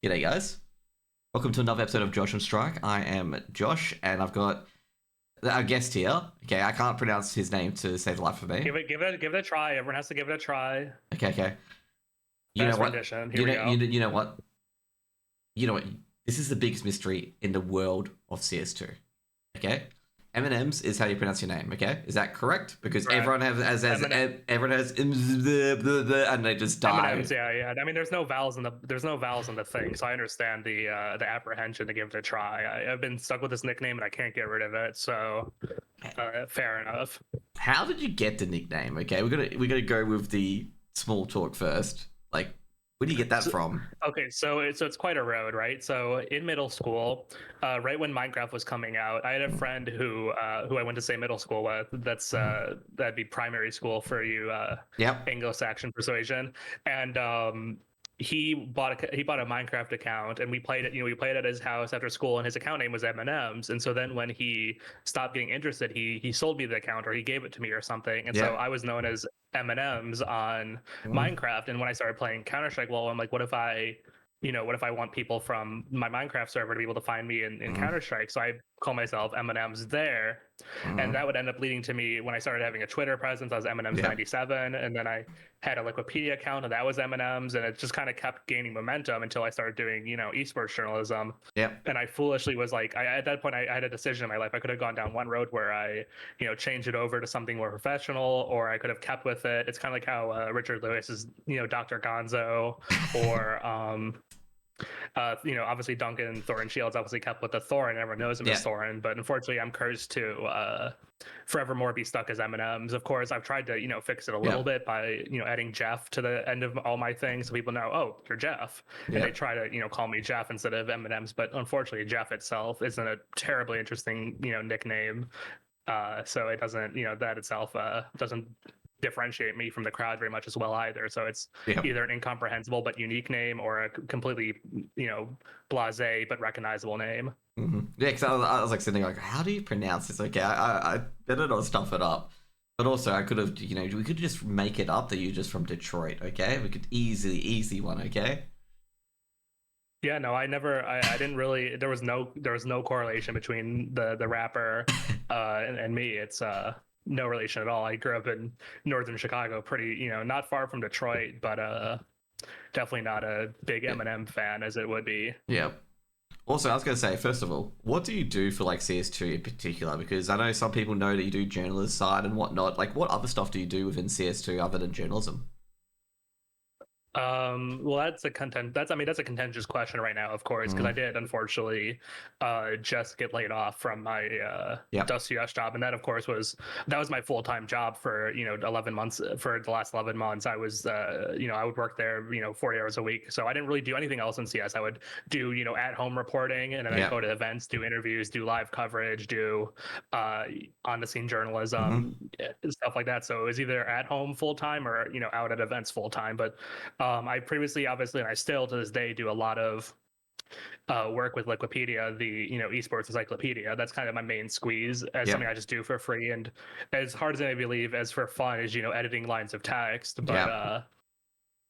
G'day, guys. Welcome to another episode of Joshin-Strike. I am Josh, and I've got our guest here. Okay, I can't pronounce his name to save the life of me. Give it a try. Everyone has to give it a try. Okay. You Best know what? rendition. Here we go. You know what? You know what? This is the biggest mystery in the world of CS2. Okay, Mnmzzz is how you pronounce your name. Okay, is that correct? Because Correct. everyone has and they just die. Mnmzzz, yeah. I mean, there's no vowels in the thing, so I understand the apprehension to give it a try. I've been stuck with this nickname and I can't get rid of it. So fair enough. How did you get the nickname? Okay, we gotta go with the small talk first. Like, where do you get that from? Okay, so it's quite a road, right? So in middle school, right when Minecraft was coming out, I had a friend who I went to say middle school with. That'd be primary school for you, Yep. Anglo-Saxon persuasion, and he bought a Minecraft account, and we played it. We played at his house after school, and his account name was Mnmzzz. And so then when he stopped getting interested, he sold me the account, or he gave it to me, or something. And so I was known as Mnmzzz on Minecraft. And when I started playing Counter-Strike, well, I'm like, what if I want people from my Minecraft server to be able to find me in Counter-Strike? So I call myself Mnmzzz there. And that would end up leading to me, when I started having a Twitter presence, I was Mnmzzz97, and then I had a Wikipedia account, and that was Mnmzzz, and it just kind of kept gaining momentum until I started doing, esports journalism. And I foolishly was like, at that point, I had a decision in my life. I could have gone down one road where I, changed it over to something more professional, or I could have kept with it. It's kind of like how Richard Lewis is, Dr. Gonzo, or obviously Duncan Thorin Shields obviously kept with the Thorin. Everyone knows him as Thorin, but unfortunately I'm cursed to forevermore be stuck as Mnmzzz. Of course, I've tried to fix it a little bit by adding Jeff to the end of all my things, so people know, oh, you're Jeff, and they try to call me Jeff instead of Mnmzzz. But unfortunately, Jeff itself isn't a terribly interesting nickname, so it doesn't that itself doesn't differentiate me from the crowd very much as well either. So it's either an incomprehensible but unique name, or a completely blasé but recognizable name. Yeah, because I was like sitting there like, how do you pronounce this? Okay, I better not stuff it up. But also, I could have, we could just make it up that you're just from Detroit. Okay, we could easy one. Okay. Yeah, no, I didn't really. There was no correlation between the rapper and me. It's no relation at all. I grew up in northern Chicago, pretty, not far from Detroit, but definitely not a big Eminem fan as it would be. Yeah. Also, I was going to say, first of all, what do you do for like CS2 in particular? Because I know some people know that you do journalist side and whatnot. Like, what other stuff do you do within CS2 other than journalism? Well, that's a contentious question right now, of course, because I did unfortunately just get laid off from my Dust US job, and that of course was my full-time job for 11 months. For the last 11 months, I was I would work there 40 hours a week, so I didn't really do anything else in CS. I would do at-home reporting, and then I'd go to events, do interviews, do live coverage, do on-the-scene journalism, stuff like that. So it was either at home full-time or out at events full-time, but I previously, obviously, and I still to this day do a lot of work with Wikipedia, the esports encyclopedia. That's kind of my main squeeze as something I just do for free, and as hard as I believe, as for fun as editing lines of text. But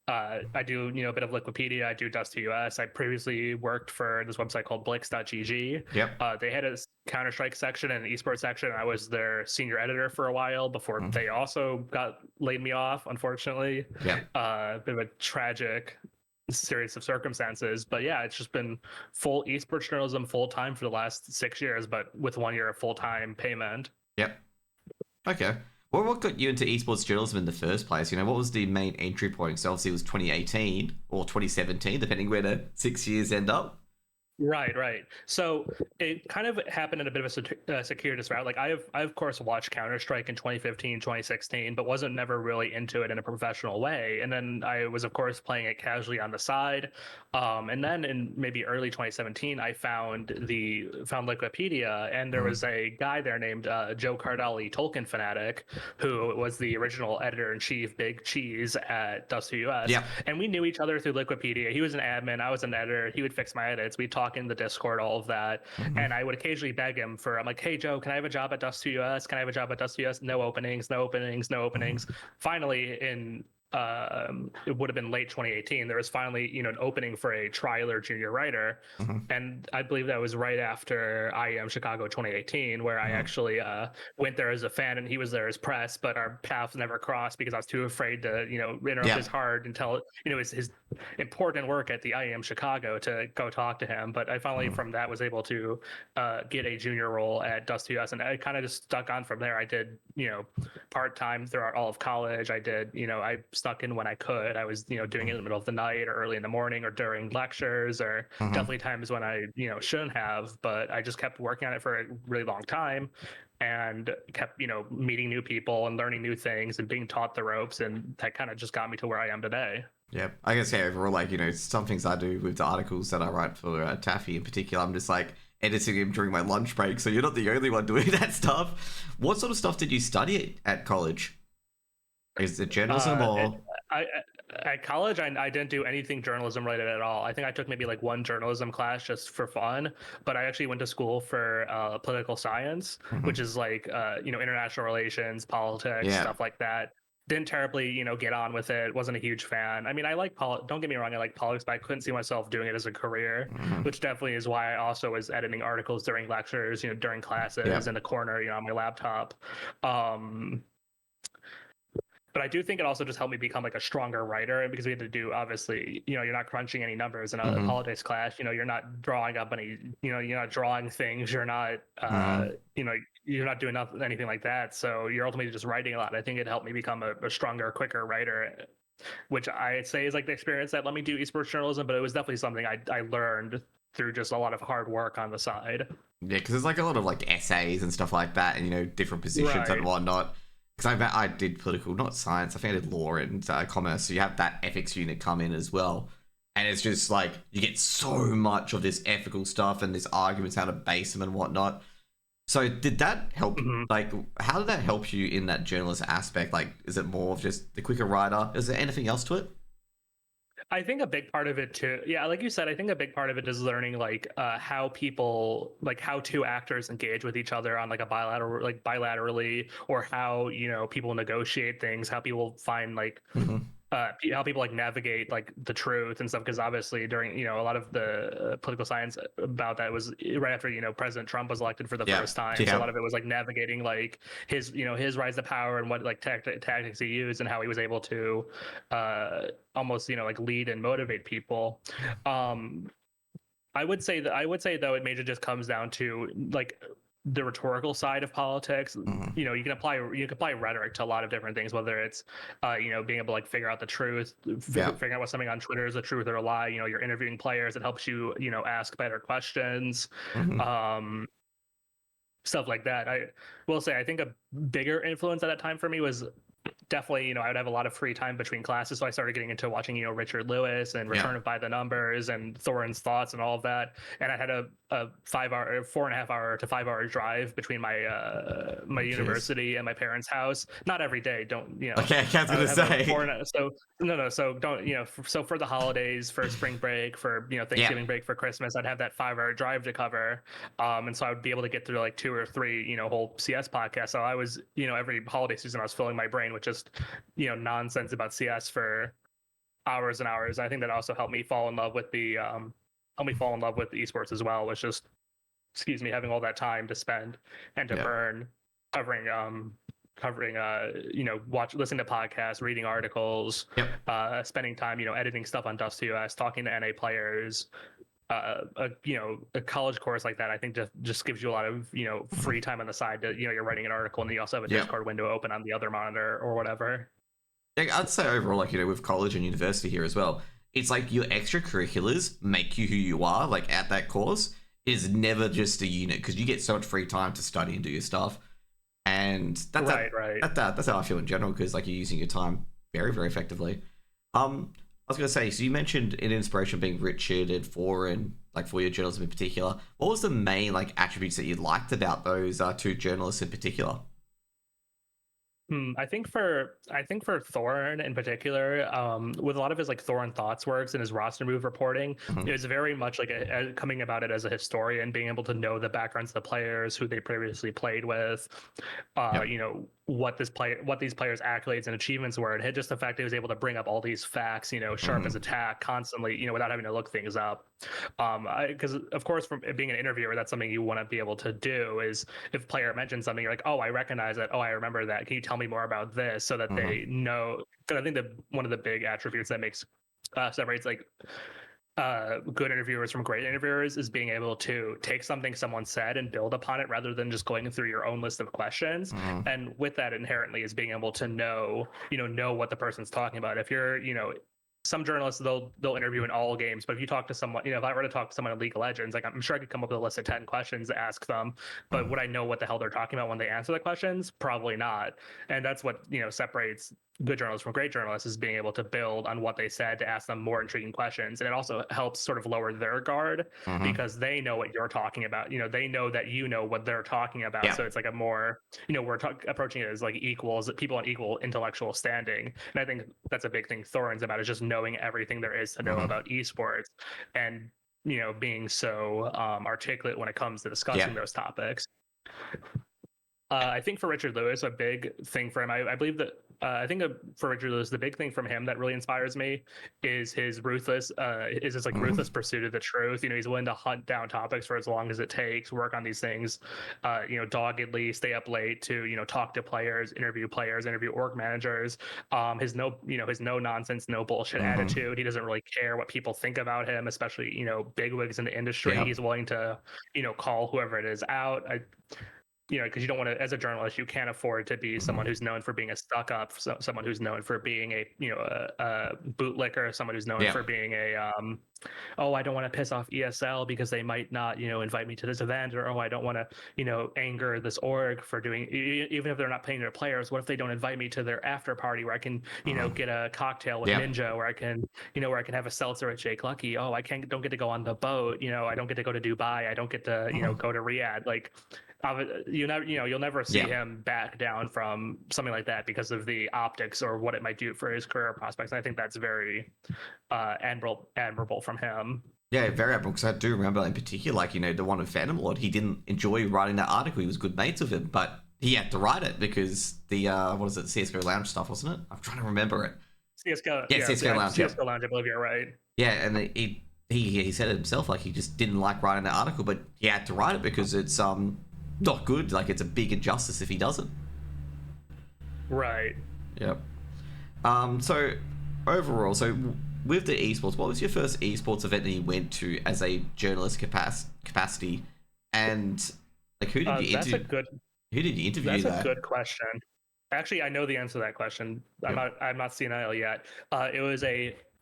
I do a bit of Wikipedia. I do Dust US. I previously worked for this website called Blix.gg. They had a Counter-Strike section and an esports section. I was their senior editor for a while before they also laid me off, unfortunately. A bit of a tragic series of circumstances, but yeah, it's just been full esports journalism full time for the last 6 years, but with 1 year of full time payment. Okay. Well, what got you into esports journalism in the first place? What was the main entry point? So obviously it was 2018 or 2017, depending where the 6 years end up. Right. So it kind of happened in a bit of a circuitous route. Like I of course watched Counter-Strike in 2015, 2016, but wasn't never really into it in a professional way. And then I was of course playing it casually on the side. And then in maybe early 2017, I found Wikipedia, and there was a guy there named Joe Cardali, Tolkien fanatic, who was the original editor-in-chief, Big Cheese at Dust US. And we knew each other through Wikipedia. He was an admin, I was an editor. He would fix my edits. We'd talk in the Discord, all of that. And I would occasionally beg him I'm like, hey Joe, can I have a job at Dust US? Can I have a job at Dust US? No openings. Finally, in it would have been late 2018, there was finally, an opening for a trialer junior writer. And I believe that was right after IEM Chicago 2018, where I actually went there as a fan, and he was there as press, but our paths never crossed because I was too afraid to, interrupt his hard and tell, his important work at the IEM Chicago to go talk to him. But I finally, from that, was able to get a junior role at Dust US, and I kind of just stuck on from there. I did, part-time throughout all of college. I did, I stuck in when I could. I was, doing it in the middle of the night or early in the morning or during lectures, or definitely times when I, shouldn't have, but I just kept working on it for a really long time and kept, meeting new people and learning new things and being taught the ropes. And that kind of just got me to where I am today. Yeah, I guess, overall, like, some things I do with the articles that I write for Taffy in particular, I'm just like editing him during my lunch break. So you're not the only one doing that stuff. What sort of stuff did you study at college? Is it journalism or? At college, I didn't do anything journalism related at all. I think I took maybe like one journalism class just for fun, but I actually went to school for political science, which is like, international relations, politics, stuff like that. Didn't terribly, get on with it. Wasn't a huge fan. I mean, don't get me wrong, I like politics, but I couldn't see myself doing it as a career, which definitely is why I also was editing articles during lectures, during classes in the corner, on my laptop. But I do think it also just helped me become like a stronger writer, because we had to do, obviously, you're not crunching any numbers in a politics class. You're not drawing up any, you're not drawing things. You're not, you're not doing anything like that. So you're ultimately just writing a lot. I think it helped me become a stronger, quicker writer, which I'd say is like the experience that let me do esports journalism. But it was definitely something I learned through just a lot of hard work on the side. Yeah, because there's like a lot of like essays and stuff like that, and different positions and whatnot. Because I did political, not science. I think I did law and commerce. So you have that ethics unit come in as well. And it's just like, you get so much of this ethical stuff and this arguments, how to base them and whatnot. So did that help? Like, how did that help you in that journalist aspect? Like, is it more of just the quicker writer? Is there anything else to it? I think a big part of it too, like you said, I think a big part of it is learning like how people, like how two actors engage with each other on like a bilaterally, or how people negotiate things, how people find like how people like navigate like the truth and stuff. Because obviously during a lot of the political science about that was right after President Trump was elected for the first time. So a lot of it was like navigating like his his rise to power and what like tactics he used, and how he was able to almost like lead and motivate people. I would say though it majorly just comes down to like the rhetorical side of politics. You can apply rhetoric to a lot of different things, whether it's being able to like figure out the truth, figuring out what something on Twitter is a truth or a lie. You're interviewing players, it helps you ask better questions, stuff like that. I will say I think a bigger influence at that time for me was definitely, I would have a lot of free time between classes. So I started getting into watching, Richard Lewis and Return of By the Numbers and Thorin's Thoughts and all of that. And I had a 4.5 hour to 5 hour drive between my my university and my parents' house. Not every day. Don't, Okay, I was gonna say. So don't, so for the holidays, for spring break, for, Thanksgiving break, for Christmas, I'd have that 5 hour drive to cover. And so I would be able to get through like 2 or 3, whole CS podcasts. So I was, every holiday season, I was filling my brain with just, nonsense about CS for hours and hours. I think that also helped me fall in love with the esports as well, was just, having all that time to spend and to burn covering listening to podcasts, reading articles, spending time, editing stuff on Dust US, talking to NA players. A college course like that, I think just gives you a lot of free time on the side to you're writing an article, and you also have a Discord window open on the other monitor or whatever. Yeah, I'd say overall, like with college and university here as well, it's like your extracurriculars make you who you are. Like at that course is never just a unit, because you get so much free time to study and do your stuff, and that's that's how I feel in general, because like you're using your time very, very effectively. I was going to say, so you mentioned an inspiration being Richard and like for your journalism in particular. What was the main like attributes that you liked about those two journalists in particular? I think for Thorin in particular, with a lot of his like Thorin Thoughts works and his roster move reporting, it was very much like coming about it as a historian, being able to know the backgrounds of the players, who they previously played with, what these players' accolades and achievements were, and just the fact that he was able to bring up all these facts, sharp as a tack, constantly, without having to look things up. Because of course, from being an interviewer, that's something you want to be able to do. Is if a player mentions something, you're like, oh, I recognize that. Oh, I remember that. Can you tell me more about this, so that they know? Because I think that one of the big attributes that makes separates like good interviewers from great interviewers is being able to take something someone said and build upon it, rather than just going through your own list of questions. And with that inherently is being able to know what the person's talking about. If you're, some journalists, they'll interview in all games, but if you talk to someone, if I were to talk to someone in League of Legends, like I'm sure I could come up with a list of 10 questions to ask them, but would I know what the hell they're talking about when they answer the questions? Probably not. And that's what separates good journalists from great journalists, is being able to build on what they said to ask them more intriguing questions. And it also helps sort of lower their guard, because they know what you're talking about. They know that what they're talking about. So it's like a more, we're approaching it as like equals, people on equal intellectual standing. And I think that's a big thing Thorin's about, is just knowing everything there is to know about esports, and being so articulate when it comes to discussing those topics. I think for Richard Lewis, a big thing for him, I believe that for Richard Lewis, the big thing from him that really inspires me is his ruthless pursuit of the truth. He's willing to hunt down topics for as long as it takes, work on these things, doggedly, stay up late to talk to players, interview org managers. His no nonsense, no bullshit attitude. He doesn't really care what people think about him, especially bigwigs in the industry. He's willing to call whoever it is out. Because you don't want to, as a journalist, you can't afford to be someone who's known for being a stuck-up, someone who's known for being a bootlicker, someone who's known for being a I don't want to piss off ESL because they might not invite me to this event, or I don't want to anger this org for doing, even if they're not paying their players, what if they don't invite me to their after party where I can get a cocktail with Ninja, where I can have a seltzer with Jake Lucky. I don't get to go on the boat, I don't get to go to Dubai, I don't get to go to Riyadh. Like, you'll never see him back down from something like that because of the optics or what it might do for his career prospects. And I think that's very admirable from him. Yeah, very admirable, because I do remember in particular, like, the one with Phantom Lord, he didn't enjoy writing that article. He was good mates with him, but he had to write it because the, what is it, CSGO Lounge stuff, wasn't it? I'm trying to remember it. CSGO. Yeah, CSGO Lounge. CSGO Lounge, I believe you're right. Yeah, and he said it himself, like, he just didn't like writing that article, but he had to write it because it's not good. Like, it's a big injustice if he doesn't. Right. Yep. So overall, with the esports, what was your first esports event that you went to as a journalist capacity, and like who did you interview? Who did you interview? That's a good question. Actually, I know the answer to that question. Yep. I'm not senile yet. It was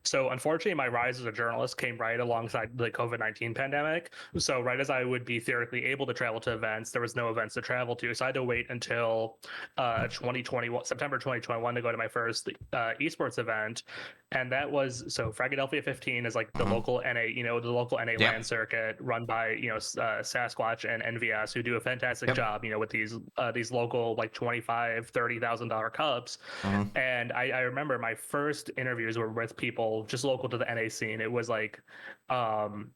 So unfortunately, my rise as a journalist came right alongside the COVID-19 pandemic. So right as I would be theoretically able to travel to events, there was no events to travel to. So I had to wait until September 2021 to go to my first esports event. And that was, Philadelphia 15 is like the local NA, the local NA LAN circuit run by, Sasquatch and NVS, who do a fantastic job, with these local like $25,000, $30,000 cups. And I remember my first interviews were with people just local to the NA scene. It was like Jojo,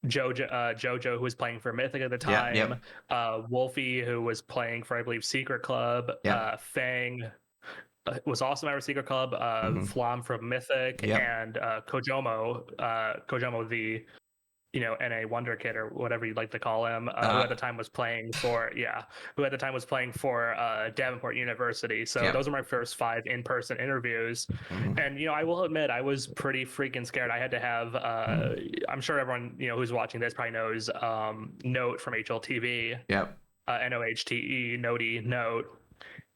who was playing for Mythic at the time, Wolfie, who was playing for, I believe, Secret Club, Fang was also my Secret Club, Flam from Mythic, and Kojomo, the NA Wonder Kid, or whatever you'd like to call him, who at the time was playing for Davenport University. So those were my first 5 in-person interviews. And I will admit, I was pretty freaking scared. I had to have I'm sure everyone who's watching this probably knows Note from HLTV. NOHTE, Note.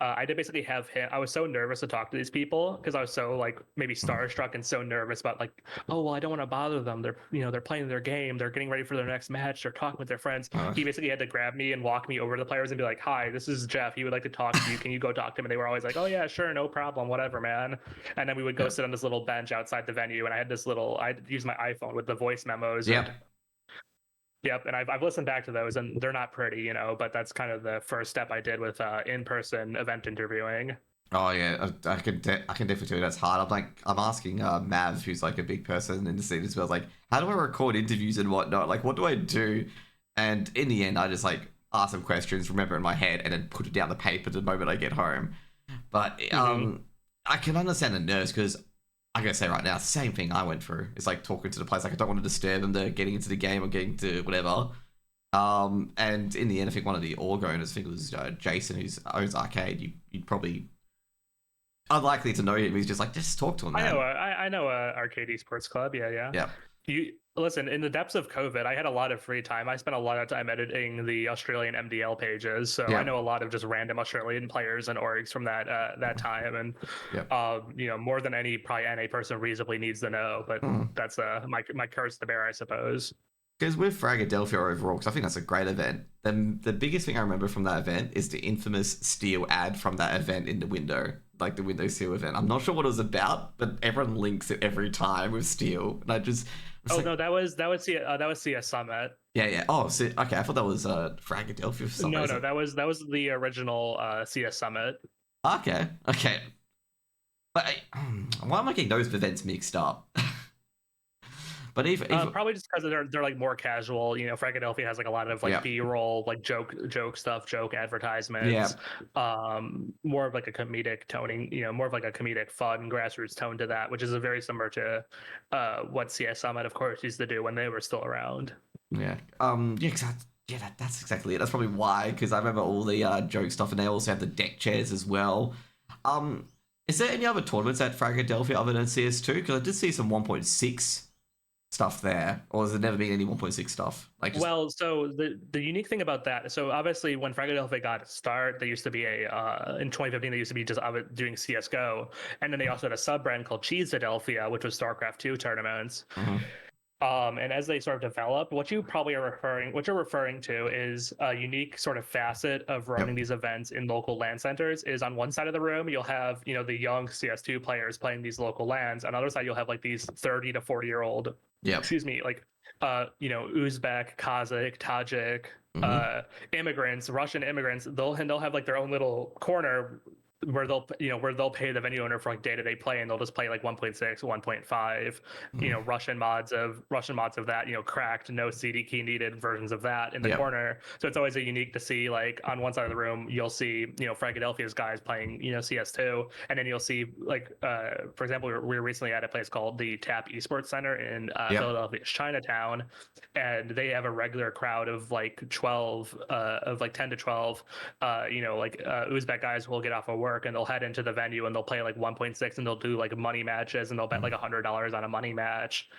I did basically have him. I was so nervous to talk to these people because I was so like maybe starstruck and so nervous about like, oh well, I don't want to bother them. They're playing their game. They're getting ready for their next match. They're talking with their friends. He basically had to grab me and walk me over to the players and be like, "Hi, this is Jeff. He would like to talk to you. Can you go talk to him?" And they were always like, "Oh yeah, sure, no problem, whatever, man." And then we would go sit on this little bench outside the venue, and I'd use my iPhone with the voice memos. Yep, and I've listened back to those, and they're not pretty, but that's kind of the first step I did with in-person event interviewing. Oh yeah, I can definitely tell you that's hard. I'm asking Mav, who's like a big person in the scene as well, like, how do I record interviews and whatnot? Like, what do I do? And in the end, I just like ask some questions, remember in my head, and then put it down the paper the moment I get home. But I can understand the nerves because I'm gonna say right now, same thing I went through. It's like talking to the players, like I don't want to disturb them. They're getting into the game or getting to whatever. And in the end, I think one of the org owners, I think it was Jason, who owns Arcade. You'd probably unlikely to know him. He's just like, just talk to him, man. I know Arcade Esports Club. Yeah. You listen, in the depths of COVID, I had a lot of free time. I spent a lot of time editing the Australian MDL pages, so I know a lot of just random Australian players and orgs from that time, and more than any probably NA person reasonably needs to know. But that's my curse to bear, I suppose. Because with Fragadelphia overall, because I think that's a great event, the biggest thing I remember from that event is the infamous Steel ad from that event in the window, like the Windows Steel event. I'm not sure what it was about, but everyone links it every time with Steel, and I just. No, that was CS Summit. Yeah. Oh, so, okay. I thought that was Fragadelphia. For some reason. No, that was the original CS Summit. Okay. But why am I getting those events mixed up? But even probably just because they're like more casual. Fragadelphia has like a lot of like B-roll, like joke stuff, joke advertisements. More of like a comedic toning. More of like a comedic, fun, grassroots tone to that, which is very similar to what CS Summit, of course, used to do when they were still around. That's exactly it. That's probably why, because I remember all the joke stuff, and they also have the deck chairs as well. Is there any other tournaments at Fragadelphia other than CS2? Because I did see some 1.6 stuff there, or has there never been any 1.6 stuff? So the unique thing about that, so obviously when Fragadelphia got its start, they used to be in 2015 they used to be just doing CS:GO, and then they also had a sub brand called Cheeseadelphia, which was StarCraft 2 tournaments. And as they sort of develop, what you're referring to is a unique sort of facet of running these events in local LAN centers. Is on one side of the room you'll have the young CS2 players playing these local LANs. On the other side you'll have like these 30 to 40-year-old, like Uzbek, Kazakh, Tajik, immigrants, Russian immigrants. They'll have like their own little corner where they'll pay the venue owner for like day-to-day play, and they'll just play like 1.6, 1.5, Russian mods of that, cracked, no CD key needed versions of that in the corner. So it's always unique to see, like, on one side of the room you'll see Fragadelphia's guys playing CS2, and then you'll see like for example, we were recently at a place called the TAP Esports Center in Philadelphia's Chinatown, and they have a regular crowd of like 10 to 12 Uzbek guys will get off of work and they'll head into the venue and they'll play like 1.6, and they'll do like money matches, and they'll bet like $100 on a money match,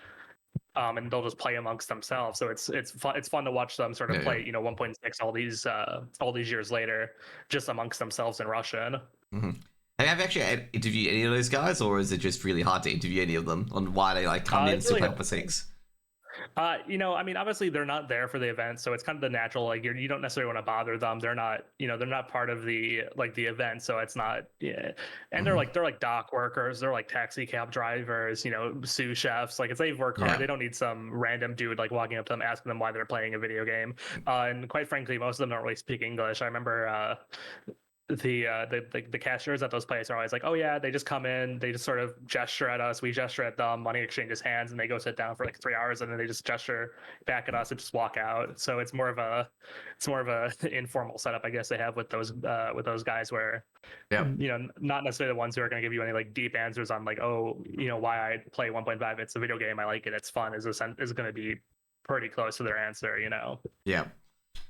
and they'll just play amongst themselves. So it's fun to watch them sort of play 1.6 all these years later, just amongst themselves in Russian. Have you actually interviewed any of those guys, or is it just really hard to interview any of them on why they like come in to play 1.6? Obviously they're not there for the event, so it's kind of the natural, like, you don't necessarily want to bother them. They're not part of the event, so it's not. And they're like dock workers, they're like taxi cab drivers, sous chefs. Like, if they work hard, they don't need some random dude like walking up to them asking them why they're playing a video game. And quite frankly, most of them don't really speak English. I remember the cashiers at those places are always like, oh yeah, they just come in, they just sort of gesture at us, we gesture at them, money exchanges hands, and they go sit down for like 3 hours, and then they just gesture back at us and just walk out. So it's more of a informal setup, I guess, they have with those guys, where not necessarily the ones who are going to give you any like deep answers on like, why I play 1.5. It's a video game, I like it, it's fun, is going to be pretty close to their answer.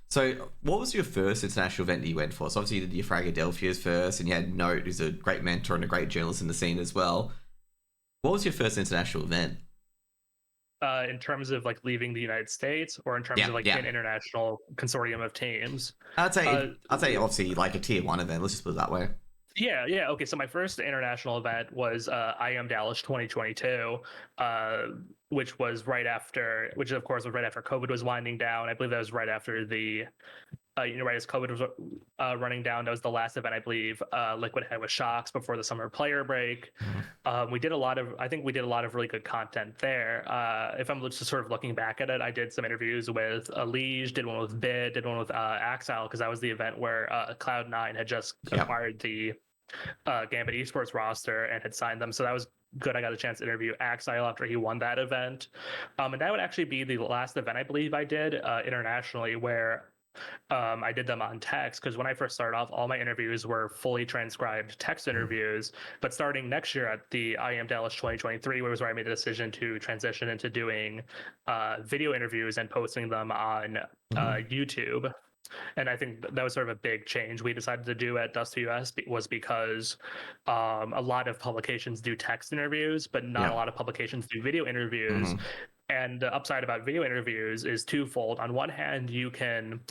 So, what was your first international event that you went for? So, obviously, you did your Fragadelphia's first, and you had Note, who's a great mentor and a great journalist in the scene as well. What was your first international event? In terms of like leaving the United States, or in terms of like an international consortium of teams? I'd say obviously like a tier 1 event. Let's just put it that way. Yeah. Okay. So my first international event was IM Dallas 2022, which was right after COVID was winding down. I believe that was right after the right as COVID was running down. That was the last event I believe Liquid had with Shocks before the summer player break. We did a lot of really good content there. If I'm just sort of looking back at it, I did some interviews with Lige, did one with Bid, did one with Axile, because that was the event where Cloud9 had just acquired the Gambit Esports roster and had signed them. So that was good. I got a chance to interview Axile after he won that event. And that would actually be the last event I believe I did internationally where I did them on text because when I first started off, all my interviews were fully transcribed text interviews. But starting next year at the IM Dallas 2023, was where I made the decision to transition into doing video interviews and posting them on YouTube. And I think that was sort of a big change we decided to do at Dust US was because a lot of publications do text interviews, but not a lot of publications do video interviews. And the upside about video interviews is twofold. On one hand, you can,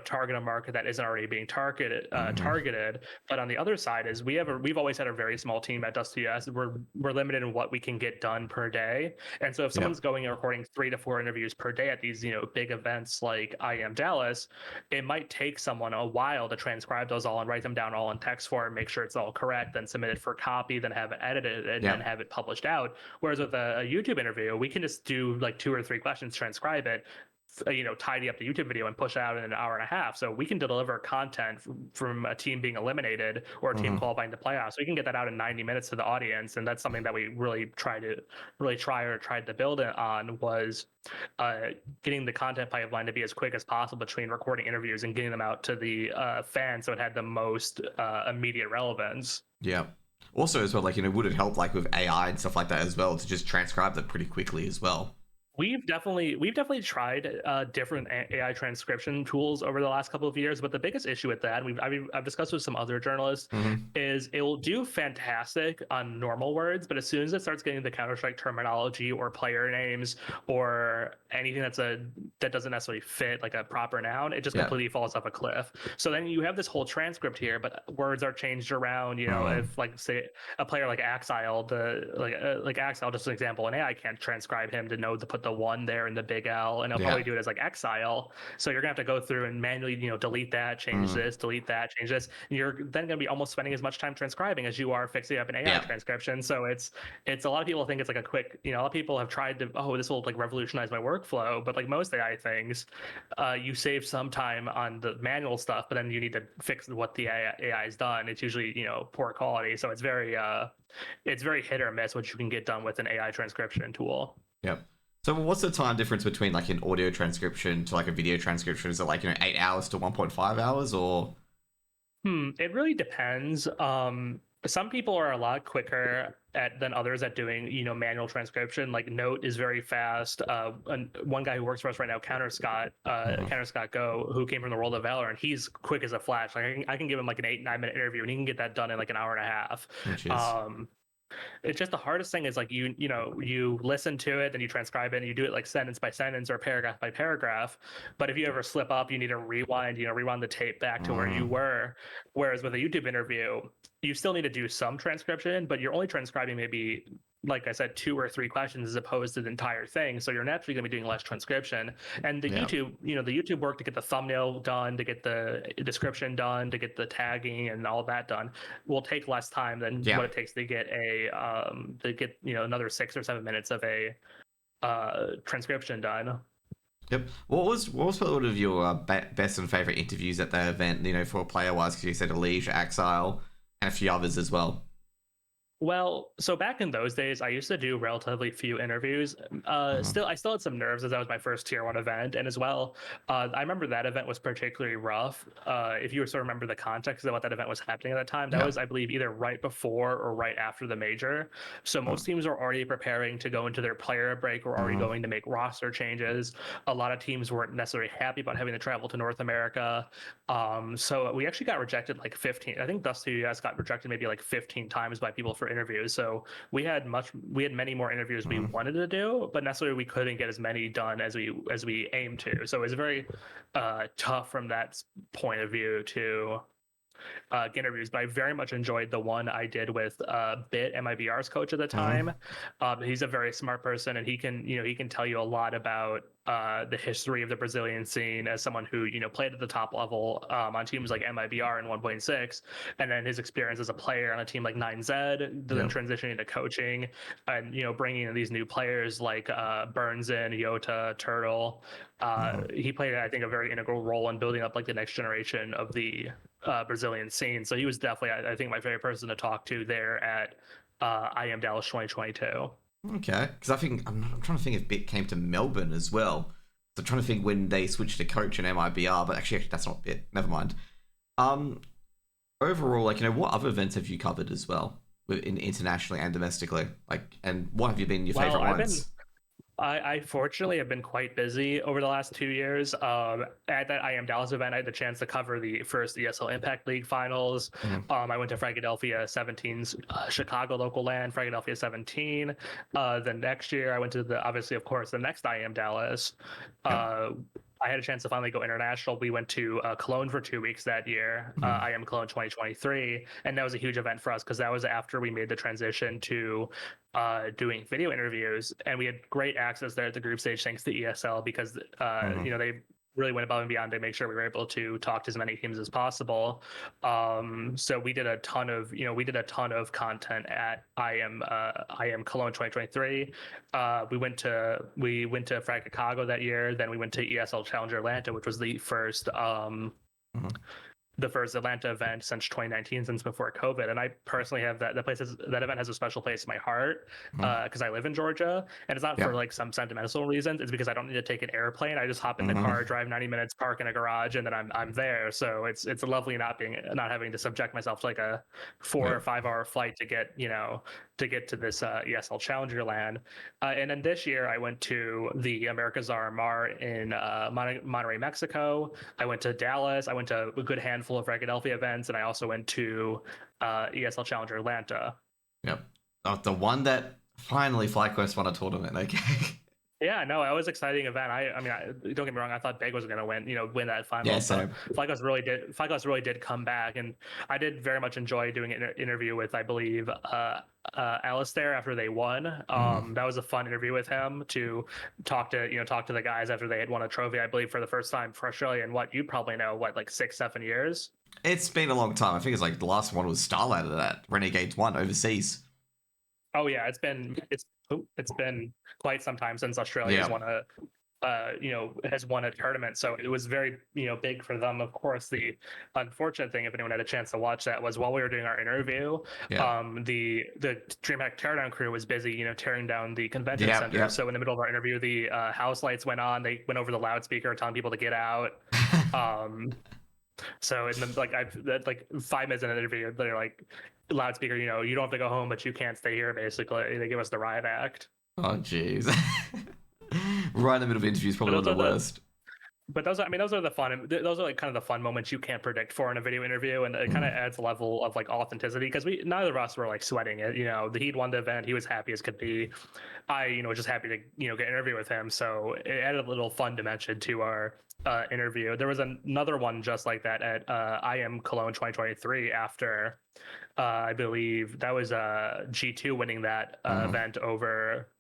target a market that isn't already being targeted. But on the other side is we've always had a very small team at Dust US. We're limited in what we can get done per day. And so if someone's going and recording 3 to 4 interviews per day at these, big events like IM Dallas, it might take someone a while to transcribe those all and write them down all in text form, make sure it's all correct, then submit it for copy, then have it edited, and then have it published out. Whereas with a YouTube interview, we can just do like 2 or 3 questions, transcribe it, tidy up the YouTube video and push it out in an hour and a half. So we can deliver content from a team being eliminated or a team qualifying to playoffs. So we can get that out in 90 minutes to the audience. And that's something that we really tried to build it on was getting the content pipeline to be as quick as possible between recording interviews and getting them out to the fans so it had the most immediate relevance. Yeah. Also as well, like, would it help like with AI and stuff like that as well to just transcribe that pretty quickly as well? We've definitely tried different AI transcription tools over the last couple of years, but the biggest issue with that, I've discussed with some other journalists, is it will do fantastic on normal words, but as soon as it starts getting the Counter-Strike terminology or player names or anything that doesn't necessarily fit like a proper noun, it just completely falls off a cliff. So then you have this whole transcript here, but words are changed around. If like say a player like Axile, like Axile, just an example, an AI can't transcribe him to know to put the 1 there in the big L, and it'll probably do it as like exile. So you're gonna have to go through and manually, delete that, change this, delete that, change this. And you're then gonna be almost spending as much time transcribing as you are fixing up an AI transcription. So it's a lot of people think it's like a quick, a lot of people have tried to, this will like revolutionize my workflow, but like most AI things, you save some time on the manual stuff, but then you need to fix what the AI has done. It's usually, poor quality. So it's very hit or miss what you can get done with an AI transcription tool. Yep. So what's the time difference between like an audio transcription to like a video transcription? Is it like 8 hours to 1.5 hours or? It really depends. Some people are a lot quicker than others at doing manual transcription. Like Note is very fast. One guy who works for us right now, Counter Scott Go, who came from the world of Valorant, he's quick as a flash. Like I can give him like an 8-9 minute interview and he can get that done in like an hour and a half. It's just the hardest thing is like you listen to it and you transcribe it and you do it like sentence by sentence or paragraph by paragraph. But if you ever slip up, you need to rewind the tape back to where you were. Whereas with a YouTube interview, you still need to do some transcription, but you're only transcribing maybe, like I said, 2 or 3 questions as opposed to the entire thing. So you're naturally going to be doing less transcription. And the YouTube work to get the thumbnail done, to get the description done, to get the tagging and all that done will take less time than what it takes to get another 6 or 7 minutes of a transcription done. Yep. What was one of your best and favorite interviews at the event? For player wise, because you said Elige, Axile, and a few others as well. Well, so back in those days, I used to do relatively few interviews. I still had some nerves as that was my first tier 1 event, and as well, I remember that event was particularly rough. If you sort of remember the context of what that event was happening at that time, that was, I believe, either right before or right after the major. So most teams were already preparing to go into their player break, or already going to make roster changes. A lot of teams weren't necessarily happy about having to travel to North America. So we actually got rejected like 15. I think Dust US got rejected maybe like 15 times by people for interviews. So we had many more interviews we wanted to do, but necessarily we couldn't get as many done as we aimed to. So it was very tough from that point of view to get interviews. But I very much enjoyed the one I did with Bit, MIBR's coach at the time. He's a very smart person, and he can tell you a lot about the history of the Brazilian scene as someone who played at the top level on teams like MIBR and 1.6, and then his experience as a player on a team like 9Z, then transitioning into coaching, and bringing in these new players like Burns in Yota, Turtle. He played, I think, a very integral role in building up like the next generation of the Brazilian scene. So he was definitely, I think, my favorite person to talk to there at IM Dallas 2022. Okay, because I think I'm trying to think if Bit came to Melbourne as well. So I'm trying to think when they switched to coach and MIBR, but actually that's not it. Never mind. Overall, like, what other events have you covered as well, internationally and domestically? Like, and what have you been your favorite ones? I fortunately have been quite busy over the last 2 years. At that IM Dallas event, I had the chance to cover the first ESL Impact League finals. I went to Philadelphia 17's Chicago local land, Philadelphia 17. The next year, I went to obviously, of course, the next IM Dallas. I had a chance to finally go international. We went to Cologne for 2 weeks that year, IM Cologne 2023. And that was a huge event for us because that was after we made the transition to doing video interviews. And we had great access there at the group stage thanks to ESL because, they really went above and beyond to make sure we were able to talk to as many teams as possible. So we did a ton of content at IM Cologne 2023. We went to Frag Chicago that year. Then we went to ESL Challenger Atlanta, which was the first the first Atlanta event since 2019, since before COVID. And I personally have that event has a special place in my heart because I live in Georgia, and it's not for like some sentimental reasons. It's because I don't need to take an airplane. I just hop in the car, drive 90 minutes, park in a garage, and then I'm there. So it's lovely not having to subject myself to like a 4 or 5 hour flight to get to this ESL Challenger land. And then this year I went to the America's RMR in Monterrey, Mexico. I went to Dallas. I went to a good handful of Philadelphia events, and I also went to ESL Challenger Atlanta. Yep. The one that finally FlyQuest won a tournament, okay. Yeah, no, it was an exciting event. I mean, don't get me wrong. I thought Beg was going to win that final. Yeah, so FlyQuest really did come back, and I did very much enjoy doing an interview with, I believe, Alistair after they won. That was a fun interview with him to talk to the guys after they had won a trophy, I believe, for the first time for Australia in what you probably know, like 6-7 years. It's been a long time. I think it's like the last one was Starlight that Renegades won overseas. Oh yeah, it's been quite some time since Australia has won a tournament. So it was very big for them. Of course, the unfortunate thing, if anyone had a chance to watch that, was while we were doing our interview, the DreamHack Teardown crew was busy tearing down the convention center. So in the middle of our interview, the house lights went on. They went over the loudspeaker telling people to get out. So in the 5 minutes in an interview, they're like, loudspeaker, you don't have to go home, but you can't stay here. Basically, they give us the riot act. Oh jeez. Right in the middle of interviews, probably one of the worst. But those are the fun. Those are like kind of the fun moments you can't predict for in a video interview, and it kind of adds a level of like authenticity because neither of us were like sweating it. He'd won the event, he was happy as could be. I was just happy to get an interview with him, so it added a little fun dimension to our interview. There was another one just like that at IM Cologne 2023 after I believe that was G2 winning that event over,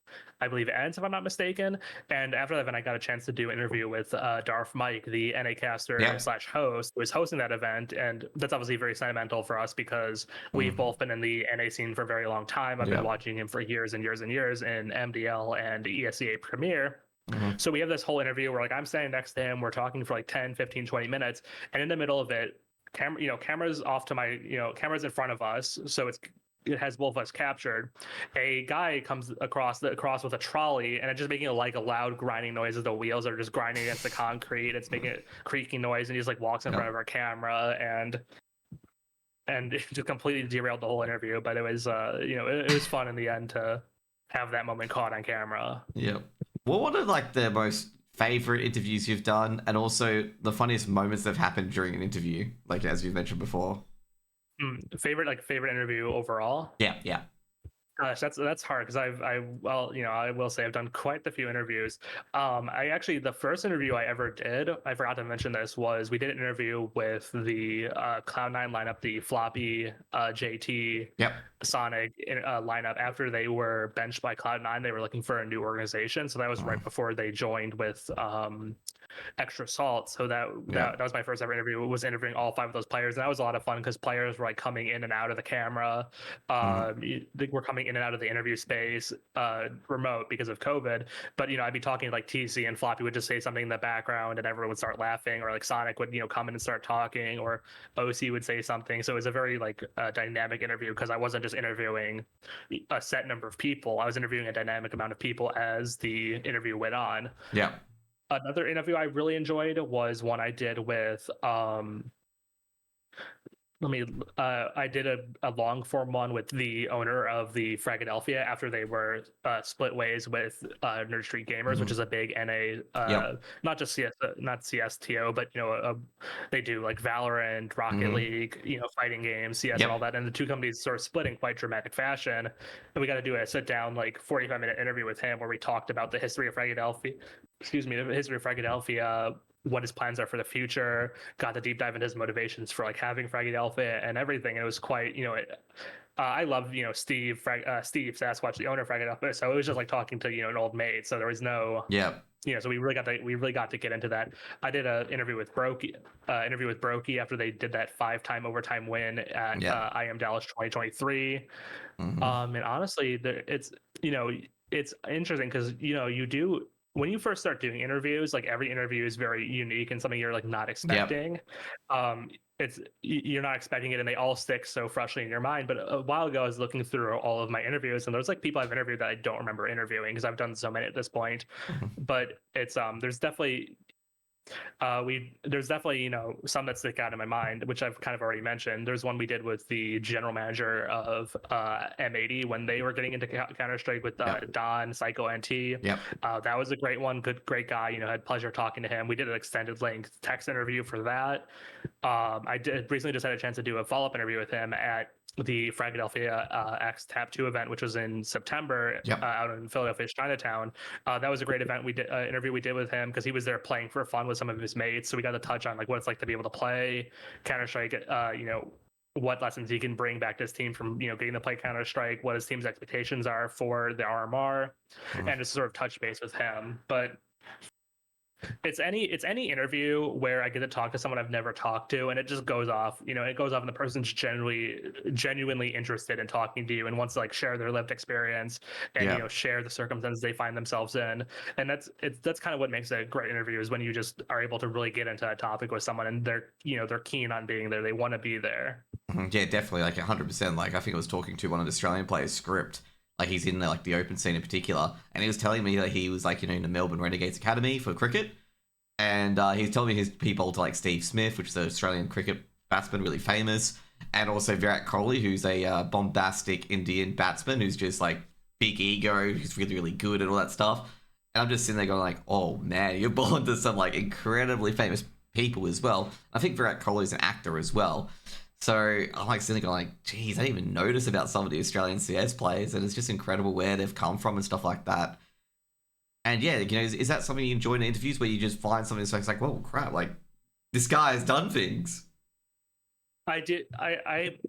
I believe, Ents, if I'm not mistaken. And after that event, I got a chance to do an interview with Darth Mike, the NA caster / host, who was hosting that event. And that's obviously very sentimental for us because we've both been in the NA scene for a very long time. I've been watching him for years and years and years in MDL and ESEA Premier. So we have this whole interview where like I'm standing next to him, we're talking for like 10, 15, 20 minutes. And in the middle of it, cameras off to my, cameras in front of us. So it has both of us captured. A guy comes across with a trolley, and it's just making a loud grinding noise as the wheels are just grinding against the concrete. It's making a creaking noise, and he just like walks in front of our camera, and it just completely derailed the whole interview. But it was, it was fun in the end to have that moment caught on camera. Yep. What are like the most favorite interviews you've done, and also the funniest moments that have happened during an interview, like as you've mentioned before? Favorite interview overall? Yeah. Gosh, that's hard because I will say I've done quite a few interviews. The first interview I ever did, I forgot to mention this, was we did an interview with the Cloud9 lineup, the Floppy, JT, Sonic lineup. After they were benched by Cloud9, they were looking for a new organization. So that was right before they joined with Extra Salt. So that was my first ever interview. Was interviewing all 5 of those players, and that was a lot of fun because players were like coming in and out of the camera. They were coming in and out of the interview space remote because of COVID. But I'd be talking like TC, and Floppy would just say something in the background and everyone would start laughing, or like Sonic would come in and start talking, or OC would say something. So it was a very dynamic interview because I wasn't just interviewing a set number of people. I was interviewing a dynamic amount of people as the interview went on. Yeah. Another interview I really enjoyed was one I did with I did a long form one with the owner of the Philadelphia after they were split ways with Nerd Street Gamers, which is a big NA, Yep. not just CS, not CSTO, but they do like Valorant, Rocket League, fighting games, CS, and all that. And the two companies sort of split in quite dramatic fashion. And we got to do a sit down, like 45-minute interview with him where we talked about the history of Philadelphia. Excuse me, the history of Philadelphia, what his plans are for the future, got the deep dive into his motivations for like having Philadelphia and everything. It was quite, I love, Steve Sasquatch, the owner of Philadelphia. So it was just like talking to, an old mate. So there was no, so we really got to get into that. I did an interview with Brokey after they did that 5-time overtime win at I Am Dallas 2023. And honestly, it's interesting because you do, when you first start doing interviews, like every interview is very unique and something you're like not expecting. You're not expecting it, and they all stick so freshly in your mind. But a while ago, I was looking through all of my interviews, and there's like people I've interviewed that I don't remember interviewing because I've done so many at this point. But it's there's definitely some that stick out in my mind, which I've kind of already mentioned. There's one we did with the general manager of M80 when they were getting into Counter-Strike with Don, Psycho NT. That was a great one. Great guy. Had pleasure talking to him. We did an extended length text interview for that. I recently just had a chance to do a follow-up interview with him at the Philadelphia X Tab 2 event, which was in September out in Philadelphia's Chinatown. That was a great event. We did interview we did with him because he was there playing for fun with some of his mates. So we got to touch on like what it's like to be able to play Counter-Strike, what lessons he can bring back to his team from, getting to play Counter-Strike, what his team's expectations are for the RMR, and just sort of touch base with him. But it's any interview where I get to talk to someone I've never talked to, and it just goes off. It goes off, and the person's genuinely interested in talking to you and wants to like share their lived experience and share the circumstances they find themselves in. And that's kind of what makes a great interview, is when you just are able to really get into a topic with someone and they're keen on being there. They want to be there. Yeah, definitely, like 100%. Like I think I was talking to one of the Australian players, Script. Like he's in like the open scene in particular, and he was telling me that he was like in the Melbourne Renegades Academy for cricket, and he's telling me his people to like Steve Smith, which is an Australian cricket batsman, really famous, and also Virat Kohli, who's a bombastic Indian batsman who's just like big ego, who's really good and all that stuff. And I'm just sitting there going like, oh man, you're born to some like incredibly famous people as well. I think Virat Kohli is an actor as well. So I'm like sitting there going like, geez, I didn't even notice about some of the Australian CS players, and it's just incredible where they've come from and stuff like that. And yeah, is that something you enjoy in interviews, where you just find something that's like, whoa, crap, like this guy has done things? I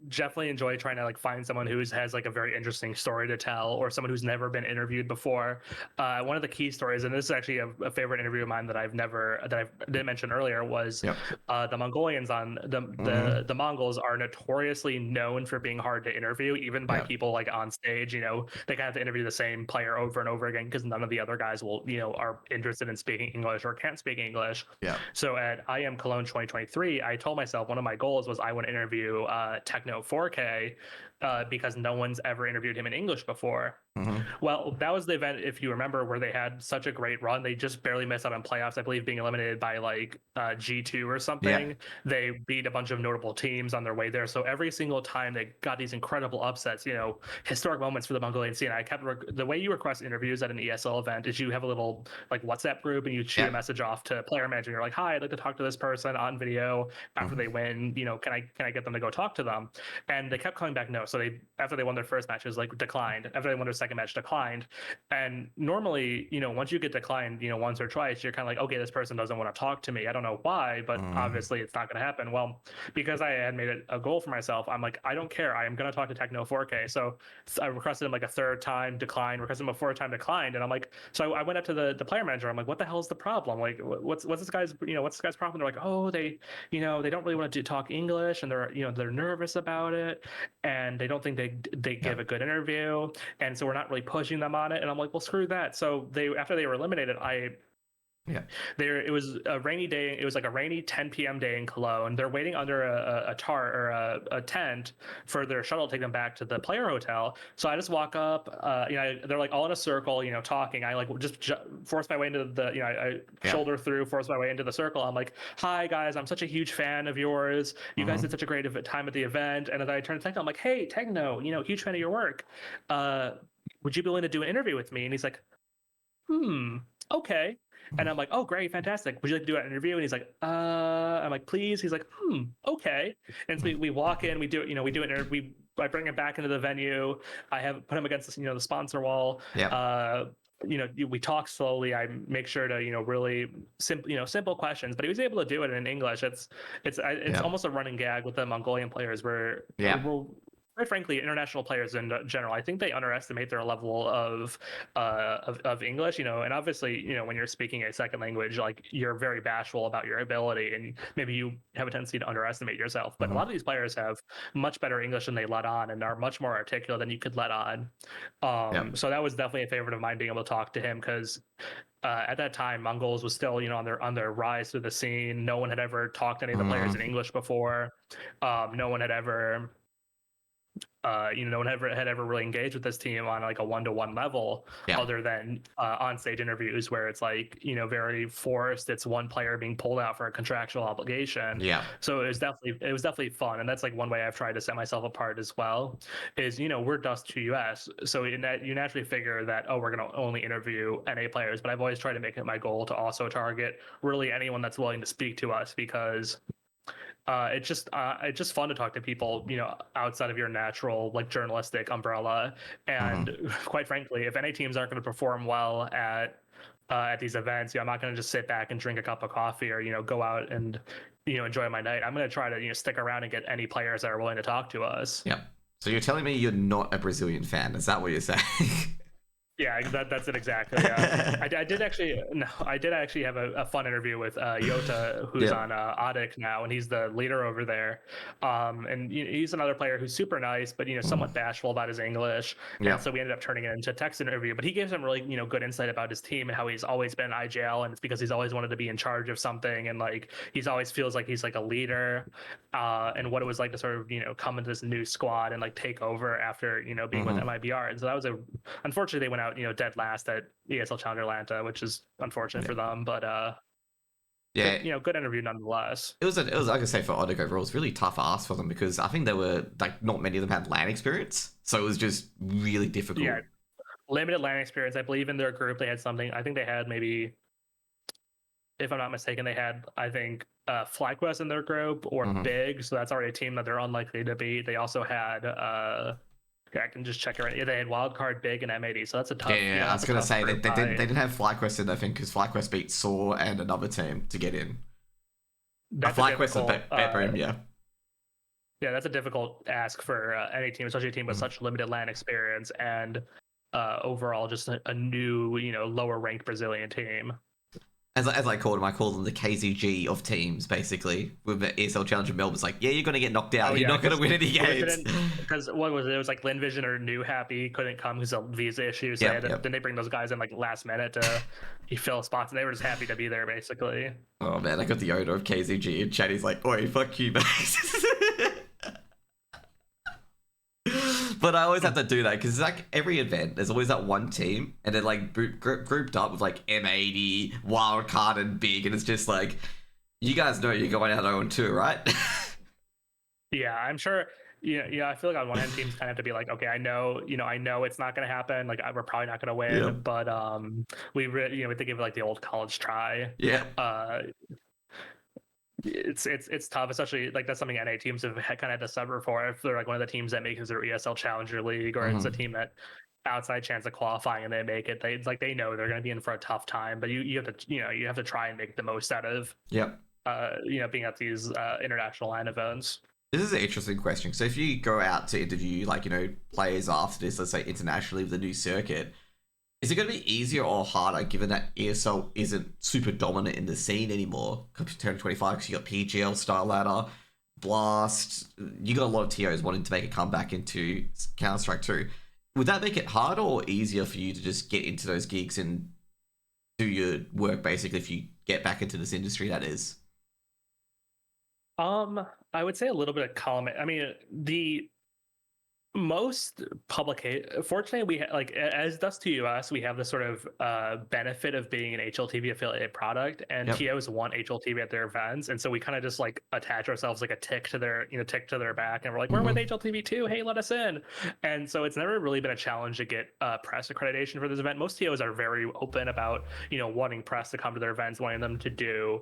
definitely enjoy trying to like find someone who has like a very interesting story to tell, or someone who's never been interviewed before. One of the key stories, and this is actually a favorite interview of mine that I didn't mention earlier, was the Mongolians on the Mongols are notoriously known for being hard to interview, even by people like on stage. They kind of have to interview the same player over and over again because none of the other guys are interested in speaking English or can't speak English. So at I Am Cologne 2023, I told myself one of my goals was I want to interview Techno 4K because no one's ever interviewed him in English before. Well, that was the event, if you remember, where they had such a great run. They just barely missed out on playoffs, I believe, being eliminated by like G2 or something. They beat a bunch of notable teams on their way there. So every single time they got these incredible upsets, historic moments for the Mongolian scene. I kept the way you request interviews at an ESL event is you have a little like WhatsApp group, and you shoot a message off to player manager. You're like, hi, I'd like to talk to this person on video after they win. Can I get them to go talk to them? And they kept coming back no. So after they won their first match, it was like declined. After they won their second match, declined. And normally, once you get declined, once or twice, you're kind of like, okay, this person doesn't want to talk to me. I don't know why, but obviously it's not going to happen. Well, because I had made it a goal for myself, I'm like, I don't care. I am going to talk to Techno 4K. So I requested him like a third time, declined, requested him a fourth time, declined. And I'm like, so I went up to the player manager. I'm like, what the hell is the problem? Like, what's this guy's, what's this guy's problem? They're like, oh, they don't really want to talk English, and they're nervous about it, and they don't think they give a good interview, and so we're not really pushing them on it. And I'm like, well, screw that. So after they were eliminated, I Yeah. It was a rainy day. It was like a rainy 10 p.m. day in Cologne. They're waiting under a tent for their shuttle to take them back to the player hotel. So I just walk up. They're like all in a circle, talking. I like just force my way into the, shoulder through, force my way into the circle. I'm like, "Hi guys, I'm such a huge fan of yours. You guys did such a great time at the event." And then I turn to Techno. I'm like, "Hey, Techno, huge fan of your work. Would you be willing to do an interview with me?" And he's like, "Okay." And I'm like, "Oh, great, fantastic. Would you like to do an interview?" And he's like, I'm like, "Please." He's like, "Okay." And so we walk in, we do it, we do an interview. I bring him back into the venue. I have put him against the sponsor wall. Yeah. We talk slowly. I make sure to really simple questions, but he was able to do it in English. It's almost a running gag with the Mongolian players where we're, quite frankly, international players in general, I think they underestimate their level of English, and obviously, when you're speaking a second language, like, you're very bashful about your ability, and maybe you have a tendency to underestimate yourself. But a lot of these players have much better English than they let on, and are much more articulate than you could let on. So that was definitely a favorite of mine, being able to talk to him, because at that time, Mongols was still, on their rise through the scene. No one had ever talked to any of the players in English before. No one had ever no one had ever really engaged with this team on like a one-to-one level, other than on-stage interviews where it's like, very forced. It's one player being pulled out for a contractual obligation. So it was definitely fun, and that's like one way I've tried to set myself apart as well. Is we're Dust 2 US, so you naturally figure that, oh, we're going to only interview NA players, but I've always tried to make it my goal to also target really anyone that's willing to speak to us, because it's just fun to talk to people, outside of your natural like journalistic umbrella. And quite frankly, if any teams aren't going to perform well at these events, I'm not going to just sit back and drink a cup of coffee, or go out and enjoy my night. I'm going to try to stick around and get any players that are willing to talk to us. So you're telling me you're not a Brazilian fan? Is that what you're saying? Yeah, that's it exactly. Yeah. I did actually have a fun interview with Yota, who's on Audic now, and he's the leader over there. And he's another player who's super nice, but somewhat bashful about his English. And so we ended up turning it into a text interview. But he gave some really good insight about his team and how he's always been IGL, and it's because he's always wanted to be in charge of something, and like he's always feels like he's like a leader, and what it was like to sort of come into this new squad and like take over after being with MIBR. And so that was unfortunately they went out dead last at ESL Challenger Atlanta, which is unfortunate for them, but good interview nonetheless. It was like I say, for Audic overall, it was really tough ask for them, because I think there were like not many of them had LAN experience, so it was just really difficult. Limited LAN experience. I believe in their group they had something. I think they had, maybe, if I'm not mistaken, they had, I think, FlyQuest in their group, or Big, so that's already a team that they're unlikely to beat. They also had I can just check it right. They had Wildcard, Big, and M80, so that's a tough. I was gonna say they didn't have FlyQuest in, I think, because FlyQuest beat Saw and another team to get in. That's FlyQuest and Bedroom, Yeah, that's a difficult ask for any team, especially a team with such limited LAN experience, and overall just a new, lower ranked Brazilian team. As I called them, I called them the KZG of teams, basically. With the ESL Challenger Melb, it's like, you're going to get knocked out. You're not going to win any games. Because what was it? It was like LinVision or New Happy couldn't come because of visa issues. So then they bring those guys in like last minute to fill spots, and they were just happy to be there, basically. Oh man, I got the owner of KZG in chat. He's like, "Oi, fuck you, mate." But I always have to do that, because it's like every event, there's always that one team, and they're like grouped up with like M80, Wildcard, and Big, and it's just like, you guys know you're going out 0-2, right? Yeah, I'm sure. I feel like on one hand, teams kind of have to be like, okay, I know it's not going to happen. Like, we're probably not going to win, but we really, we have to give it like the old college try. It's tough, especially like that's something NA teams have kind of had to suffer for. If they're like one of the teams that makes their ESL Challenger League, or it's a team that outside chance of qualifying and they make it, they know they're going to be in for a tough time. But you have to try and make the most out of being at these international LAN events. This is an interesting question. So if you go out to interview players after this, let's say internationally with the new circuit, is it going to be easier or harder, given that ESL isn't super dominant in the scene anymore compared to 2025? Because you got PGL, Star Ladder, Blast. You got a lot of TOs wanting to make a comeback into Counter-Strike 2. Would that make it harder or easier for you to just get into those gigs and do your work basically if you get back into this industry? That is. I would say a little bit of column. I mean, the most fortunately we like as Dust to US, we have the sort of benefit of being an HLTV affiliated product, and TOs want HLTV at their events, and so we kind of just like attach ourselves like a tick to their tick to their back, and we're like, we're with HLTV too, hey, let us in. And so it's never really been a challenge to get press accreditation for this event. Most TOs are very open about wanting press to come to their events, wanting them to do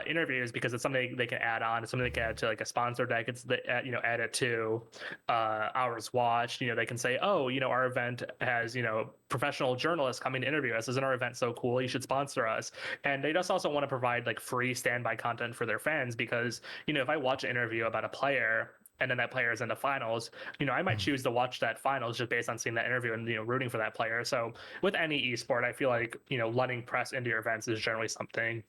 interviews, because it's something they can add on. It's something they can add to like a sponsor deck. It's add it to hours watched. They can say, oh, our event has professional journalists coming to interview us. Isn't our event so cool? You should sponsor us. And they just also want to provide like free standby content for their fans, because if I watch an interview about a player and then that player is in the finals, I might choose to watch that finals just based on seeing that interview and rooting for that player. So with any esport, I feel like letting press into your events is generally something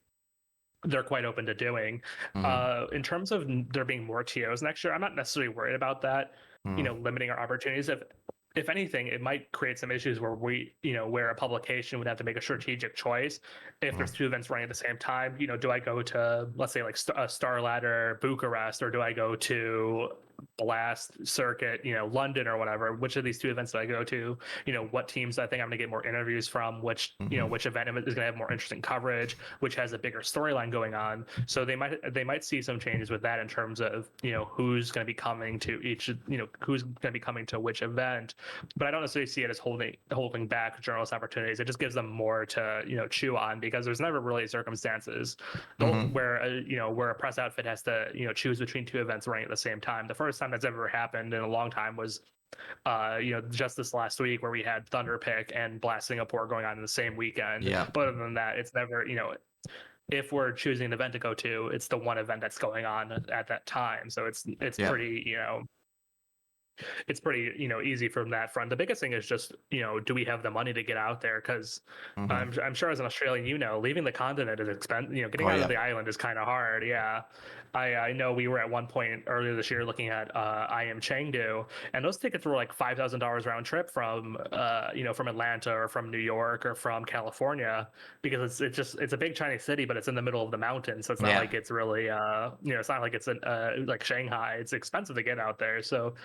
they're quite open to doing. In terms of there being more TOs next year, I'm not necessarily worried about that, limiting our opportunities. If anything, it might create some issues where where a publication would have to make a strategic choice if there's two events running at the same time. Do I go to, let's say, like Star Ladder Bucharest, or do I go to Blast Circuit, London or whatever? Which of these two events do I go to? What teams I think I'm going to get more interviews from? Which which event is going to have more interesting coverage? Which has a bigger storyline going on? So they might see some changes with that in terms of who's going to be coming to each, who's going to be coming to which event. But I don't necessarily see it as holding back journalist opportunities. It just gives them more to chew on, because there's never really circumstances where a press outfit has to choose between two events running at the same time. The first time that's ever happened in a long time was just this last week, where we had Thunder Pick and Blast Singapore going on in the same weekend. But other than that, it's never if we're choosing an event to go to, it's the one event that's going on at that time. So it's pretty it's pretty easy from that front. The biggest thing is just do we have the money to get out there? Because I'm sure as an Australian, leaving the continent is expensive. Getting out of the island is kind of hard. I know we were at one point earlier this year looking at IM Chengdu, and those tickets were like $5,000 round trip from from Atlanta or from New York or from California, because it's a big Chinese city, but it's in the middle of the mountains, so it's not like it's really it's not like it's like Shanghai. It's expensive to get out there. So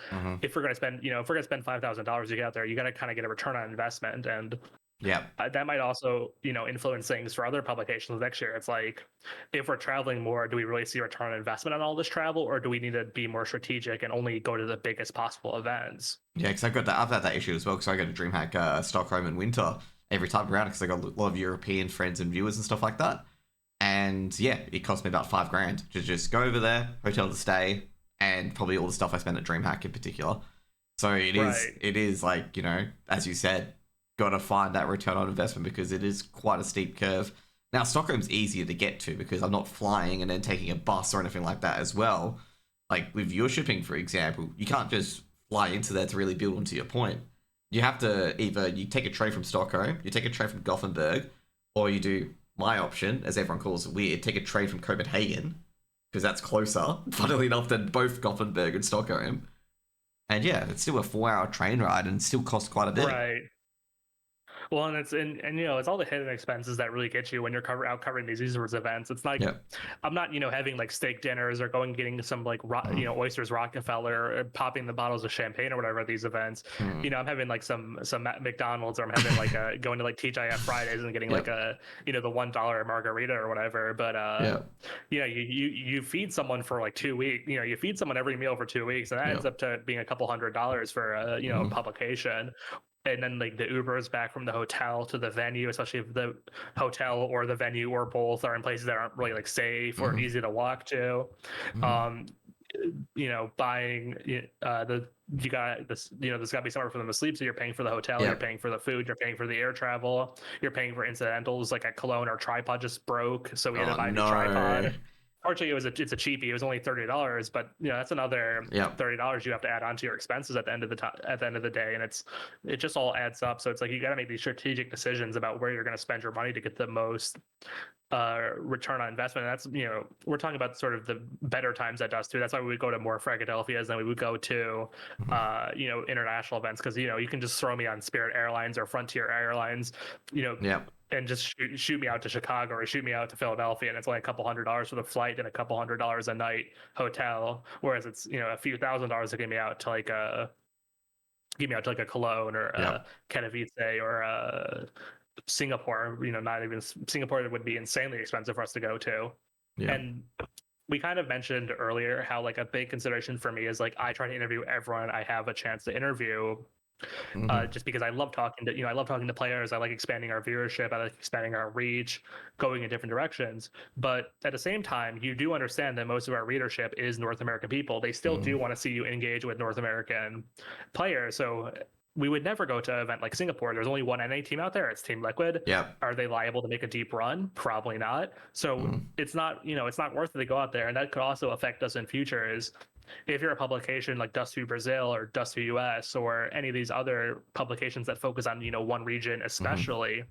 if we're gonna spend $5,000 to get out there, you got to kind of get a return on investment, and that might also influence things for other publications next year. It's like, if we're traveling more, do we really see a return on investment on all this travel, or do we need to be more strategic and only go to the biggest possible events? Because I've had that issue as well, because I go to DreamHack Stockholm in winter every time around, because I got a lot of European friends and viewers and stuff like that. And it cost me about $5,000 to just go over there, hotel to stay, and probably all the stuff I spent at DreamHack in particular. So it is like, as you said, got to find that return on investment, because it is quite a steep curve. Now, Stockholm's easier to get to because I'm not flying and then taking a bus or anything like that as well. Like with your shipping, for example, you can't just fly into there to really build onto your point. You have to either you take a train from Stockholm, you take a train from Gothenburg, or you do my option, as everyone calls it weird, take a train from Copenhagen, because that's closer, funnily enough, than both Gothenburg and Stockholm. And it's still a 4-hour train ride and still costs quite a bit. Right. Well, and it's all the hidden expenses that really get you when you're covering these esports events. It's like I'm not having like steak dinners or getting some like Oysters Rockefeller, or popping the bottles of champagne or whatever at these events. I'm having like some McDonald's, or I'm having like going to like TGIF Fridays and getting like a the $1 margarita or whatever. But you feed someone for like 2 weeks. You feed someone every meal for 2 weeks, and that ends up to being a couple $100s for a publication. And then like the Ubers back from the hotel to the venue, especially if the hotel or the venue or both are in places that aren't really like safe or easy to walk to. Buying you got this, there's got to be somewhere for them to sleep, so you're paying for the hotel, you're paying for the food, you're paying for the air travel, you're paying for incidentals. Like at Cologne, our tripod just broke, so we had to buy a new tripod. Fortunately, it's a cheapie. It was only $30, but that's another $30 you have to add on to your expenses at the end of the day, and it just all adds up. So it's like you got to make these strategic decisions about where you're going to spend your money to get the most return on investment. And that's we're talking about sort of the better times at Dust 2. That's why we would go to more Philadelphia's than we would go to international events, because you can just throw me on Spirit Airlines or Frontier Airlines. and just shoot me out to Chicago or shoot me out to Philadelphia, and it's only a couple $100 for the flight and a couple $100 a night hotel, whereas it's a few $1,000s to get me out to like a Cologne or Katowice or Singapore. Not even Singapore would be insanely expensive for us to go to. And we kind of mentioned earlier how like a big consideration for me is like I try to interview everyone I have a chance to interview. Just because I love talking to players. I like expanding our viewership. I like expanding our reach, going in different directions. But at the same time, you do understand that most of our readership is North American people. They still do want to see you engage with North American players. So we would never go to an event like Singapore. There's only one NA team out there. It's Team Liquid. Yeah. Are they liable to make a deep run? Probably not. So it's not worth it to go out there. And that could also affect us in future is if you're a publication like Dust2 Brazil or Dust2 US or any of these other publications that focus on, one region, especially,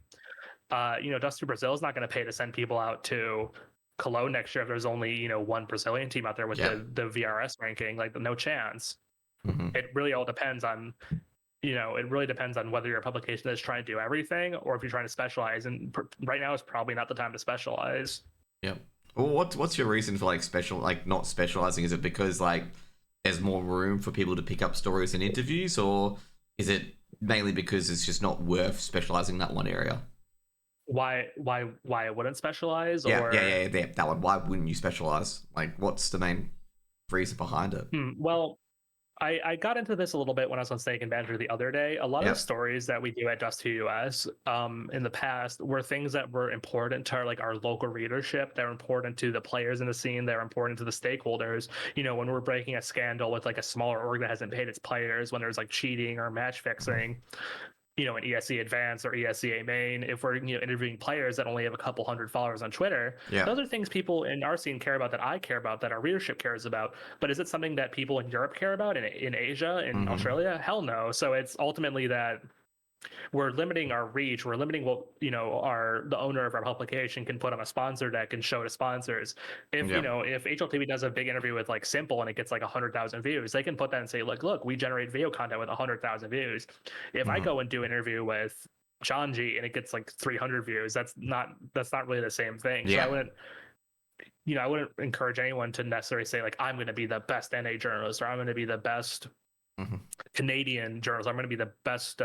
Dust2 Brazil is not going to pay to send people out to Cologne next year if there's only, one Brazilian team out there with the VRS ranking, like no chance. It really all depends on, whether you're a publication that's trying to do everything or if you're trying to specialize. And right now is probably not the time to specialize. Yeah. Well, what's your reason for not specializing? Is it because like there's more room for people to pick up stories and interviews, or is it mainly because it's just not worth specializing in that one area? Why I wouldn't specialize? Yeah, that one. Why wouldn't you specialize? Like, what's the main reason behind it? Well, I got into this a little bit when I was on Stake and Banter the other day. A lot of stories that we do at Dust2 US in the past were things that were important to our local readership. They're important to the players in the scene. They're important to the stakeholders. When we're breaking a scandal with like a smaller org that hasn't paid its players, when there's like cheating or match fixing, in ESE Advanced or ESEA Main, if we're interviewing players that only have a couple hundred followers on Twitter, those are things people in our scene care about, that I care about, that our readership cares about. But is it something that people in Europe care about, in Asia, in Australia? Hell no. So it's ultimately that we're limiting our reach. We're limiting what the owner of our publication can put on a sponsor deck and show to sponsors. If if HLTV does a big interview with like Simple and it gets like 100,000 views, they can put that and say, look, we generate video content with 100,000 views. If I go and do an interview with Janji and it gets like 300 views, that's not really the same thing. So I wouldn't encourage anyone to necessarily say like I'm going to be the best NA journalist or I'm going to be the best Canadian journalist. I'm going to be the best,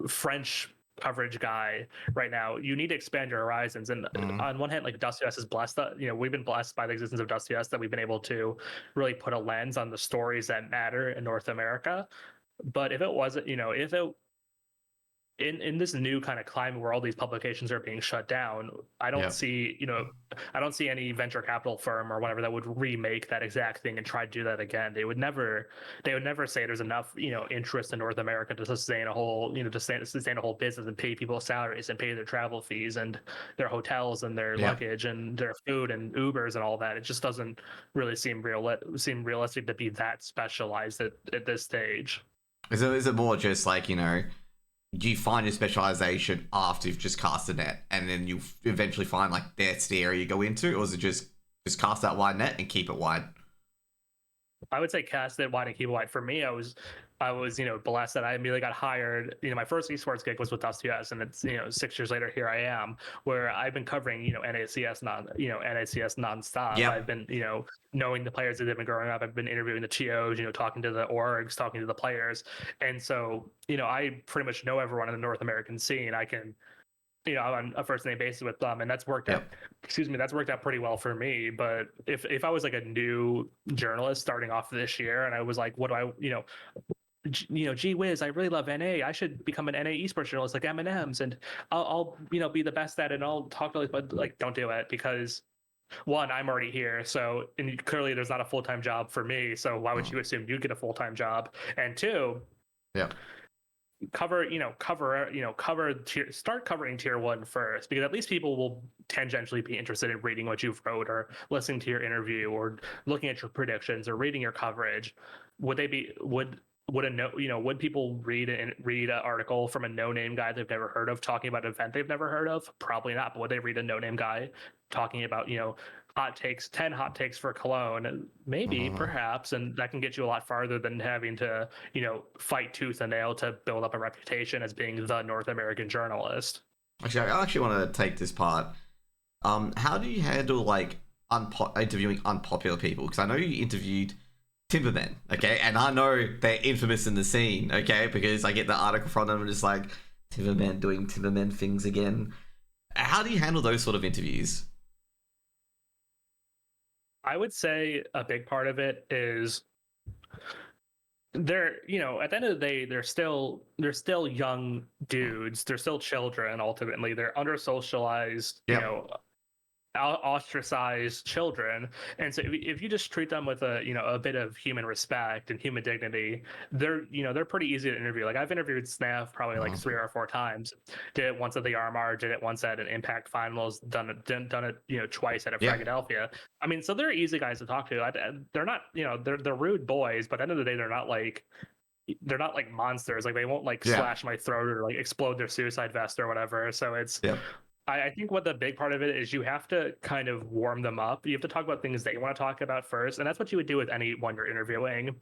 French coverage guy right now. You need to expand your horizons. And on one hand, like Dust2 US is blessed. We've been blessed by the existence of Dust2 US that we've been able to really put a lens on the stories that matter in North America. But if it wasn't, in this new kind of climate where all these publications are being shut down, I don't see any venture capital firm or whatever that would remake that exact thing and try to do that again. They would never say there's enough, interest in North America to sustain a whole, to sustain a whole business and pay people salaries and pay their travel fees and their hotels and their luggage and their food and Ubers and all that. It just doesn't really seem realistic to be that specialized at this stage. Is it more just like, do you find your specialization after you've just cast a net and then you eventually find like that's the area you go into, or is it just cast that wide net and keep it wide? I would say cast it wide and keep it wide. For me, I was blessed that I immediately got hired. My first esports gig was with Dust2 US, and it's 6 years later here I am, where I've been covering NA CS nonstop. I've been knowing the players that have been growing up. I've been interviewing the TOs, talking to the orgs, talking to the players, and so I pretty much know everyone in the North American scene. I can. I'm on a first name basis with them, and that's worked out. That's worked out pretty well for me. But if I was like a new journalist starting off this year, and I was like, what do I, gee whiz, I really love NA. I should become an NA esports journalist like Mnmzzz, and I'll be the best at it, and I'll talk to but like don't do it, because one, I'm already here, so and clearly there's not a full-time job for me. So why would you assume you'd get a full-time job? And two, start covering tier 1 first, because at least people will tangentially be interested in reading what you've wrote or listening to your interview or looking at your predictions or reading your coverage. Would people read an article from a no-name guy they've never heard of talking about an event they've never heard of? Probably not. But would they read a no-name guy talking about 10 hot takes for Cologne? Maybe, perhaps, and that can get you a lot farther than having to fight tooth and nail to build up a reputation as being the North American journalist. Actually, I actually want to take this part. How do you handle like interviewing unpopular people? Because I know you interviewed Timbermen, okay, and I know they're infamous in the scene, okay, because I get the article from them and it's like Timbermen doing Timbermen things again. How do you handle those sort of interviews? I would say a big part of it is they're, at the end of the day, they're still young dudes. They're still children. Ultimately, they're under socialized, Yep. ostracized children. And so if you just treat them with a bit of human respect and human dignity, they're pretty easy to interview. Like, I've interviewed Snaf probably like 3 or 4 times. Did it once at the RMR, did it once at an Impact Finals, done it twice at a Yeah. Philadelphia. I mean, so they're easy guys to talk to. They're not, they're rude boys, but at the end of the day, they're not like monsters. Like, they won't like Yeah. slash my throat or like explode their suicide vest or whatever. So it's Yep. I think what the big part of it is, you have to kind of warm them up. You have to talk about things they want to talk about first, and that's what you would do with anyone you're interviewing.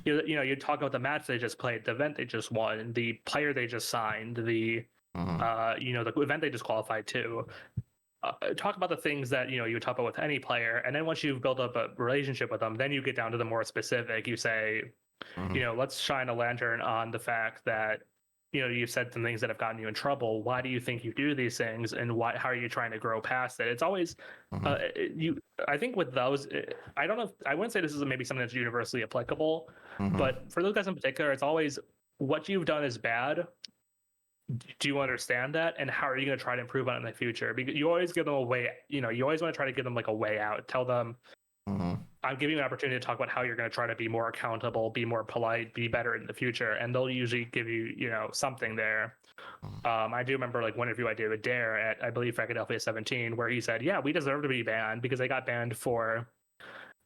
You talk about the match they just played, the event they just won, the player they just signed, the the event they just qualified to. Talk about the things that you would talk about with any player, and then once you've built up a relationship with them, then you get down to the more specific. You say, let's shine a lantern on the fact that you've said some things that have gotten you in trouble. Why do you think you do these things, and how are you trying to grow past it? It's always I think with those, I don't know. I wouldn't say this is maybe something that's universally applicable, but for those guys in particular, it's always what you've done is bad. Do you understand that, and how are you going to try to improve on it in the future? Because you always give them a way. You always want to try to give them like a way out. Tell them, I'm giving you an opportunity to talk about how you're going to try to be more accountable, be more polite, be better in the future, and they'll usually give you, something there. I do remember like one interview I did with Dare at, I believe, Philadelphia 17, where he said, "Yeah, we deserve to be banned because they got banned for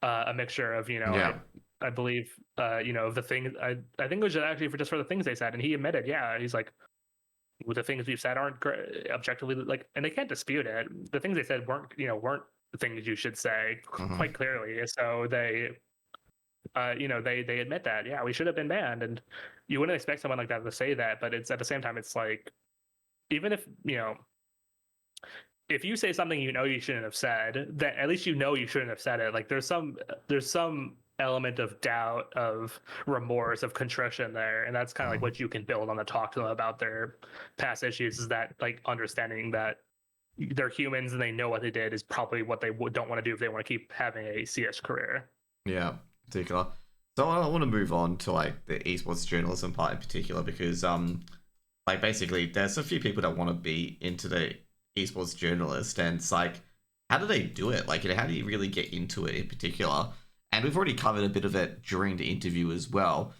a mixture of, Yeah. I believe, the things. I think it was actually for the things they said, and he admitted, yeah, he's like, the things we've said aren't objectively like, and they can't dispute it. The things they said weren't the things you should say quite clearly. So they they admit that, yeah, we should have been banned, and you wouldn't expect someone like that to say that, but it's at the same time, it's like, even if you say something you shouldn't have said, then at least you shouldn't have said it. Like, there's some element of doubt, of remorse, of contrition there, and that's kind of like what you can build on to talk to them about their past issues, is that like understanding that they're humans and they know what they did is probably what they don't want to do if they want to keep having a CS career. Yeah, particular. So I want to move on to like the esports journalism part in particular, because like basically there's a few people that want to be into the esports journalist, and it's like, how do they do it? Like, how do you really get into it in particular? And we've already covered a bit of it during the interview as well.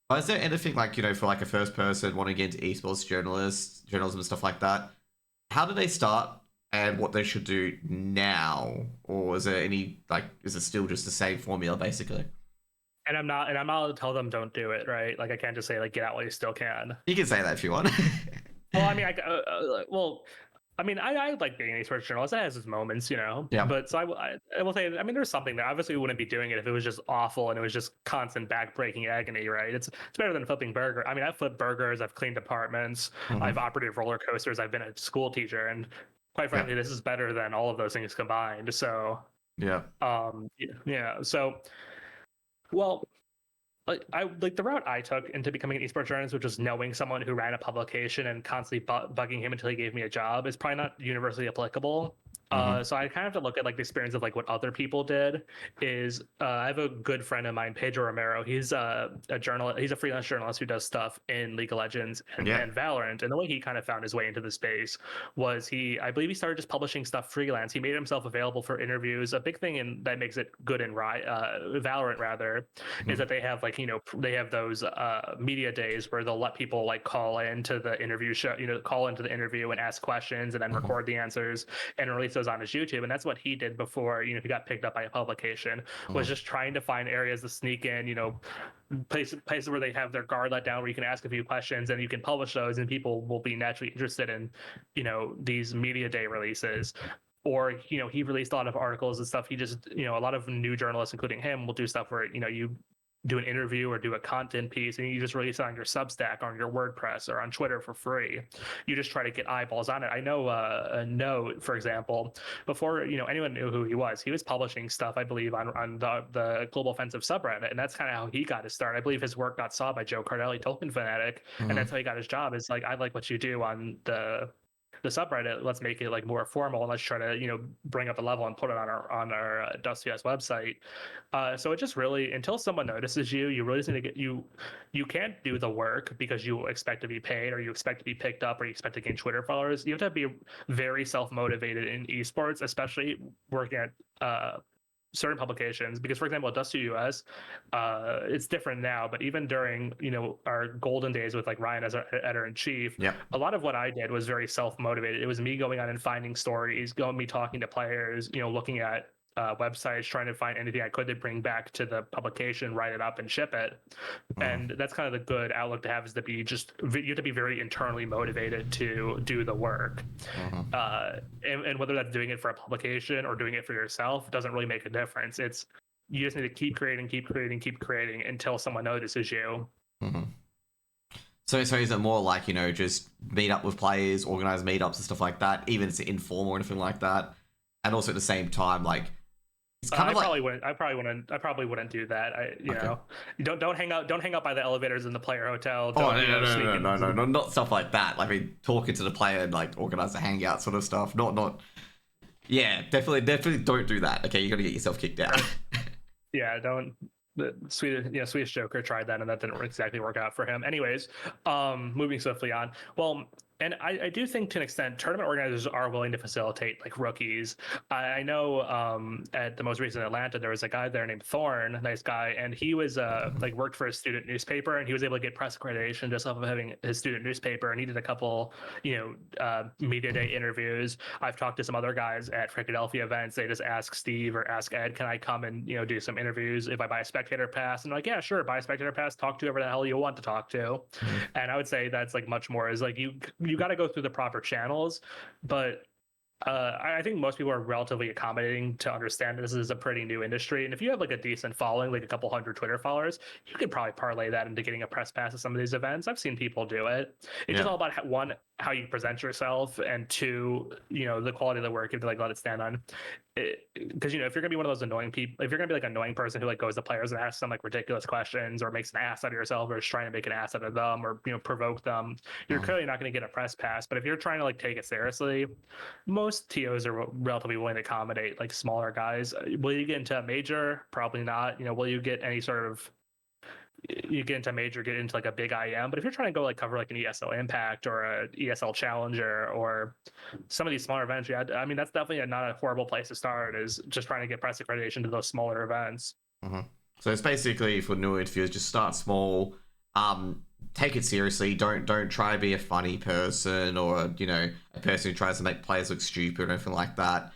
But is there anything like, for like a first person wanting to get into esports journalism and stuff like that? How do they start, and what they should do now? Or is there any, like, is it still just the same formula basically? And I'm not allowed to tell them don't do it, right? Like, I can't just say like get out while you still can. You can say that if you want. Well, I mean, I like being an esports journalist. It has its moments, Yeah. But so I will say, I mean, there's something there. Obviously, we wouldn't be doing it if it was just awful and it was just constant back-breaking agony, right? It's better than flipping burger. I mean, I've flipped burgers, I've cleaned apartments, I've operated roller coasters, I've been a school teacher, and quite frankly, this is better than all of those things combined. So, Yeah. yeah. So, well, I like the route I took into becoming an esports journalist, which was knowing someone who ran a publication and constantly bugging him until he gave me a job, is probably not universally applicable. So I kind of have to look at like the experience of like what other people did. Is I have a good friend of mine, Pedro Romero. He's a journalist. He's a freelance journalist who does stuff in League of Legends and Valorant. And the way he kind of found his way into the space was I believe he started just publishing stuff freelance. He made himself available for interviews. A big thing that makes it good in Valorant rather is that they have like, they have those media days where they'll let people like call into the interview show, call into the interview and ask questions and then record the answers and release those on his YouTube. And that's what he did before, he got picked up by a publication, was just trying to find areas to sneak in, places where they have their guard let down, where you can ask a few questions and you can publish those, and people will be naturally interested in, these media day releases. Or, he released a lot of articles and stuff. He just, a lot of new journalists, including him, will do stuff where, you do an interview or do a content piece and you just release it on your Substack, on your WordPress, or on Twitter for free. You just try to get eyeballs on it. I know No, for example, before anyone knew who he was publishing stuff, I believe, on the Global Offensive subreddit, and that's kind of how he got his start. I believe his work got saw by Joe Cardelli, Tolkien Fanatic, and that's how he got his job. Is like, I like what you do on the subreddit, let's make it like more formal and let's try to bring up a level and put it on our DustCS website. So it just really, until someone notices you really need to get you can't do the work because you expect to be paid or you expect to be picked up or you expect to gain Twitter followers. You have to be very self-motivated in esports, especially working at certain publications, because for example at Dust2US, it's different now, but even during our golden days with like Ryan as our editor-in-chief, a lot of what I did was very self-motivated. It was me going on and finding stories, me talking to players, looking at websites, trying to find anything I could to bring back to the publication, write it up and ship it. And that's kind of the good outlook to have, is to be you have to be very internally motivated to do the work. And whether that's doing it for a publication or doing it for yourself doesn't really make a difference. It's, you just need to keep creating until someone notices you. So is it more like, just meet up with players, organize meetups and stuff like that, even if it's informal or anything like that? And also at the same time, like, it's kind of like, I probably wouldn't do that. Don't hang out by the elevators in the player hotel. No, not stuff like that. Like, I mean, talking to the player and like organize a hangout sort of stuff. Yeah, definitely don't do that. Okay, you got to get yourself kicked out. Yeah, don't. The Swedish Joker tried that and that didn't exactly work out for him. Anyways, moving swiftly on. Well, and I do think to an extent tournament organizers are willing to facilitate like rookies. I know at the most recent Atlanta, there was a guy there named Thorne, nice guy, and he was like worked for a student newspaper, and he was able to get press accreditation just off of having his student newspaper, and he did a couple media day interviews. I've talked to some other guys at Philadelphia events. They just ask Steve or ask Ed, can I come and do some interviews if I buy a spectator pass? And I'm like, yeah, sure, buy a spectator pass, talk to whoever the hell you want to talk to. And I would say that's like much more is like you got to go through the proper channels, but I think most people are relatively accommodating to understand this is a pretty new industry. And if you have like a decent following, like a couple hundred Twitter followers, you could probably parlay that into getting a press pass at some of these events. I've seen people do it. It's just all about one, how you present yourself, and two, the quality of the work, if you like let it stand on. Because if you're gonna be one of those annoying people, if you're gonna be like an annoying person who like goes to players and asks them like ridiculous questions or makes an ass out of yourself or is trying to make an ass out of them or provoke them, you're clearly not going to get a press pass. But if you're trying to like take it seriously, most TOs are relatively willing to accommodate like smaller guys. Will you get into a major? Probably not. Will you get any sort of, you get into major, get into like a big IM? But if you're trying to go like cover like an ESL Impact or a ESL Challenger or some of these smaller events, I mean that's definitely not a horrible place to start, is just trying to get press accreditation to those smaller events. So it's basically, for new interviewers, just start small, take it seriously, don't try to be a funny person or a person who tries to make players look stupid or anything like that.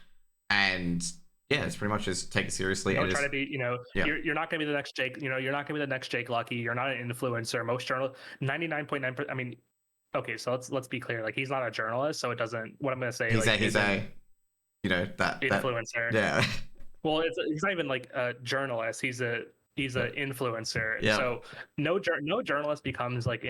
And yeah, it's pretty much just take it seriously. Don't try to be, you're not going to be the next Jake, you're not going to be the next Jake Lucky. You're not an influencer. Most journalists, 99.9%. I mean, okay, so let's be clear. Like, he's not a journalist, so it doesn't. What I'm going to say, he's a that influencer. Yeah. Well, he's not even like a journalist. He's an influencer. Yeah. So no journalist becomes like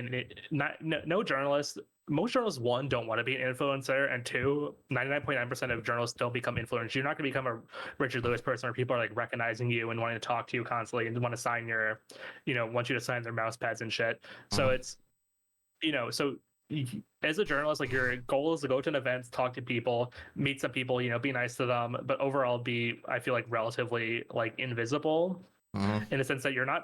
no journalist. Most journalists, one, don't want to be an influencer, and two, 99.9% of journalists don't become influencers. You're not going to become a Richard Lewis person where people are like recognizing you and wanting to talk to you constantly and want to sign your, want you to sign their mouse pads and shit. So it's, so as a journalist, like, your goal is to go to an event, talk to people, meet some people, be nice to them, but overall be, I feel like, relatively like invisible. In a sense that you're not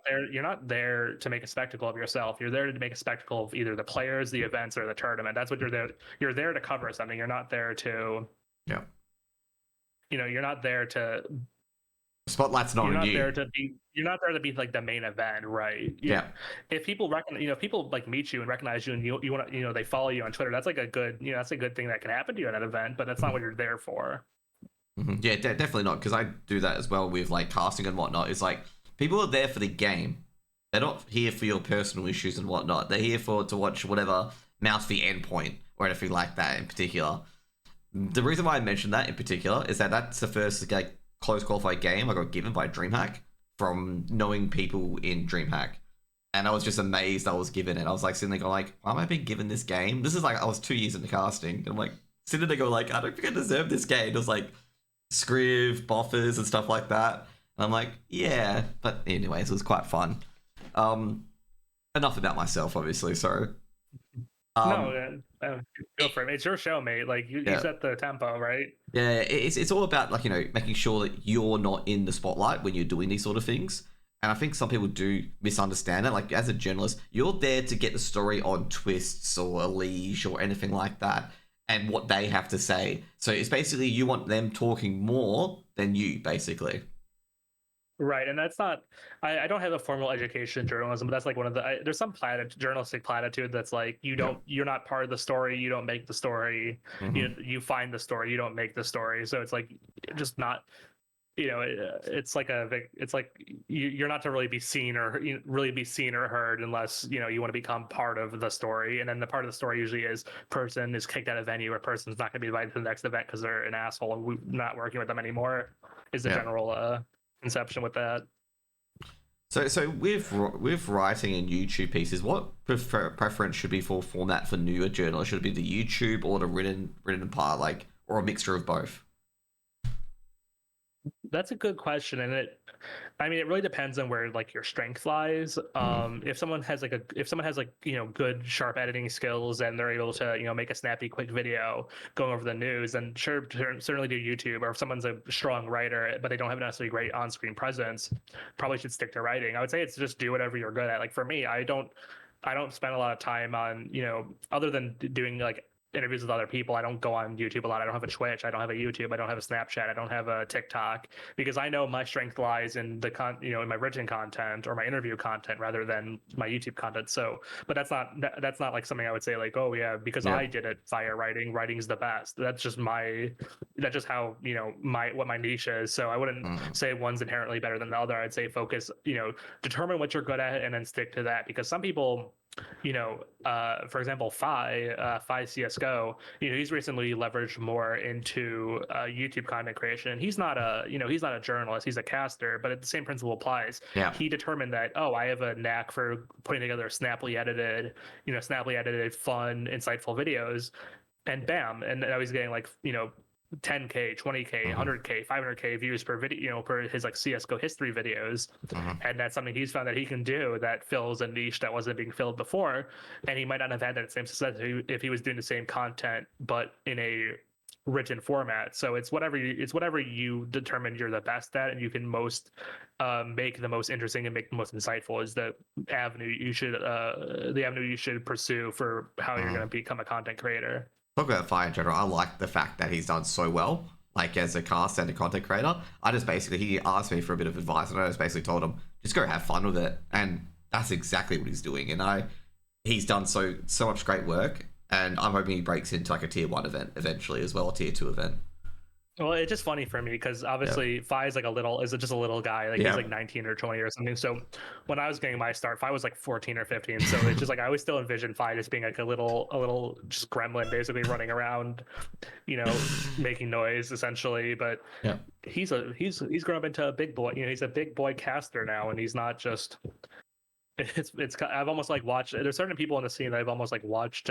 there to make a spectacle of yourself. You're there to make a spectacle of either the players, the events, or the tournament. That's what you're there to cover something. You're not there to you're not there to, spotlight's not on you. You're not there to be like the main event, right? If people recognize, if people like meet you and recognize you and you want to, they follow you on Twitter, that's like a good, that's a good thing that can happen to you at an event, but that's not what you're there for. Yeah, definitely not, because I do that as well with like casting and whatnot. It's like, people are there for the game. They're not here for your personal issues and whatnot. They're here to watch whatever mouse the endpoint or anything like that in particular. The reason why I mentioned that in particular is that that's the first close qualified game I got given by DreamHack from knowing people in DreamHack. And I was just amazed I was given it. I was like sitting there going like, why am I being given this game? This is like, I was 2 years into casting. And I'm like, sitting there going like, I don't think I deserve this game. It was like Scriv, Boffers and stuff like that. And I'm like, yeah. But anyways, it was quite fun. Enough about myself, obviously, so... no, go for it. It's your show, mate. Like you set the tempo, right? Yeah, it's all about like making sure that you're not in the spotlight when you're doing these sort of things. And I think some people do misunderstand it. Like as a journalist, you're there to get the story on twists or a leash or anything like that, and what they have to say. So it's basically you want them talking more than you, basically. Right, and that's not. I don't have a formal education in journalism, but that's like one of the. There's some journalistic platitude that's like you're not part of the story, you don't make the story, you find the story, you don't make the story. So it's like just not. It's like you're not to really be seen or heard unless you want to become part of the story. And then the part of the story usually is person is kicked out of venue or person's not going to be invited to the next event because they're an asshole and we're not working with them anymore. Is the general conception with that. So with writing and YouTube pieces, what preference should be for format for newer journalists? Should it be the YouTube or the written part, like, or a mixture of both? That's a good question, and it really depends on where like your strength lies. If someone has good sharp editing skills and they're able to make a snappy quick video going over the news, then sure, certainly do YouTube. Or if someone's a strong writer but they don't have necessarily great on-screen presence, probably should stick to writing. I would say it's just do whatever you're good at. Like for me, I don't spend a lot of time on other than doing like interviews with other people. I don't go on YouTube a lot. I don't have a Twitch. I don't have a YouTube. I don't have a Snapchat. I don't have a TikTok, because I know my strength lies in the in my written content or my interview content rather than my YouTube content. So, but that's not like something I would say like, oh yeah, because I did it via writing. Writing's the best. That's just how what my niche is. So I wouldn't say one's inherently better than the other. I'd say focus, determine what you're good at and then stick to that, because some people, for example, Fi CSGO, he's recently leveraged more into YouTube content creation. And he's not a journalist, he's a caster, but the same principle applies. Yeah. He determined that, I have a knack for putting together snappily edited, fun, insightful videos, and bam, and now he's getting like 10K, 20K, 100K, 500K views per video, per his like CSGO history videos. And that's something he's found that he can do that fills a niche that wasn't being filled before. And he might not have had that same success if he was doing the same content, but in a written format. So it's whatever you determine you're the best at and you can most make the most interesting and make the most insightful is the avenue you should pursue for how you're going to become a content creator. Talk about Fire in general. I like the fact that he's done so well, like as a cast and a content creator. He asked me for a bit of advice, and I just basically told him, just go have fun with it, and that's exactly what he's doing. And he's done so much great work, and I'm hoping he breaks into like a tier 1 event eventually as well, a tier 2 event. Well, it's just funny for me because obviously Fi is just a little guy. Like he's like 19 or 20 or something. So when I was getting my start, Fi was like 14 or 15. So it's just like I always still envision Fi just being like a little just gremlin, basically running around, making noise essentially. But he's grown up into a big boy. He's a big boy caster now, and he's not just. I've almost like watched. There's certain people in the scene that I've almost like watched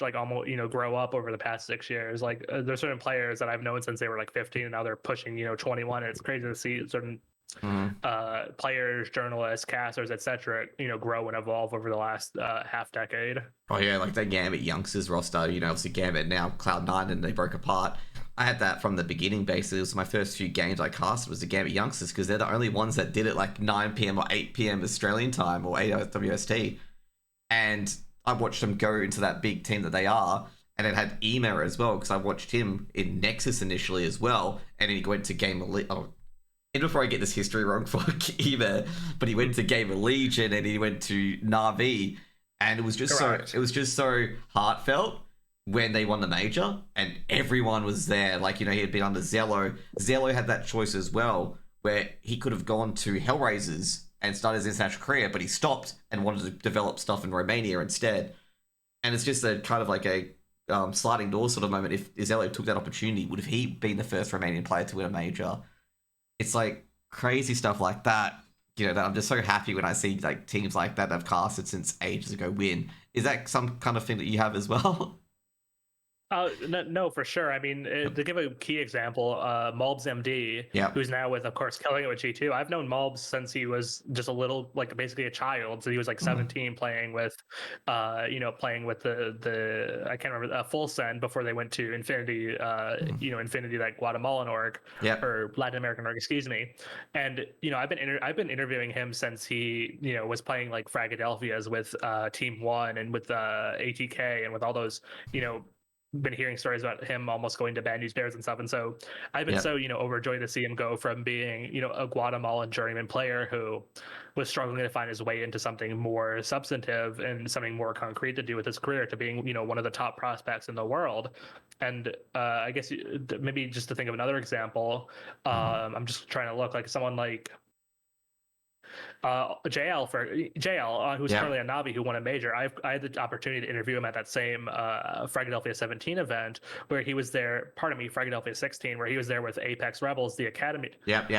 like almost grow up over the past 6 years. Like there's certain players that I've known since they were like 15 and now they're pushing 21, and it's crazy to see certain players, journalists, casters, etc. Grow and evolve over the last half decade. Oh yeah, like the Gambit youngsters roster, obviously Gambit now Cloud9, and they broke apart. I had that from the beginning. Basically, it was my first few games I cast was the Gambit youngsters, because they're the only ones that did it like 9 p.m. or 8 p.m. Australian time or 8 WST, and I watched them go into that big team that they are, and it had Ema as well, because I watched him in Nexus initially as well, and then he went to Game Elite. Oh, and before I get this history wrong for Ema, but he went to Game of Legion and he went to Na'Vi, and it was just so heartfelt when they won the major, and everyone was there. Like he had been under Zello. Zello had that choice as well, where he could have gone to Hellraisers and started his international career, but he stopped and wanted to develop stuff in Romania instead. And it's just a kind of like a sliding door sort of moment. If Zello took that opportunity, would have he been the first Romanian player to win a major? It's like crazy stuff like that. That I'm just so happy when I see like teams like that I've casted since ages ago win. Is that some kind of thing that you have as well? No, for sure. I mean, to give a key example, Malb's MD, Yeah. who's now with, of course, killing it with G2. I've known Malb since he was just a little, like basically a child. So he was like 17, playing with, playing with the I can't remember, Full Send before they went to Infinity, Infinity, like Guatemalan org, or Latin American org, excuse me. And I've been interviewing him since he was playing like Fragadelphias with Team One and with ATK and with all those been hearing stories about him almost going to bad news bears and stuff, and so I've been so overjoyed to see him go from being a Guatemalan journeyman player who was struggling to find his way into something more substantive and something more concrete to do with his career to being one of the top prospects in the world. And I guess maybe just to think of another example, I'm just trying to look like someone like JL, who's currently a Navi who won a major. I had the opportunity to interview him at that same Fragadelphia 17 event where he was there. Pardon me, Fragadelphia 16, where he was there with Apex Rebels, the academy. Yep.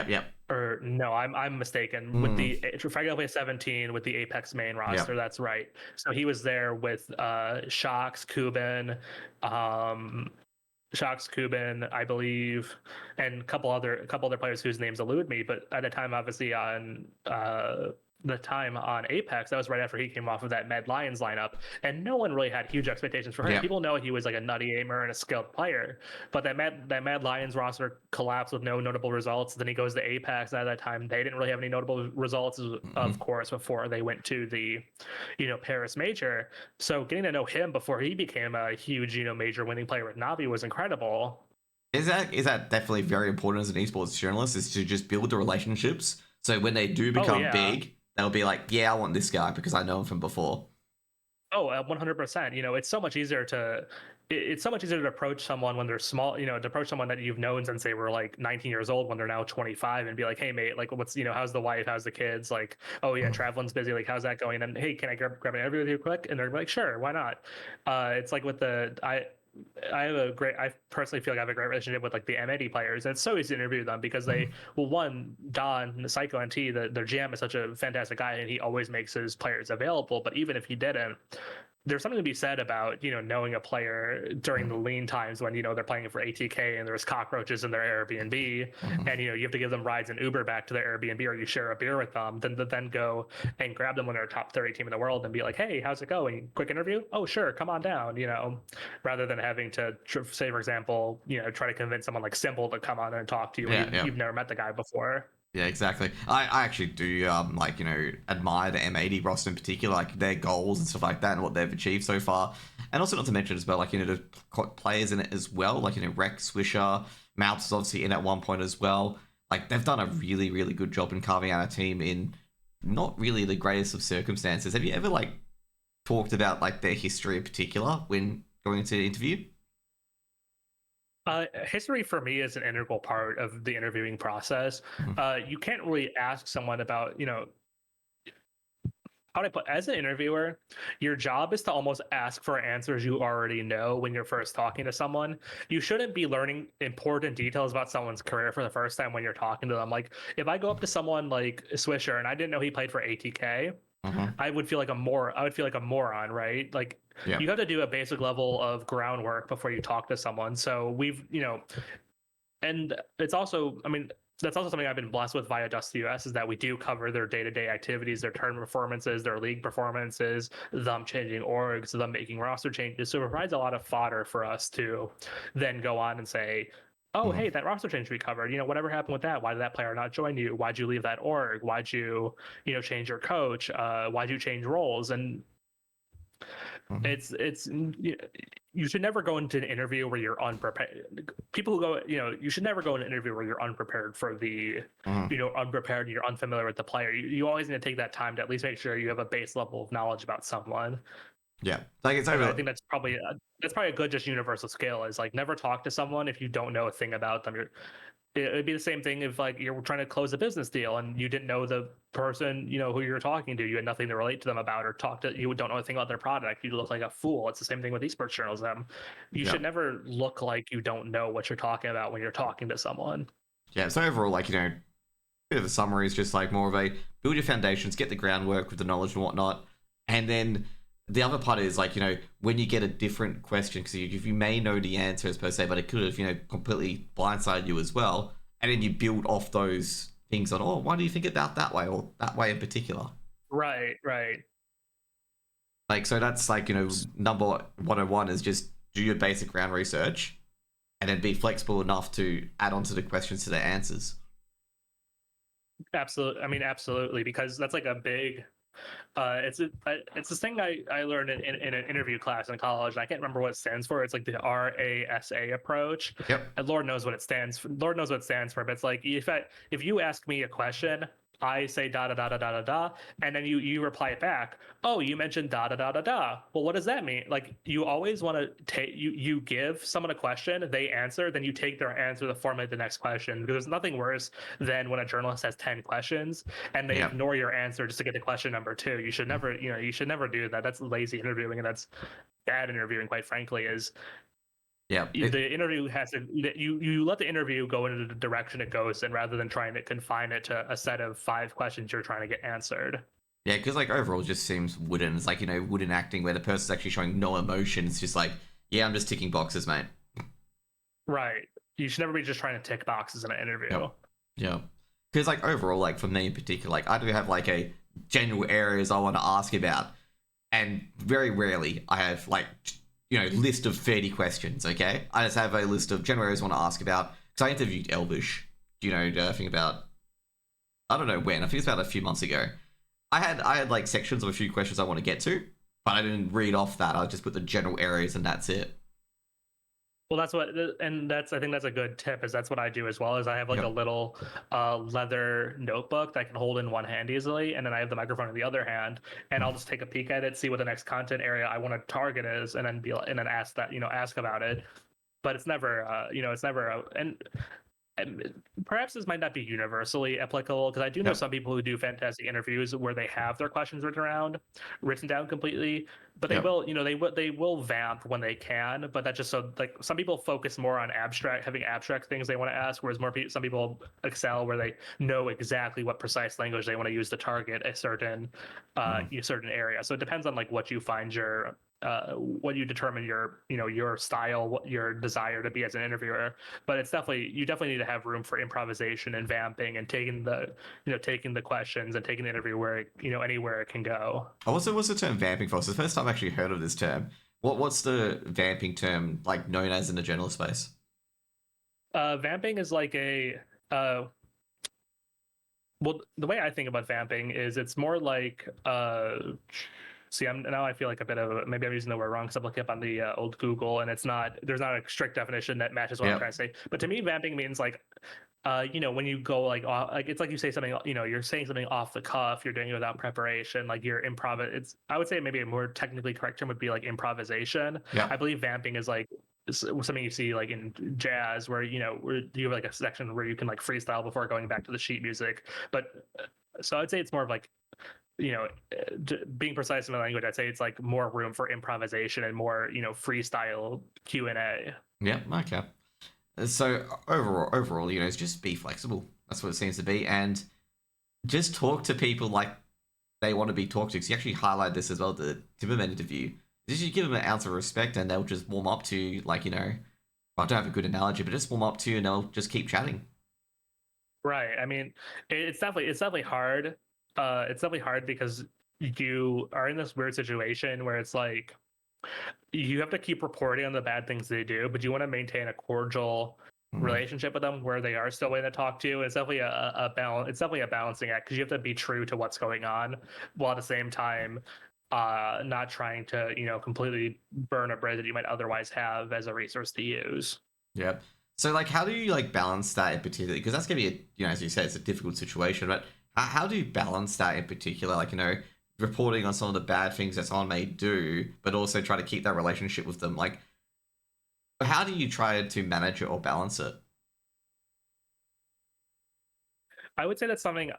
Or no, I'm mistaken. With the Fragadelphia 17 with the Apex main roster. That's right. So he was there with Shox, Kubin, I believe, and a couple other players whose names elude me. But at the time, obviously on Apex, that was right after he came off of that Mad Lions lineup, and no one really had huge expectations for him. People know he was like a nutty aimer and a skilled player, but that Mad Lions roster collapsed with no notable results. Then he goes to Apex. At that time, they didn't really have any notable results, of course, before they went to the Paris major. So getting to know him before he became a huge major winning player with Navi was incredible. Is that definitely very important as an esports journalist, is to just build the relationships so when they do become big, they'll be like, yeah, I want this guy because I know him from before. Oh, 100%. It's so much easier to approach someone when they're small, to approach someone that you've known since they were like 19 years old when they're now 25 and be like, hey mate, like what's, how's the wife, how's the kids? Like, oh yeah, traveling's busy. Like, how's that going? And then, hey, can I grab an interview with you quick? And they're like, sure, why not? It's like with I personally feel like I have a great relationship with like the M80 players, and it's so easy to interview them because they, Don, the Psycho NT, their GM is such a fantastic guy, and he always makes his players available. But even if he didn't, there's something to be said about knowing a player during the lean times when they're playing for ATK and there's cockroaches in their Airbnb, and you have to give them rides and Uber back to their Airbnb, or you share a beer with them, then go and grab them when they're a top 30 team in the world and be like, hey, how's it going? Quick interview? Oh sure, come on down. Rather than having to say, for example, try to convince someone like Simple to come on and talk to you when you've never met the guy before. Yeah, exactly. I actually do admire the M80 roster in particular, like their goals and stuff like that and what they've achieved so far. And also not to mention as well, the players in it as well, like Rex, Swisher, Mnmzzz is obviously in at one point as well. Like they've done a really, really good job in carving out a team in not really the greatest of circumstances. Have you ever talked about their history in particular when going into the interview? History for me is an integral part of the interviewing process. You can't really ask someone about, how do I put, as an interviewer, your job is to almost ask for answers you already know when you're first talking to someone. You shouldn't be learning important details about someone's career for the first time when you're talking to them. Like if I go up to someone like Swisher and I didn't know he played for ATK, I would feel like a moron, right? Like you have to do a basic level of groundwork before you talk to someone. So we've, and it's also, I mean, that's also something I've been blessed with via Dust US, is that we do cover their day-to-day activities, their tournament performances, their league performances, them changing orgs, them making roster changes. So it provides a lot of fodder for us to then go on and say, oh, hey, that roster change we covered, whatever happened with that? Why did that player not join you? Why'd you leave that org? Why'd you, change your coach? Why'd you change roles? And it's you should never go into an interview where you're unprepared. People who go, you should never go in an interview where you're unprepared for the, unprepared, you're unfamiliar with the player. You always need to take that time to at least make sure you have a base level of knowledge about someone. Yeah, it's over. I think that's probably a good just universal skill, is never talk to someone if you don't know a thing about them. It would be the same thing if you're trying to close a business deal and you didn't know the person who you're talking to. You had nothing to relate to them about, or you don't know anything about their product. You look like a fool. It's the same thing with esports journalism. You should never look like you don't know what you're talking about when you're talking to someone. Yeah, so overall, bit of a summary is just like more of a build your foundations, get the groundwork with the knowledge and whatnot, and then the other part is like, when you get a different question, because you may know the answers per se, but it could have, completely blindsided you as well, and then you build off those things on, oh, why do you think about that way or that way in particular? Right. Like, so that's like, number 101 is just do your basic ground research and then be flexible enough to add on to the questions to the answers. Absolutely. I mean, absolutely, because that's like a big it's this thing I learned in an interview class in college, and I can't remember what it stands for. It's like the RASA approach. Yep. And Lord knows what it stands for. Lord knows what it stands for. But it's like if you ask me a question, I say da da da da da da da, and then you reply it back. Oh, you mentioned da da da da da. Well, what does that mean? Like, you always want to take you give someone a question, they answer, then you take their answer to formulate the next question. Because there's nothing worse than when a journalist has 10 questions and they ignore your answer just to get to question number 2. You should never do that. That's lazy interviewing, and that's bad interviewing, quite frankly. The interview has to you let the interview go into the direction it goes in, rather than trying to confine it to a set of 5 questions you're trying to get answered. Yeah, because like overall it just seems wooden. It's like, wooden acting where the person's actually showing no emotion. It's just like, yeah, I'm just ticking boxes, mate. Right. You should never be just trying to tick boxes in an interview. Yeah. Because like overall, like for me in particular, like I do have like a general areas I want to ask about, and very rarely I have like list of 30 questions. Okay, I just have a list of general areas I want to ask about, because I interviewed Elvish, I think about, I don't know when, I think it's about a few months ago. I had like sections of a few questions I want to get to, but I didn't read off that. I just put the general areas and that's it. Well, I think that's a good tip, is that's what I do as well. Is I have like a little leather notebook that I can hold in one hand easily, and then I have the microphone in the other hand, and I'll just take a peek at it, see what the next content area I want to target is, and then ask about it. But it's never and perhaps this might not be universally applicable, because I do know some people who do fantastic interviews where they have their questions written down completely, but they will vamp when they can. But that's just so, like, some people focus more on having abstract things they want to ask, whereas some people excel where they know exactly what precise language they want to use to target a certain area. So it depends on like what you find what you determine your style, what your desire to be as an interviewer. But you definitely need to have room for improvisation and vamping, and taking the questions and taking the interview where anywhere it can go. What's the term vamping for? It's the first time I've actually heard of this term. What's the vamping term like known as in the journalist space? Vamping is like well, the way I think about vamping is it's more like see, I feel like a bit of maybe I'm using the word wrong, because I'm looking up on the old Google, and there's not a strict definition that matches what I'm trying to say. But to me, vamping means like, when you go like it's like you say something, you're saying something off the cuff, you're doing it without preparation, like you're I would say maybe a more technically correct term would be like improvisation. I believe vamping is like something you see like in jazz, where you have like a section where you can like freestyle before going back to the sheet music. But so I'd say it's more of like, being precise in the language, I'd say it's like more room for improvisation and more freestyle Q&A. Yeah, okay. So overall, it's just be flexible. That's what it seems to be, and just talk to people like they want to be talked to. Because you actually highlight this as well, the Timberman interview. You give them an ounce of respect, and they'll just warm up to you. Like, I don't have a good analogy, but just warm up to you, and they'll just keep chatting. Right. I mean, it's definitely hard. It's definitely hard because you are in this weird situation where it's like you have to keep reporting on the bad things they do, but you want to maintain a cordial relationship with them where they are still willing to talk to you. It's definitely a balance. It's definitely a balancing act, because you have to be true to what's going on, while at the same time not trying to completely burn a bridge that you might otherwise have as a resource to use. Yep. So like, how do you like balance that in particular? Because that's gonna be as you said, it's a difficult situation, but how do you balance that in particular? Like, reporting on some of the bad things that someone may do, but also try to keep that relationship with them. Like, how do you try to manage it or balance it? I would say that's something.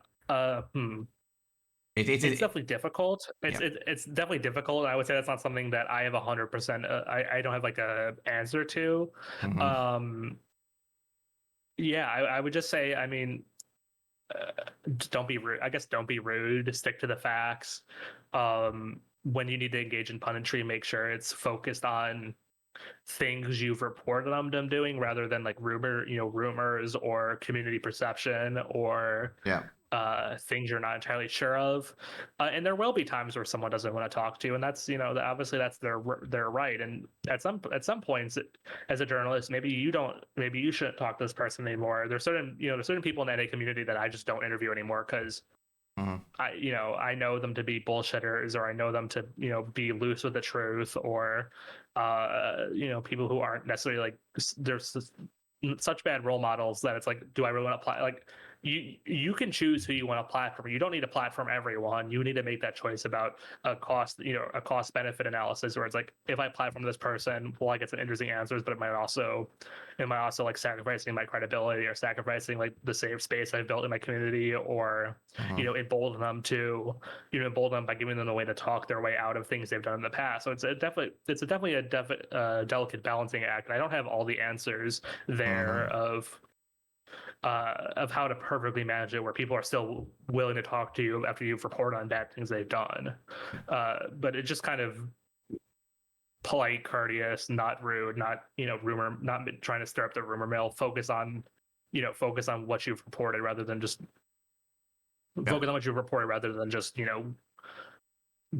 It's definitely difficult. It's definitely difficult. I would say that's not something that I have 100%. I don't have like a answer to. Mm-hmm. Yeah, I would just say, I mean, don't be rude. I guess don't be rude. Stick to the facts. When you need to engage in punditry, make sure it's focused on things you've reported on them doing rather than like rumors or community perception or things you're not entirely sure of. And there will be times where someone doesn't want to talk to you, and that's obviously that's their right. And at some points, as a journalist, maybe you shouldn't talk to this person anymore. There's certain people in the NA community that I just don't interview anymore because I know them to be bullshitters, or I know them to be loose with the truth, or people who aren't necessarily like there's such bad role models that it's like, do I really want to apply? Like you can choose who you want to platform. You don't need to platform everyone. You need to make that choice about a cost benefit analysis, where it's like, if I platform this person, well, I get some interesting answers, but it might also like sacrificing my credibility or sacrificing like the safe space I've built in my community, or embolden them by giving them a way to talk their way out of things they've done in the past. So it's definitely a delicate balancing act. And I don't have all the answers there of how to perfectly manage it where people are still willing to talk to you after you've reported on bad things they've done. But it's just kind of polite, courteous, not rude, not rumor, not trying to stir up the rumor mill. Focus on what you've reported rather than just focus on what you've reported rather than just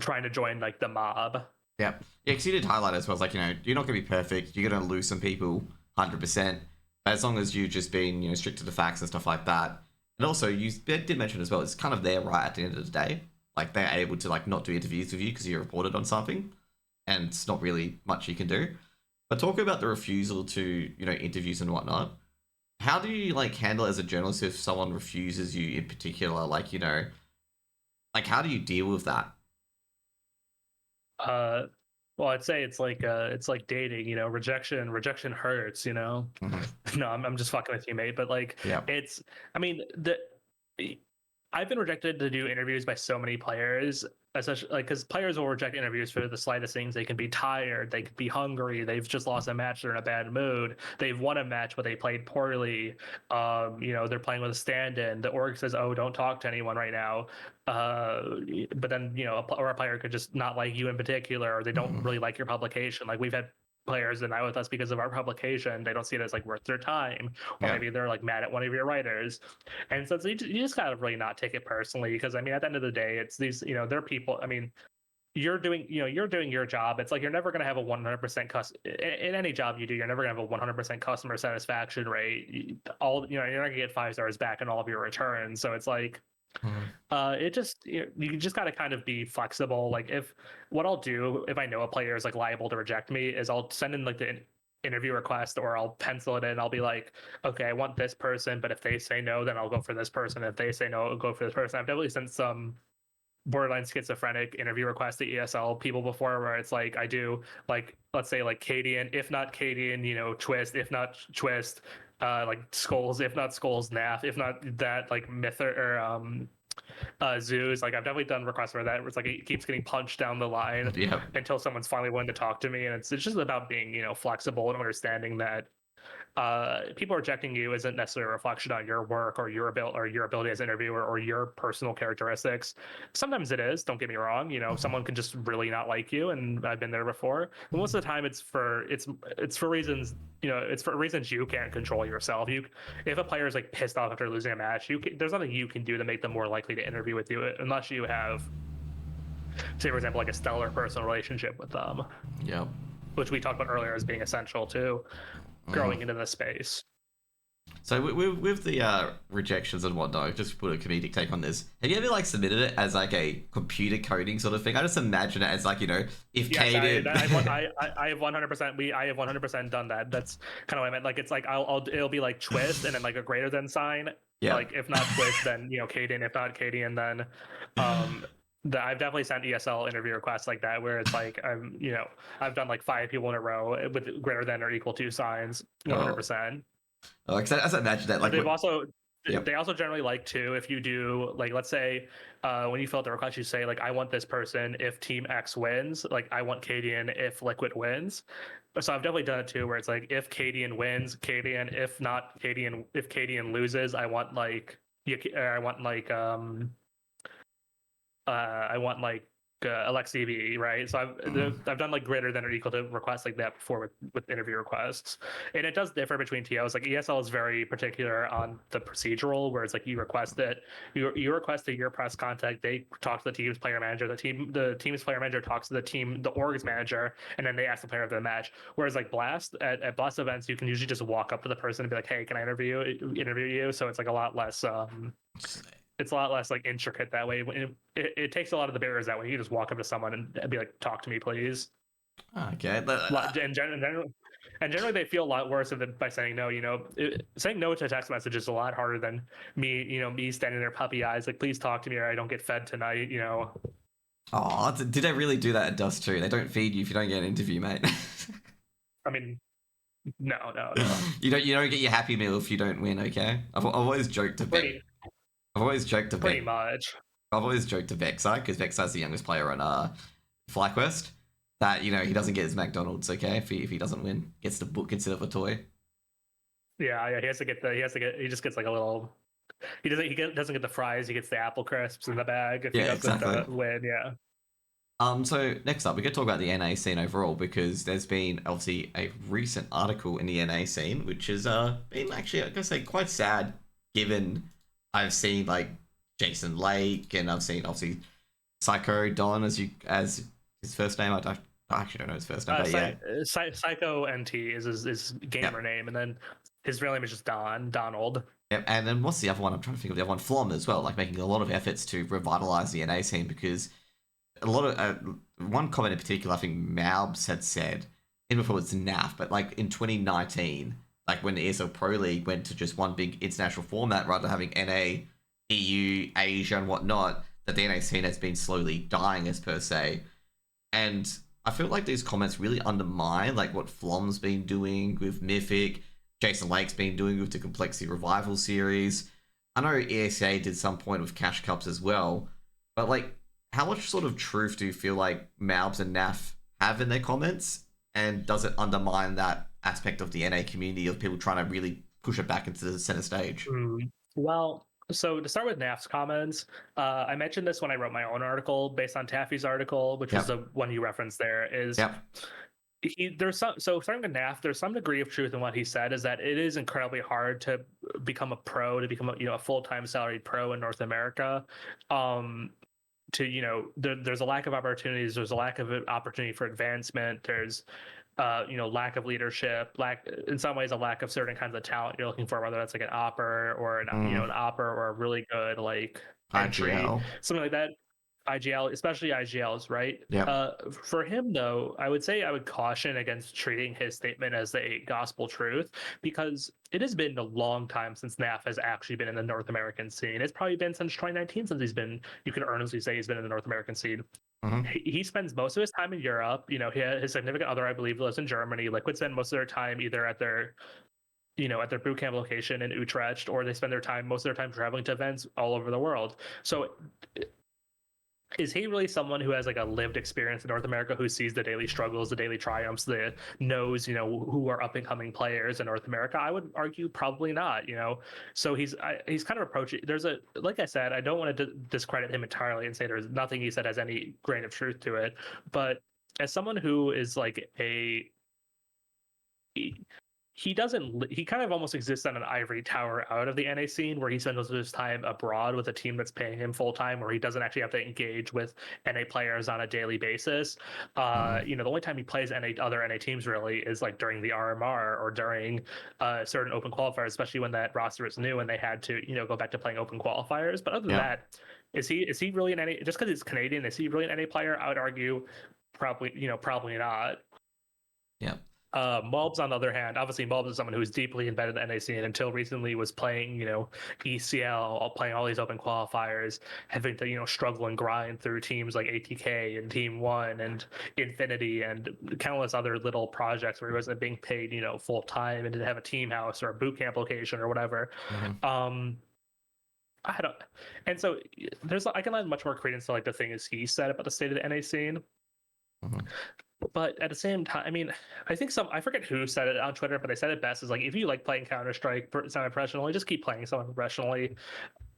trying to join like the mob. Yeah, because you did highlight as well. It's like, you're not gonna be perfect. You're gonna lose some people, 100%. As long as you just being strict to the facts and stuff like that. And also, you did mention as well, it's kind of their right at the end of the day. Like, they're able to like not do interviews with you because you reported on something, and it's not really much you can do. But talking about the refusal to interviews and whatnot, how do you like handle it as a journalist if someone refuses you in particular? Like, like how do you deal with that? Well, I'd say it's like dating, rejection hurts, No, I'm just fucking with you, mate. But like, I've been rejected to do interviews by so many players, especially like because players will reject interviews for the slightest things. They can be tired, they could be hungry, they've just lost a match, they're in a bad mood, they've won a match but they played poorly. They're playing with a stand-in. The org says, "Oh, don't talk to anyone right now." But then or a player could just not like you in particular, or they don't really like your publication. Like we've had players deny with us because of our publication. They don't see it as like worth their time, or maybe they're like mad at one of your writers. And so you just gotta really not take it personally, because at the end of the day, it's these they're people. You're doing your job. It's like you're never going to have a 100% in any job you do. You're never going to have a 100% customer satisfaction rate. You're not going to get 5 stars back in all of your returns. So it's like it just you just got to kind of be flexible. Like what I'll do if I know a player is like liable to reject me is I'll send in like the interview request, or I'll pencil it in. I'll be like, okay, I want this person, but if they say no, then I'll go for this person. If they say no, I'll go for this person. I've definitely sent some borderline schizophrenic interview requests to ESL people before, where it's like I do like, let's say like Cadian, if not Cadian, Twist, if not Twist, like Skulls, if not Skulls, NAF, if not that, like Myth or Zoos. Like I've definitely done requests for that where it's like it keeps getting punched down the line until someone's finally willing to talk to me. And it's just about being flexible and understanding that people rejecting you isn't necessarily a reflection on your work or your ability as an interviewer or your personal characteristics. Sometimes it is, don't get me wrong. Someone can just really not like you, and I've been there before. But most of the time it's for reasons, it's for reasons you can't control yourself. If a player is like pissed off after losing a match, there's nothing you can do to make them more likely to interview with you, unless you have, say for example, like a stellar personal relationship with them. Yeah. Which we talked about earlier as being essential too. Growing into the space. So with the rejections and whatnot, just put a comedic take on this. Have you ever like submitted it as like a computer coding sort of thing? I just imagine it as like if Kate. I have 100%. I have 100% done that. That's kind of what I meant. Like it's like it'll be like twist and then like a greater than sign. Yeah. Like if not twist, then Cadian. If not Cadian, then I've definitely sent ESL interview requests like that, where it's like I've done like 5 people in a row with greater than or equal to signs, 100%. Oh, because I imagine that. Like they also generally like too, if you do like, let's say when you fill out the request, you say like, I want this person if Team X wins. Like I want Cadian if Liquid wins. So I've definitely done it too, where it's like if Cadian wins, Cadian. If not Cadian, if Cadian loses, I want like I want like I want like LXDB, right? So I've done like greater than or equal to requests like that before with interview requests, and it does differ between TOs. Like ESL is very particular on the procedural, where it's like you request it, you request your press contact, they talk to the team's player manager, the team's player manager talks to the org's manager, and then they ask the player of the match. Whereas like Blast at Blast events, you can usually just walk up to the person and be like, hey, can I interview you? So it's like a lot less. It's a lot less like intricate that way. It takes a lot of the barriers that way. You just walk up to someone and be like, "Talk to me, please." Okay. And generally, they feel a lot worse by saying no. Saying no to a text message is a lot harder than me standing there puppy eyes like, "Please talk to me, or I don't get fed tonight." Oh, did they really do that at Dust 2? They don't feed you if you don't get an interview, mate. I mean, no. You don't get your Happy Meal if you don't win. Okay. I've always joked to Vex. I've always joked to pretty much. I've always joked to Vexai, because Vexai's the youngest player on FlyQuest, that he doesn't get his McDonald's. Okay, if he doesn't win, gets the book instead of a toy. Yeah. He just gets like a little. He doesn't get the fries. He gets the apple crisps in the bag if he doesn't win. Yeah. So next up, we could talk about the NA scene overall, because there's been obviously a recent article in the NA scene, which has been actually, I gotta say, quite sad, given I've seen like Jason Lake, and I've seen obviously Psycho Don as his first name. I actually don't know his first name, but yeah. Psycho NT is his gamer name, and then his real name is just Donald. Yep, and then what's the other one? I'm trying to think of the other one. Flom as well, like making a lot of efforts to revitalize the NA scene, because a lot of one comment in particular, I think Mnmzzz had said, even before it's NAF, but like in 2019, like when the ESL Pro League went to just one big international format rather than having NA, EU, Asia, and whatnot, that the NA scene has been slowly dying as per se. And I feel like these comments really undermine like what Flom's been doing with Mythic, Jason Lake's been doing with the Complexity Revival series. I know ESA did some point with Cash Cups as well, but like, how much sort of truth do you feel like Malbs and NAF have in their comments? And does it undermine that aspect of the NA community of people trying to really push it back into the center stage? Well, so to start with NAF's comments, I mentioned this when I wrote my own article based on Taffy's article, which is the one you referenced there, is starting with NAF, there's some degree of truth in what he said, is that it is incredibly hard to become a pro, to become a full-time salaried pro in North America. There's a lack of opportunities, there's a lack of opportunity for advancement, there's lack of leadership, in some ways a lack of certain kinds of talent you're looking for, whether that's like an opper or an opper or a really good like entry, something like that. IGL, especially IGLs, right? Yeah. For him, though, I would say I would caution against treating his statement as a gospel truth, because it has been a long time since NAF has actually been in the North American scene. It's probably been since 2019 since you can earnestly say he's been in the North American scene. He spends most of his time in Europe. His significant other, I believe, lives in Germany. Liquid spend most of their time either at their boot camp location in Utrecht, or they spend most of their time traveling to events all over the world. So is he really someone who has like a lived experience in North America, who sees the daily struggles, the daily triumphs, knows who are up and coming players in North America? I would argue probably not. So he's kind of approaching. Like I said, I don't want to discredit him entirely and say there's nothing he said has any grain of truth to it. But as someone who is like he kind of almost exists on an ivory tower out of the NA scene, where he spends most of his time abroad with a team that's paying him full time, where he doesn't actually have to engage with NA players on a daily basis. The only time he plays other NA teams really is like during the RMR or during certain open qualifiers, especially when that roster is new and they had to go back to playing open qualifiers. But other than that, is he really an NA? Just because he's Canadian, is he really an NA player? I would argue probably not. Yeah. Malbs, on the other hand, obviously Malbs is someone who is deeply embedded in the NA scene, and until recently was playing, ECL, playing all these open qualifiers, having to, struggle and grind through teams like ATK and Team One and Infinity and countless other little projects where he wasn't being paid, full time and didn't have a team house or a boot camp location or whatever. I don't, and so I can lend much more credence to like the things he said about the state of the NA scene. But at the same time, I mean, I think I forget who said it on Twitter, but they said it best, is like, if you like playing Counter-Strike semi-professionally, just keep playing semi-professionally.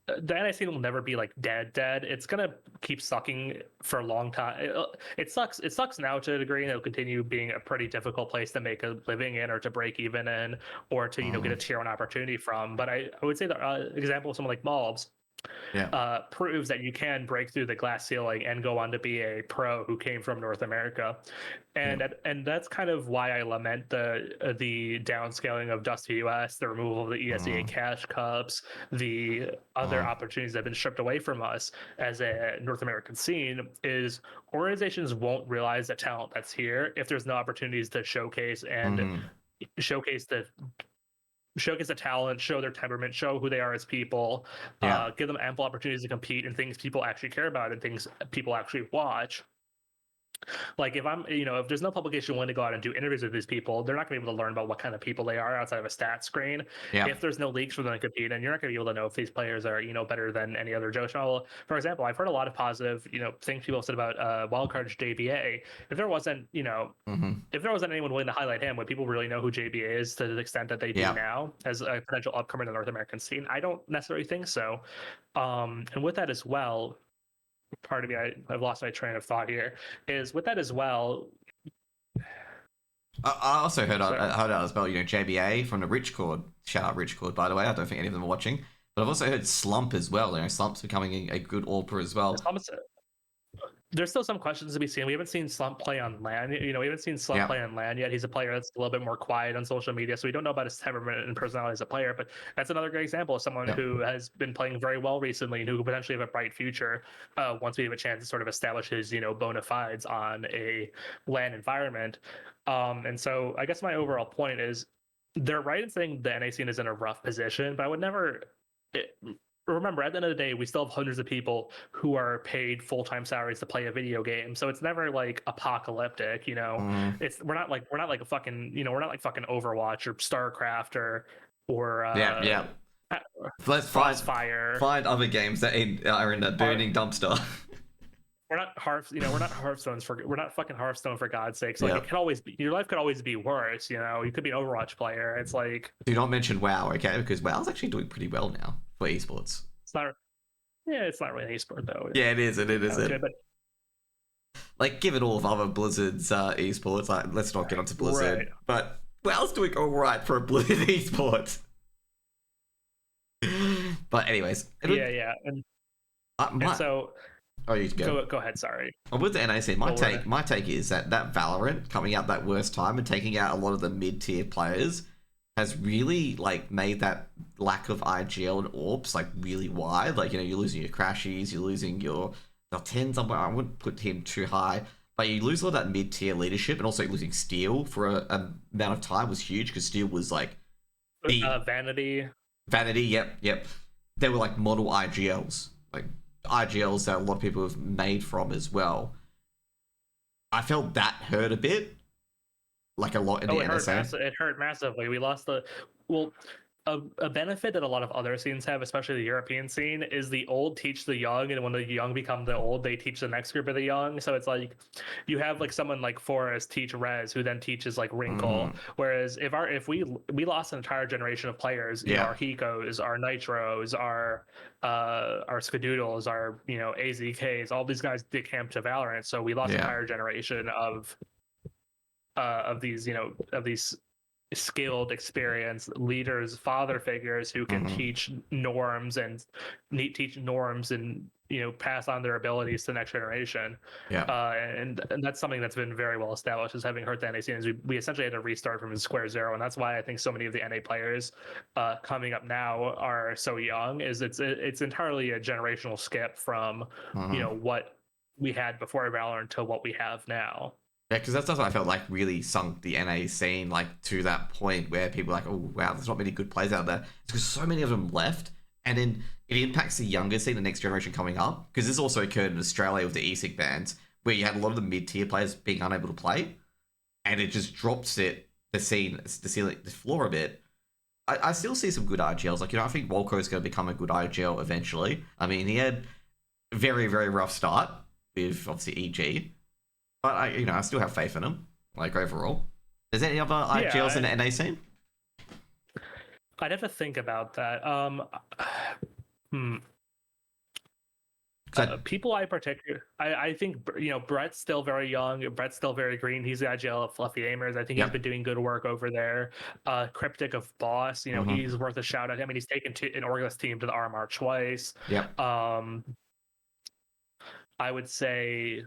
the NA scene will never be like dead. It's gonna keep sucking for a long time. It sucks. It sucks now to a degree, and it'll continue being a pretty difficult place to make a living in, or to break even in, or to get a tier 1 opportunity from. But I would say the example of someone like Malbs proves that you can break through the glass ceiling and go on to be a pro who came from North America, and that's kind of why I lament the downscaling of Dusty US, the removal of the ESEA cash cups, the other opportunities that have been stripped away from us as a North American scene. Is organizations won't realize the talent that's here if there's no opportunities to showcase and showcase the talent, show their temperament, show who they are as people, give them ample opportunities to compete in things people actually care about and things people actually watch. Like if I'm, if there's no publication willing to go out and do interviews with these people, they're not going to be able to learn about what kind of people they are outside of a stat screen. If there's no leagues for them to compete, and you're not going to be able to know if these players are, better than any other Joe Schmo. For example, I've heard a lot of positive, things people have said about Wildcard's JBA. If there wasn't, if there wasn't anyone willing to highlight him, would people really know who JBA is to the extent that they do now as a potential upcomer in the North American scene? I don't necessarily think so. And with that as well, part of me, I've lost my train of thought here, is with that as well. I also heard out as well, JBA from the Rich-Cord. Shout out Rich-Cord, by the way. I don't think any of them are watching. But I've also heard Slump as well. Slump's becoming a good AWPer as well. There's still some questions to be seen. We haven't seen Slump play on LAN. We haven't seen Slump play on LAN yet. He's a player that's a little bit more quiet on social media, so we don't know about his temperament and personality as a player. But that's another great example of someone who has been playing very well recently and who could potentially have a bright future once we have a chance to sort of establish his, bona fides on a LAN environment. And so I guess my overall point is they're right in saying the NA scene is in a rough position, but I would never. Remember, at the end of the day, we still have hundreds of people who are paid full-time salaries to play a video game, so it's never like apocalyptic. It's we're not like a fucking we're not like fucking Overwatch or StarCraft or Let's find other games that are in a burning dumpster. We're not we're not fucking Hearthstone, for God's sake. So it can always be, your life could always be worse. You could be an Overwatch player. It's like, do not mention WoW, okay? Because WoW's actually doing pretty well now for esports. It's not really an esport though. Yeah, it is. But like, given all of other Blizzard's esports, let's not get onto Blizzard. Right. But WoW's doing all right for a Blizzard esport. But anyways, and so. Oh, you go. Go ahead. Sorry. With the NAC, my take is that Valorant coming out that worst time and taking out a lot of the mid-tier players has really like made that lack of IGL and AWPs like really wide. Like, you're losing your Crashies, you're losing your tens. I wouldn't put him too high, but you lose a lot of that mid-tier leadership, and also losing Steel for a amount of time was huge because Steel was like Vanity. Yep. They were like model IGLs, like IGLs that a lot of people have made from as well. I felt that hurt a bit, like a lot in the NSA. It hurt massively. We lost a benefit that a lot of other scenes have, especially the European scene, is the old teach the young, and when the young become the old, they teach the next group of the young. So it's like you have like someone like Forrest teach Rez, who then teaches like Wrinkle. Whereas if we lost an entire generation of players, our Hikos, our Nitros, our Skadoodles, our AZKs, all these guys did camp to Valorant, so we lost an entire generation of these skilled, experienced leaders, father figures who can teach norms and pass on their abilities to the next generation. And that's something that's been very well established, is having hurt the NA scene. Is we essentially had to restart from square zero, and that's why I think so many of the NA players coming up now are so young. Is it's entirely a generational skip from what we had before Valorant to what we have now. Yeah, because that's what I felt like really sunk the NA scene, like, to that point where people are like, oh, wow, there's not many good players out there. It's because so many of them left, and then it impacts the younger scene, the next generation coming up. Because this also occurred in Australia with the ESIC bans, where you had a lot of the mid-tier players being unable to play, and it just drops the floor a bit. I still see some good IGLs. Like, I think Wolko's going to become a good IGL eventually. I mean, he had a very, very rough start with, obviously, EG. But I still have faith in him, like, overall. Is there any other IGLs in the NA scene? I'd have to think about that. People I think, Brett's still very young. Brett's still very green. He's the IGL of Fluffy Aimers. I think he's been doing good work over there. Cryptic of Boss, he's worth a shout out. I mean, he's taken an Orgless team to the RMR twice. Yep. I would say,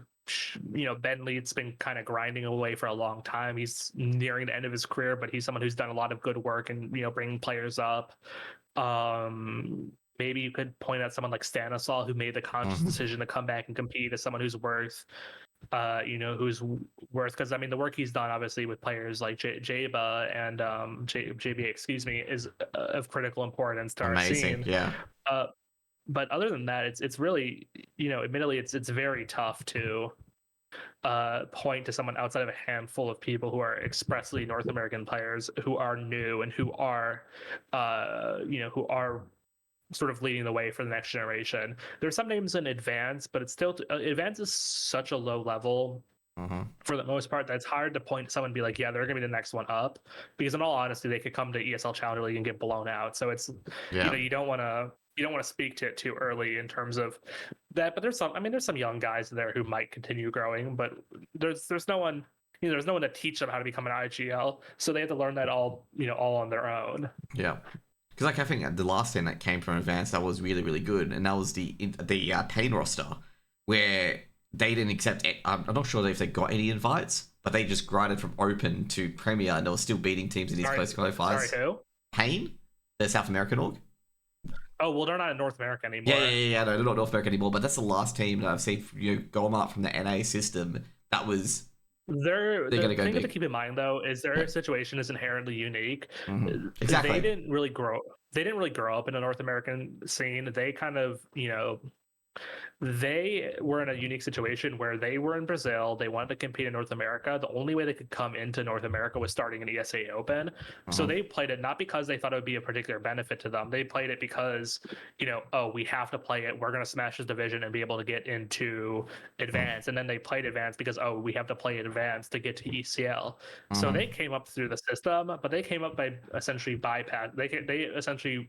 Ben Leed's been kind of grinding away for a long time. He's nearing the end of his career, but he's someone who's done a lot of good work and bringing players up. Maybe you could point out someone like Stanislaw, who made the conscious decision to come back and compete, as someone who's worth, because the work he's done obviously with players like Jaba and JBA, excuse me, is of critical importance to our scene. Yeah. But other than that, it's really, admittedly, it's very tough to point to someone outside of a handful of people who are expressly North American players who are new and who are sort of leading the way for the next generation. There's some names in Advance, but it's still Advance is such a low level for the most part that it's hard to point to someone and be like, yeah, they're gonna be the next one up, because in all honesty, they could come to ESL Challenger League and get blown out. So it's you don't want to speak to it too early in terms of that. But there's some young guys there who might continue growing, but there's no one there's no one to teach them how to become an IGL, so they have to learn that all on their own. Yeah. Because I think the last team that came from Advanced that was really, really good, and that was the Pain roster, where they didn't accept it. I'm not sure if they got any invites, but they just grinded from Open to Premier, and they were still beating teams in these close qualifiers. Sorry, who? Pain, the South American org. Oh, well, they're not in North America anymore. Yeah, no, they're not North America anymore, but that's the last team that I've seen go up from the NA system. That was... The thing to keep in mind, though, is their situation is inherently unique. Exactly. They didn't really grow up in a North American scene. They kind of, they were in a unique situation where they were in Brazil. They wanted to compete in North America. The only way they could come into North America was starting an ESA Open. So they played it not because they thought it would be a particular benefit to them. They played it because, we have to play it. We're going to smash this division and be able to get into Advance. And then they played Advance because, we have to play Advance to get to ECL. So they came up through the system, but they came up by essentially bypass. They essentially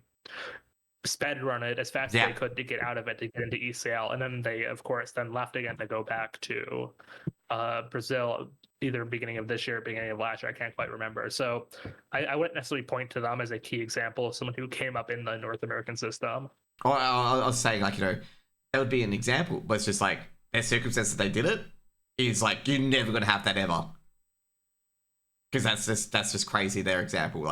sped run it as fast as they could to get out of it to get into ECL, and then they of course then left again to go back to Brazil, either beginning of this year, beginning of last year. I can't quite remember. So I wouldn't necessarily point to them as a key example of someone who came up in the North American system. Oh, I was saying that would be an example, but it's just like their circumstances they did it is like you're never gonna have that ever, because that's just crazy. Their example,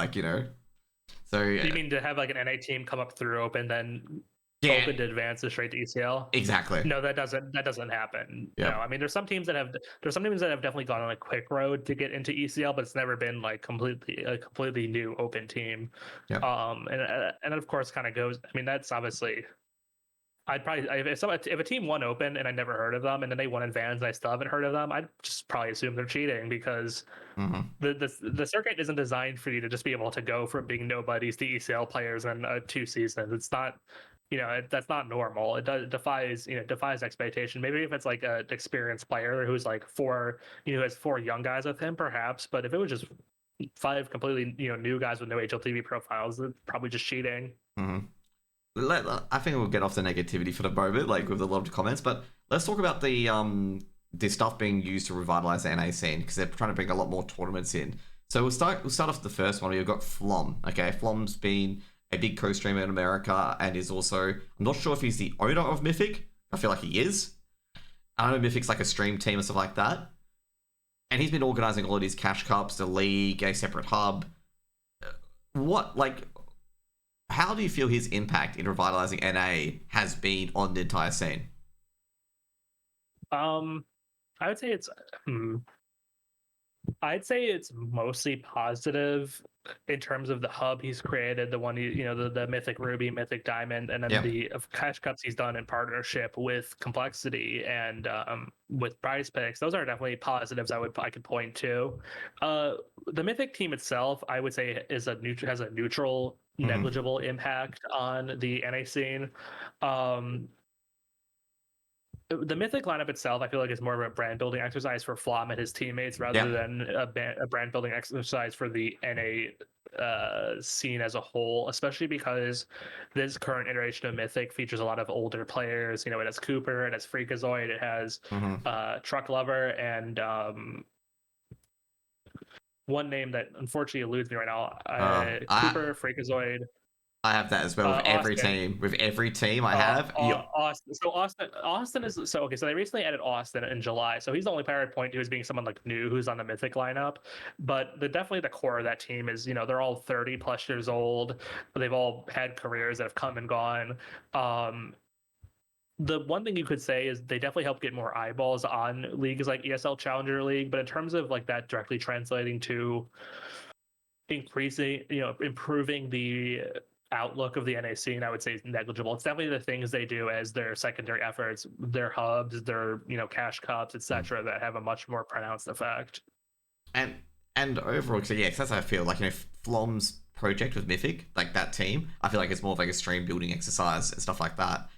So you mean to have like an NA team come up through Open, then Open to Advance straight to ECL? Exactly. No, that doesn't happen. Yeah. No, there's some teams that have definitely gone on a quick road to get into ECL, but it's never been like a completely new Open team. Yeah. And of course kind of goes. That's obviously. I'd probably if a team won Open and I never heard of them, and then they won Advance and I still haven't heard of them, I'd just probably assume they're cheating, because the circuit isn't designed for you to just be able to go from being nobodies to ECL players in 2 seasons. It's not, that's not normal. It defies expectation. Maybe if it's like an experienced player who's like who has 4 young guys with him, perhaps. But if it was just 5 completely new guys with no HLTV profiles, it's probably just cheating. I think we'll get off the negativity for the moment, with a lot of comments, but let's talk about the stuff being used to revitalize the NA scene, because they're trying to bring a lot more tournaments in. So we'll start off the first one. We've got Flom. Okay, Flom's been a big co-streamer in America and is also, I'm not sure if he's the owner of Mythic. I feel like he is. I know Mythic's like a stream team and stuff like that. And he's been organizing all of these cash cups, the league, a separate hub. How do you feel his impact in revitalizing NA has been on the entire scene? I would say it's mostly positive in terms of the hub he's created, the one the Mythic Ruby, Mythic Diamond, and then the cash cups he's done in partnership with Complexity and with Prize Picks. Those are definitely positives I could point to. The Mythic team itself, I would say, has a neutral, negligible impact on the NA scene. The Mythic lineup itself, I feel like, is more of a brand building exercise for Flom and his teammates rather than a brand building exercise for the NA scene as a whole, especially because this current iteration of Mythic features a lot of older players. You know, it has Cooper, it has Freakazoid, it has Truck Lover, and one name that unfortunately eludes me right now. Cooper, Freakazoid. I have that as well with every Austin. team. With every team I have. Austin. So Austin is so okay. So they recently added Austin in July. So he's the only player I'd point to as being someone like new who's on the Mythic lineup. But definitely the core of that team is, you know, they're all 30 plus years old. They've all had careers that have come and gone. The one thing you could say is they definitely help get more eyeballs on leagues like ESL Challenger League. But in terms of like that directly translating to increasing, you know, improving the outlook of the NA scene, I would say is negligible. It's definitely the things they do as their secondary efforts, their hubs, their, you know, cash cups, etc., that have a much more pronounced effect. And overall, so yeah, that's how I feel. Like, you know, Flom's project with Mythic, like that team, I feel like it's more of like a stream building exercise and stuff like that.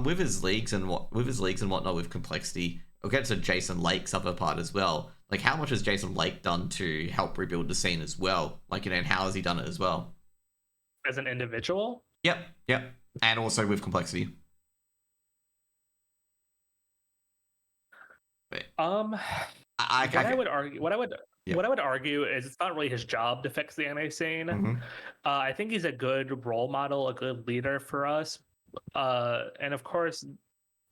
With his leagues and whatnot with complexity, we'll get to Jason Lake's other part as well. Like, how much has Jason Lake done to help rebuild the scene as well? Like, you know, and how has he done it as well? As an individual? Yep. And also with complexity. I would argue what I would argue is it's not really his job to fix the NA scene. I think he's a good role model, a good leader for us. And of course,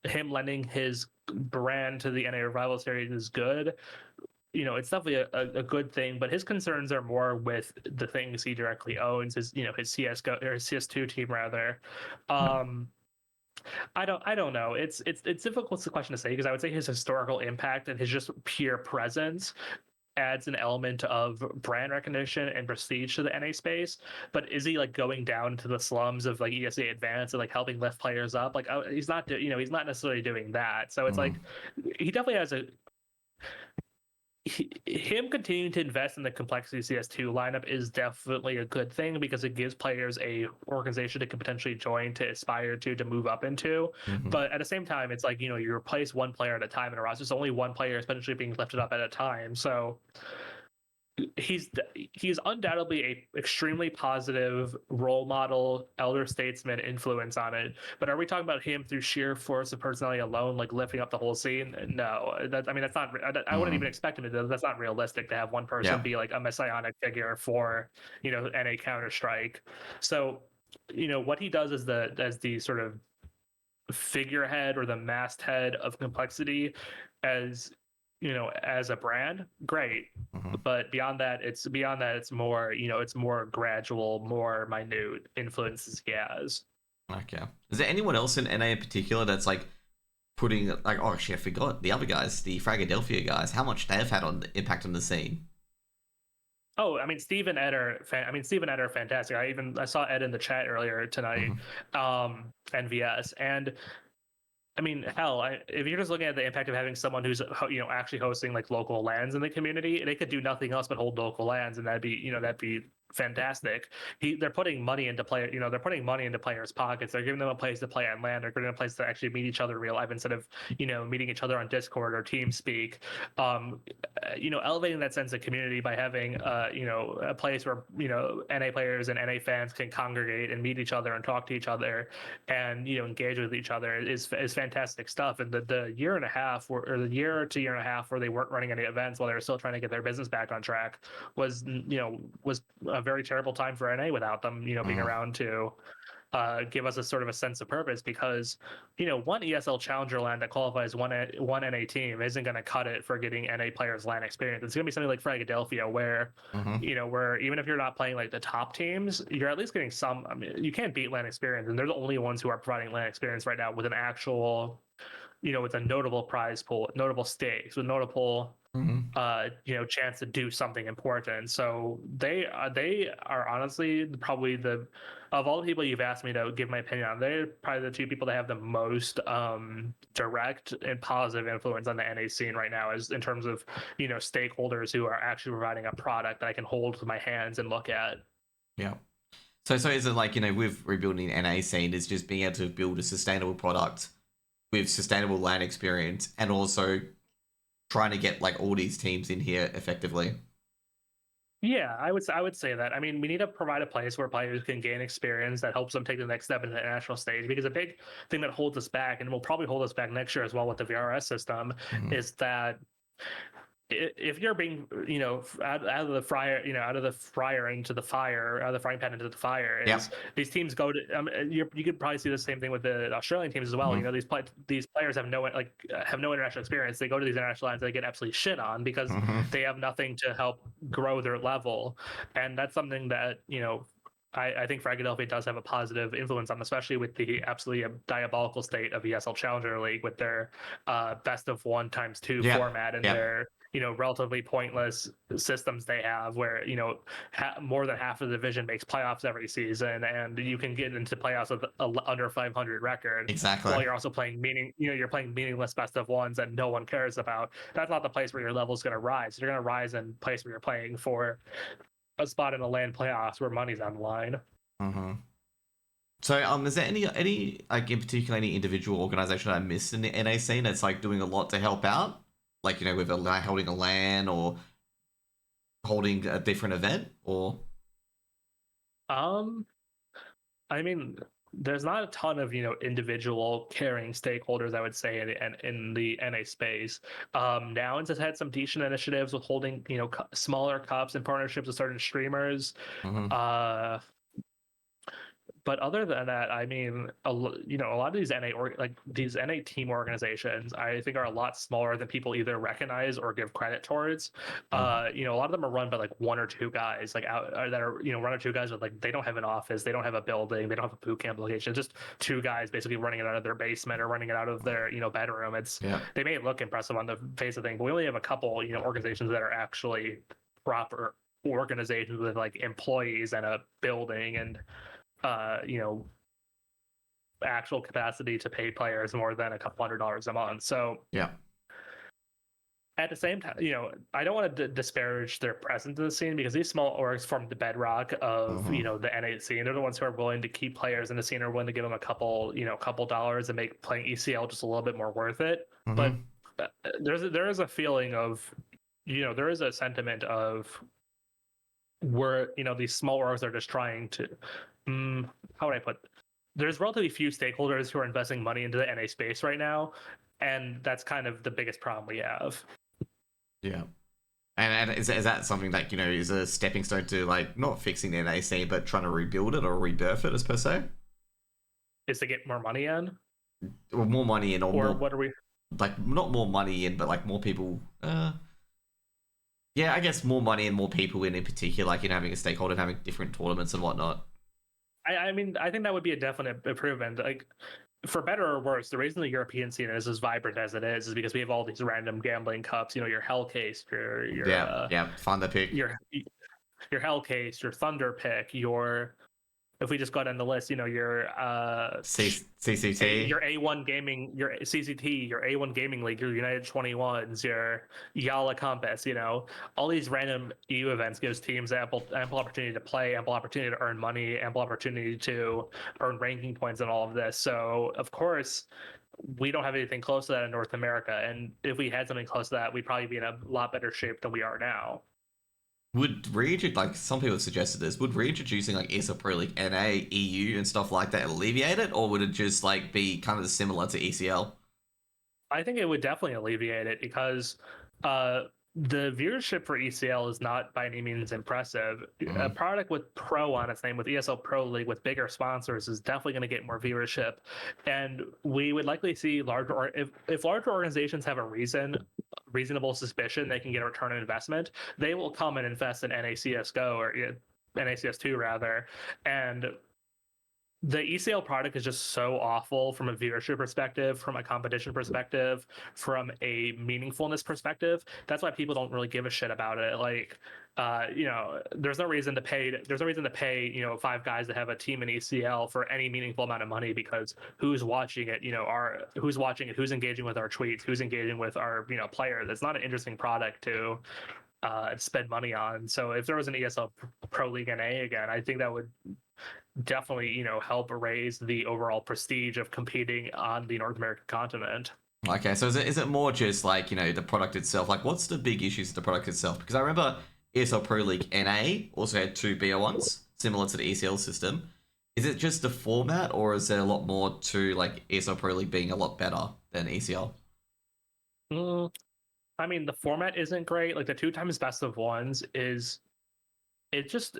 him lending his brand to the NA Revival series is good. You know, it's definitely a good thing, but his concerns are more with the things he directly owns, his, you know, his CSGO or his CS2 team rather. I don't know. It's difficult question to say because I would say his historical impact and his just pure presence adds an element of brand recognition and prestige to the NA space. But is he like going down to the slums of like ESA Advanced and like helping lift players up? Like, he's not, you know, he's not necessarily doing that. So it's like he definitely has him continuing to invest in the complexity CS2 lineup is definitely a good thing because it gives players a organization that can potentially join, to aspire to move up into. But at the same time, it's like, you know, you replace one player at a time in a roster. There's only one player essentially being lifted up at a time. So he's undoubtedly a extremely positive role model, elder statesman influence on it. But are we talking about him through sheer force of personality alone, like lifting up the whole scene? No, that's not. I wouldn't even expect him to do that. That's not realistic to have one person be like a messianic figure for, you know, NA Counter-Strike. So, you know, what he does as the sort of figurehead or the masthead of complexity, as you know, as a brand, great. But beyond that, it's more, you know, it's more gradual, more minute influences he has. Okay. Is there anyone else in NA in particular that's like putting like, oh actually I forgot the other guys, the Fragadelphia guys, how much they've had on the impact on the scene? Oh, I mean, Steve and Ed are fantastic. I saw Ed in the chat earlier tonight, NVS, and I mean, hell, if you're just looking at the impact of having someone who's, you know, actually hosting like local LANs in the community, they could do nothing else but hold local LANs, and that'd be fantastic. They're putting money into they're putting money into players' pockets. They're giving them a place to play on LAN. They're giving them a place to actually meet each other in real life instead of, you know, meeting each other on Discord or TeamSpeak. You know, elevating that sense of community by having, you know, a place where, you know, NA players and NA fans can congregate and meet each other and talk to each other and, you know, engage with each other is fantastic stuff. And the year and a half or the year to year and a half where they weren't running any events while they were still trying to get their business back on track was a very terrible time for NA without them, you know, being around to give us a sort of a sense of purpose, because, you know, one ESL Challenger LAN that qualifies one NA team isn't going to cut it for getting NA players LAN experience. It's going to be something like Fragadelphia where, you know, where even if you're not playing like the top teams, you're at least getting some. I mean, you can't beat LAN experience, and they're the only ones who are providing LAN experience right now with an actual, you know, with a notable prize pool, notable stakes, with notable you know, chance to do something important. So they are honestly probably of all the people you've asked me to give my opinion on, they're probably the two people that have the most direct and positive influence on the NA scene right now, as in terms of, you know, stakeholders who are actually providing a product that I can hold with my hands and look at. Yeah. So is it like, you know, with rebuilding NA scene is just being able to build a sustainable product with sustainable LAN experience and also trying to get like all these teams in here effectively? Yeah, I would say that. I mean, we need to provide a place where players can gain experience that helps them take the next step into the national stage. Because a big thing that holds us back, and will probably hold us back next year as well with the VRS system, is that if you're being, out of the fryer, out of the fryer into the fire, out of the frying pan into the fire, these teams go to. You could probably see the same thing with the Australian teams as well. These players have no international experience. They go to these international lines, they get absolutely shit on because they have nothing to help grow their level, and that's something that I think Philadelphia does have a positive influence on, especially with the absolutely diabolical state of ESL Challenger League with their best of 1x2 format and their relatively pointless systems they have, where more than half of the division makes playoffs every season, and you can get into playoffs with a under 500 record. Exactly. While you're also playing you're playing meaningless best of ones that no one cares about. That's not the place where your level is going to rise. You're going to rise in place where you're playing for a spot in the LAN playoffs where money's on the line. So, is there any like in particular any individual organization I missed in the NA scene that's like doing a lot to help out? Like, with holding a LAN or holding a different event, or? I mean, there's not a ton of individual caring stakeholders, I would say, in the NA space. Nouns has had some decent initiatives with holding smaller cups and partnerships with certain streamers. But other than that, I mean, a lot of these these NA team organizations, I think are a lot smaller than people either recognize or give credit towards. A lot of them are run by like one or two guys, like one or two guys with they don't have an office, they don't have a building, they don't have a boot camp location. Just two guys basically running it out of their basement or running it out of their bedroom. They may look impressive on the face of things, but we only have a couple organizations that are actually proper organizations with employees and a building and actual capacity to pay players more than a couple $100 a month. So at the same time, I don't want to disparage their presence in the scene, because these small orgs form the bedrock of the NA scene. They're the ones who are willing to keep players in the scene, or willing to give them a couple dollars and make playing ECL just a little bit more worth it. But there is a feeling of there is a sentiment of where these small orgs are just trying to how would I put it? There's relatively few stakeholders who are investing money into the NA space right now, and that's kind of the biggest problem we have. Yeah. And is that something that is a stepping stone to not fixing the NA scene, but trying to rebuild it or rebirth it, as per se? Is to get more money in? Or more money in, or more, what are we not more money in, but more people. Yeah, I guess more money and more people in particular, having a stakeholder and having different tournaments and whatnot. I mean, I think that would be a definite improvement. For better or worse, the reason the European scene is as vibrant as it is because we have all these random gambling cups. Your Hellcase, your Thunder Pick, your Hellcase, your Thunder Pick, if we just go down the list, your CCT, your A1 Gaming, your CCT, your A1 Gaming League, your United 21s, your Yala Compass, all these random EU events gives teams ample opportunity to play, ample opportunity to earn money, ample opportunity to earn ranking points and all of this. So, of course, we don't have anything close to that in North America. And if we had something close to that, we'd probably be in a lot better shape than we are now. Would some people have suggested this, would reintroducing ESL Pro League NA, EU and stuff like that alleviate it, or would it just be kind of similar to ECL? I think it would definitely alleviate it, because the viewership for ECL is not by any means impressive. A product with Pro on its name, with ESL Pro League, with bigger sponsors, is definitely going to get more viewership. And we would likely see if larger organizations have a reasonable suspicion they can get a return on investment, they will come and invest in NA CS2 or NA CS2 rather. And the ECL product is just so awful from a viewership perspective, from a competition perspective, from a meaningfulness perspective. That's why people don't really give a shit about it. There's no reason to pay. There's no reason to pay, 5 guys that have a team in ECL for any meaningful amount of money, because who's watching it? Who's watching it? Who's engaging with our tweets? Who's engaging with our, players? It's not an interesting product to spend money on. So if there was an ESL Pro League NA again, I think that would definitely help raise the overall prestige of competing on the North American continent. Okay, so is it more just the product itself? What's the big issues with the product itself? Because I remember ESL Pro League NA also had 2 BO1s, similar to the ECL system. Is it just the format, or is there a lot more to like ESL Pro League being a lot better than ECL? I mean, the format isn't great. Like the 2 times best of ones is it's just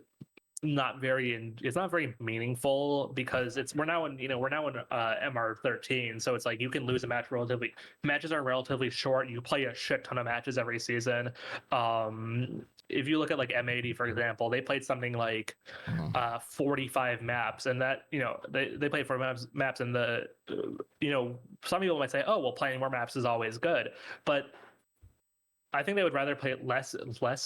it's not very meaningful because we're now in MR13, so it's like you can lose a match relatively. Matches are relatively short. You play a shit ton of matches every season. If you look at like M80, for example, they played something like 45 maps, and that they played for maps, and some people might say, oh well, playing more maps is always good, but I think they would rather play less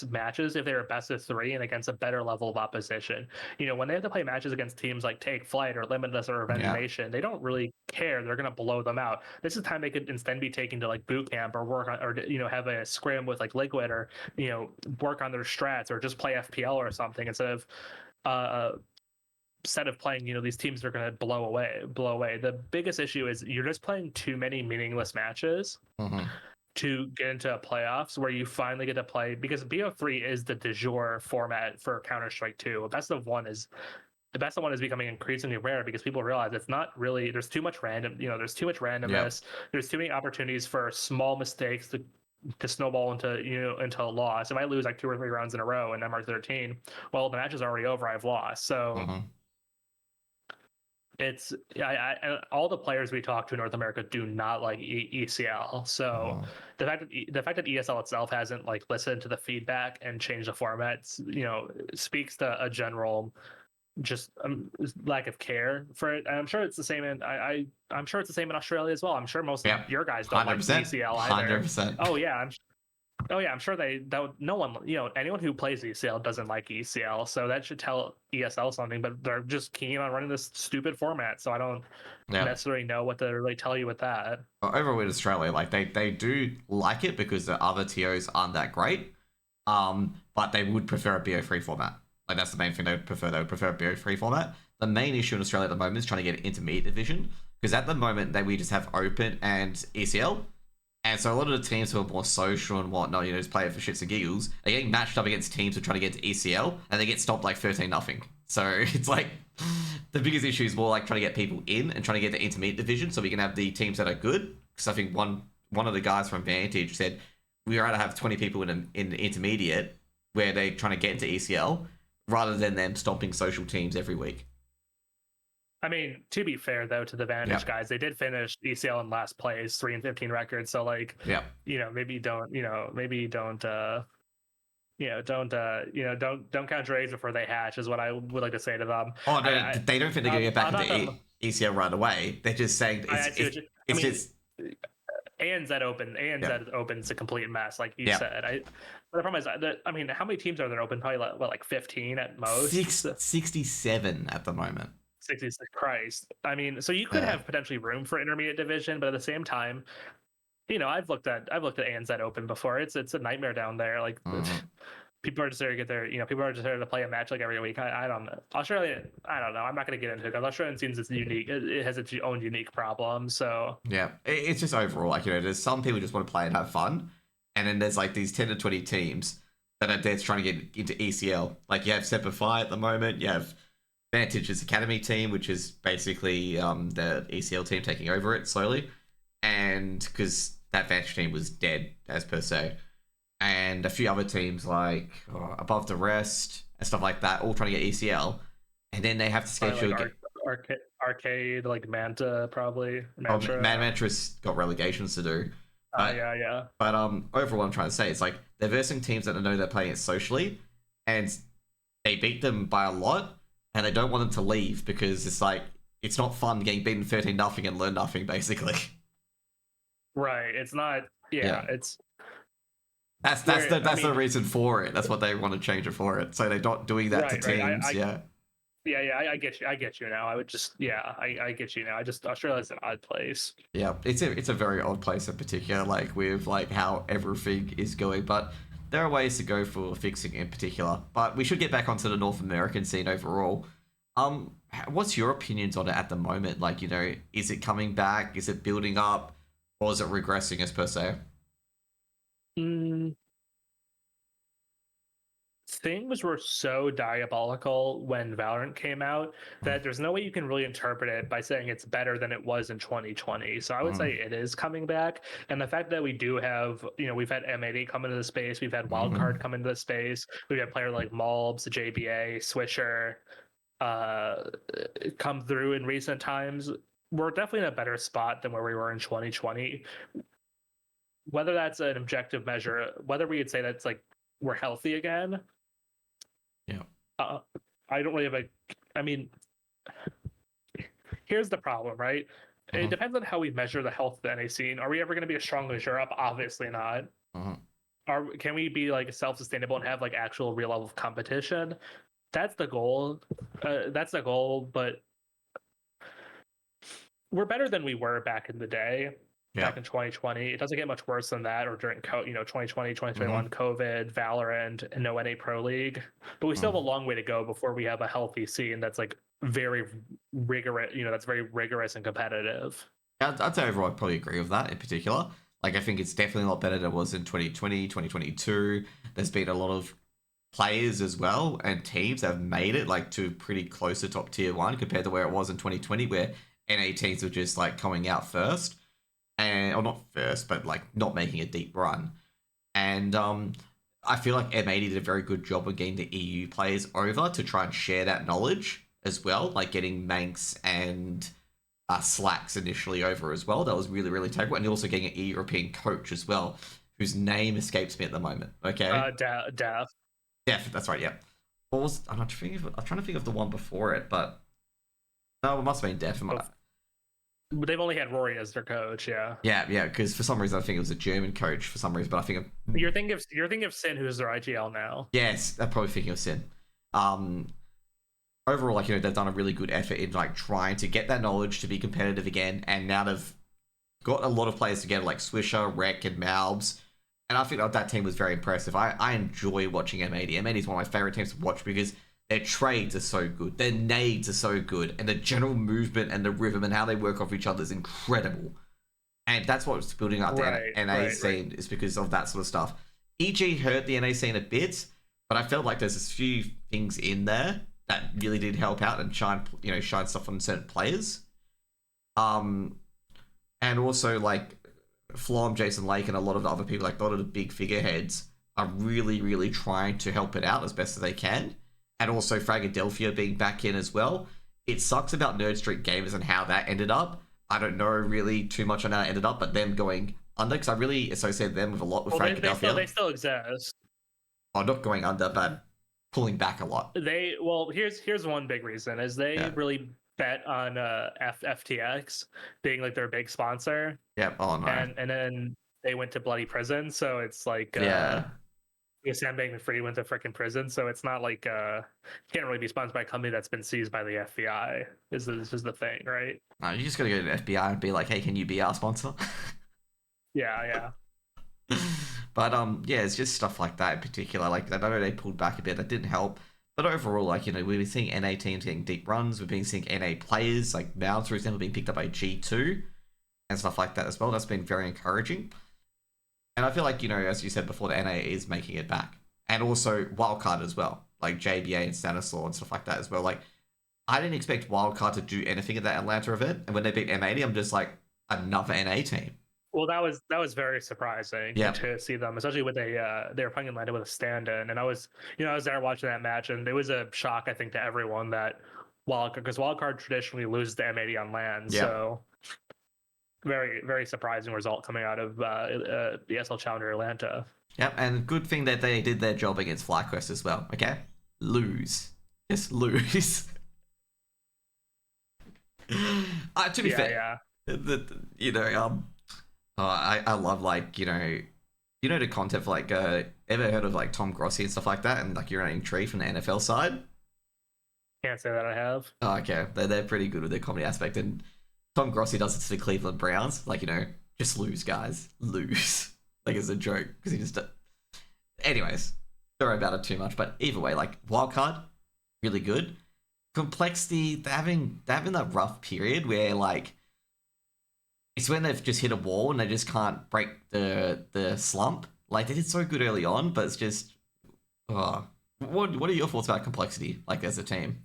matches if they were best of 3 and against a better level of opposition. When they have to play matches against teams like Take Flight or Limitless or Revenge Nation, they don't really care. They're going to blow them out. This is time they could instead be taken to like boot camp or work on, or have a scrim with like Liquid, or work on their strats, or just play FPL or something instead of playing these teams that are going to blow away. The biggest issue is you're just playing too many meaningless matches to get into playoffs where you finally get to play, because BO3 is the de jure format for Counter-Strike 2. The best of one is becoming increasingly rare because people realize it's not really, there's too much there's too much randomness. There's too many opportunities for small mistakes to snowball into a loss. If I lose like 2 or 3 rounds in a row in MR13, well, the match is already over. I've lost. So it's all the players we talk to in North America do not like ECL. So the fact that ESL itself hasn't like listened to the feedback and changed the formats, speaks to a general just lack of care for it. And I'm sure it's the same I'm sure it's the same in Australia as well. I'm sure most of your guys don't like ECL either. 100%. Oh yeah, I'm sure no one, anyone who plays ECL doesn't like ECL, so that should tell ESL something, but they're just keen on running this stupid format, so I don't necessarily know what to really tell you with that. Over with Australia, like they do like it because the other TOs aren't that great, but they would prefer a BO3 format. Like that's the main thing they would prefer. They would prefer a BO3 format. The main issue in Australia at the moment is trying to get an intermediate division, because at the moment we just have Open and ECL. And so a lot of the teams who are more social and whatnot, just play it for shits and giggles, are getting matched up against teams who are trying to get to ECL, and they get stopped like 13-0. So it's like, the biggest issue is more like trying to get people in and trying to get the intermediate division so we can have the teams that are good. Because I think one of the guys from Vantage said, we rather have 20 people in the intermediate where they're trying to get into ECL, rather than them stomping social teams every week. I mean, to be fair though, to the Vantage guys, they did finish ECL in last place, 3-15 record. So like, maybe don't count your eggs before they hatch is what I would like to say to them. Oh no, they don't think they're going to get back into ECL right away. They're just saying it's just. ANZ Open's a complete mess, like you said. But the problem is that, how many teams are there open? Probably like 15 at most. 67 at the moment. 66, Christ. So you could have potentially room for intermediate division, but at the same time, I've looked at ANZ Open before. It's a nightmare down there. Like people are just there to get there. People are just there to play a match like every week. I don't know. Australia, I don't know. I'm not going to get into it because Australian seems it's unique. It has its own unique problems. So yeah, it's just overall like there's some people just want to play and have fun, and then there's like these 10 to 20 teams that are there trying to get into ECL. Like you have Sepify at the moment. You have Vantage's Academy team, which is basically the ECL team taking over it slowly, and because that Vantage team was dead as per se, and a few other teams like Above the Rest and stuff like that, all trying to get ECL, and then they have to schedule Arcade, like Manta probably. Mantra's got relegations to do. Yeah. But overall, what I'm trying to say is like they're versing teams that know they're playing it socially, and they beat them by a lot. And they don't want them to leave because it's like, it's not fun getting beaten 13-0 and learn nothing, basically. Right. It's not, it's... That's the reason for it. That's what they want to change it for it. So they're not doing that to teams, Yeah, I get you now. I would just, I get you now. Australia's an odd place. Yeah, it's a very odd place in particular, like with like how everything is going, but... There are ways to go for fixing in particular, but we should get back onto the North American scene overall. What's your opinions on it at the moment? Like, is it coming back? Is it building up? Or is it regressing as per se? things were so diabolical when Valorant came out that there's no way you can really interpret it by saying it's better than it was in 2020. So I would say it is coming back. And the fact that we do have, we've had M80 come into the space, we've had Wildcard come into the space, we've had players like Malbs, JBA, Swisher come through in recent times. We're definitely in a better spot than where we were in 2020. Whether that's an objective measure, whether we could say that's like we're healthy again. Yeah. I don't really have I mean, here's the problem, right? It depends on how we measure the health of the NA scene. Are we ever going to be as strong as Europe? Obviously not. Can we be like self-sustainable and have like actual real level of competition? That's the goal. But we're better than we were back in the day. Back in 2020. It doesn't get much worse than that, or during 2020, 2021, COVID, Valorant, and no NA Pro League. But we still have a long way to go before we have a healthy scene that's like very rigorous, that's very rigorous and competitive. I'd say overall I probably agree with that in particular. Like, I think it's definitely a lot better than it was in 2020, 2022. There's been a lot of players as well and teams that have made it like to pretty close to top tier 1 compared to where it was in 2020, where NA teams were just like coming out first. Or not first, but like not making a deep run. And I feel like M80 did a very good job of getting the EU players over to try and share that knowledge as well, like getting Manx and Slacks initially over as well. That was really, really integral. And also getting an European coach as well, whose name escapes me at the moment. Okay. Def. Def, that's right, yeah. I'm trying to think of the one before it, but no, it must have been Def. They've only had Rory as their coach, yeah. Yeah, because for some reason I think it was a German coach for some reason, but I think you're thinking of Sin, who's their IGL now. Yes, I'm probably thinking of Sin. Overall, like, they've done a really good effort in like trying to get that knowledge to be competitive again, and now they've got a lot of players together like Swisher, Rec, and Malbs, and I think that team was very impressive. I enjoy watching M80. M80 is one of my favorite teams to watch because their trades are so good, their nades are so good, and the general movement and the rhythm and how they work off each other is incredible. And that's what's building up the NA scene, is because of that sort of stuff. EG hurt the NA scene a bit, but I felt like there's a few things in there that really did help out and shine stuff on certain players. And also like Flom, Jason Lake, and a lot of the other people, like a lot of the big figureheads, are really, really trying to help it out as best as they can. And also Fragadelphia being back in as well. It sucks about Nerd Street Gamers and how that ended up. I don't know really too much on how it ended up, but them going under, because I really associate them with a lot with Fragadelphia. They still exist. Oh, not going under, but pulling back a lot. Here's one big reason is they really bet on FTX being like their big sponsor. Yep. Oh no. And then they went to bloody prison, so it's like Sam Bankman-Fried went to freaking prison, so it's not like can't really be sponsored by a company that's been seized by the FBI. This is the thing, right? No, you just gotta go to the FBI and be like, "Hey, can you be our sponsor?" Yeah. But it's just stuff like that in particular. Like, I know they pulled back a bit, that didn't help. But overall, like, we've been seeing NA teams getting deep runs. We've been seeing NA players like Mnmzzz, for example, being picked up by G2 and stuff like that as well. That's been very encouraging. And I feel like, as you said before, the NA is making it back. And also Wildcard as well. Like JBA and Stanislaw and stuff like that as well. Like, I didn't expect Wildcard to do anything at that Atlanta event. And when they beat M80, I'm just like, another NA team. Well, that was very surprising to see them, especially with they were playing Atlanta with a stand-in. And I was there watching that match, and it was a shock, I think, to everyone that Wildcard traditionally loses to M80 on LAN. Yeah. So very, very surprising result coming out of the SL Challenger Atlanta. Yep, and good thing that they did their job against FlyQuest as well. Okay, lose, just lose. To be fair, I love like the content for like ever heard of like Tom Grossi and stuff like that, and like urinating tree from the NFL side. Can't say that I have. Oh, okay, they're pretty good with their comedy aspect, and Tom Grossi does it to the Cleveland Browns, like, just lose, guys, lose. Like, it's a joke, because he just... Anyways, sorry about it too much, but either way, like, Wildcard, really good. Complexity, they're having that rough period where, like, it's when they've just hit a wall and they just can't break the slump. Like, they did so good early on, but it's just... we'll What are your thoughts about complexity, like as a team?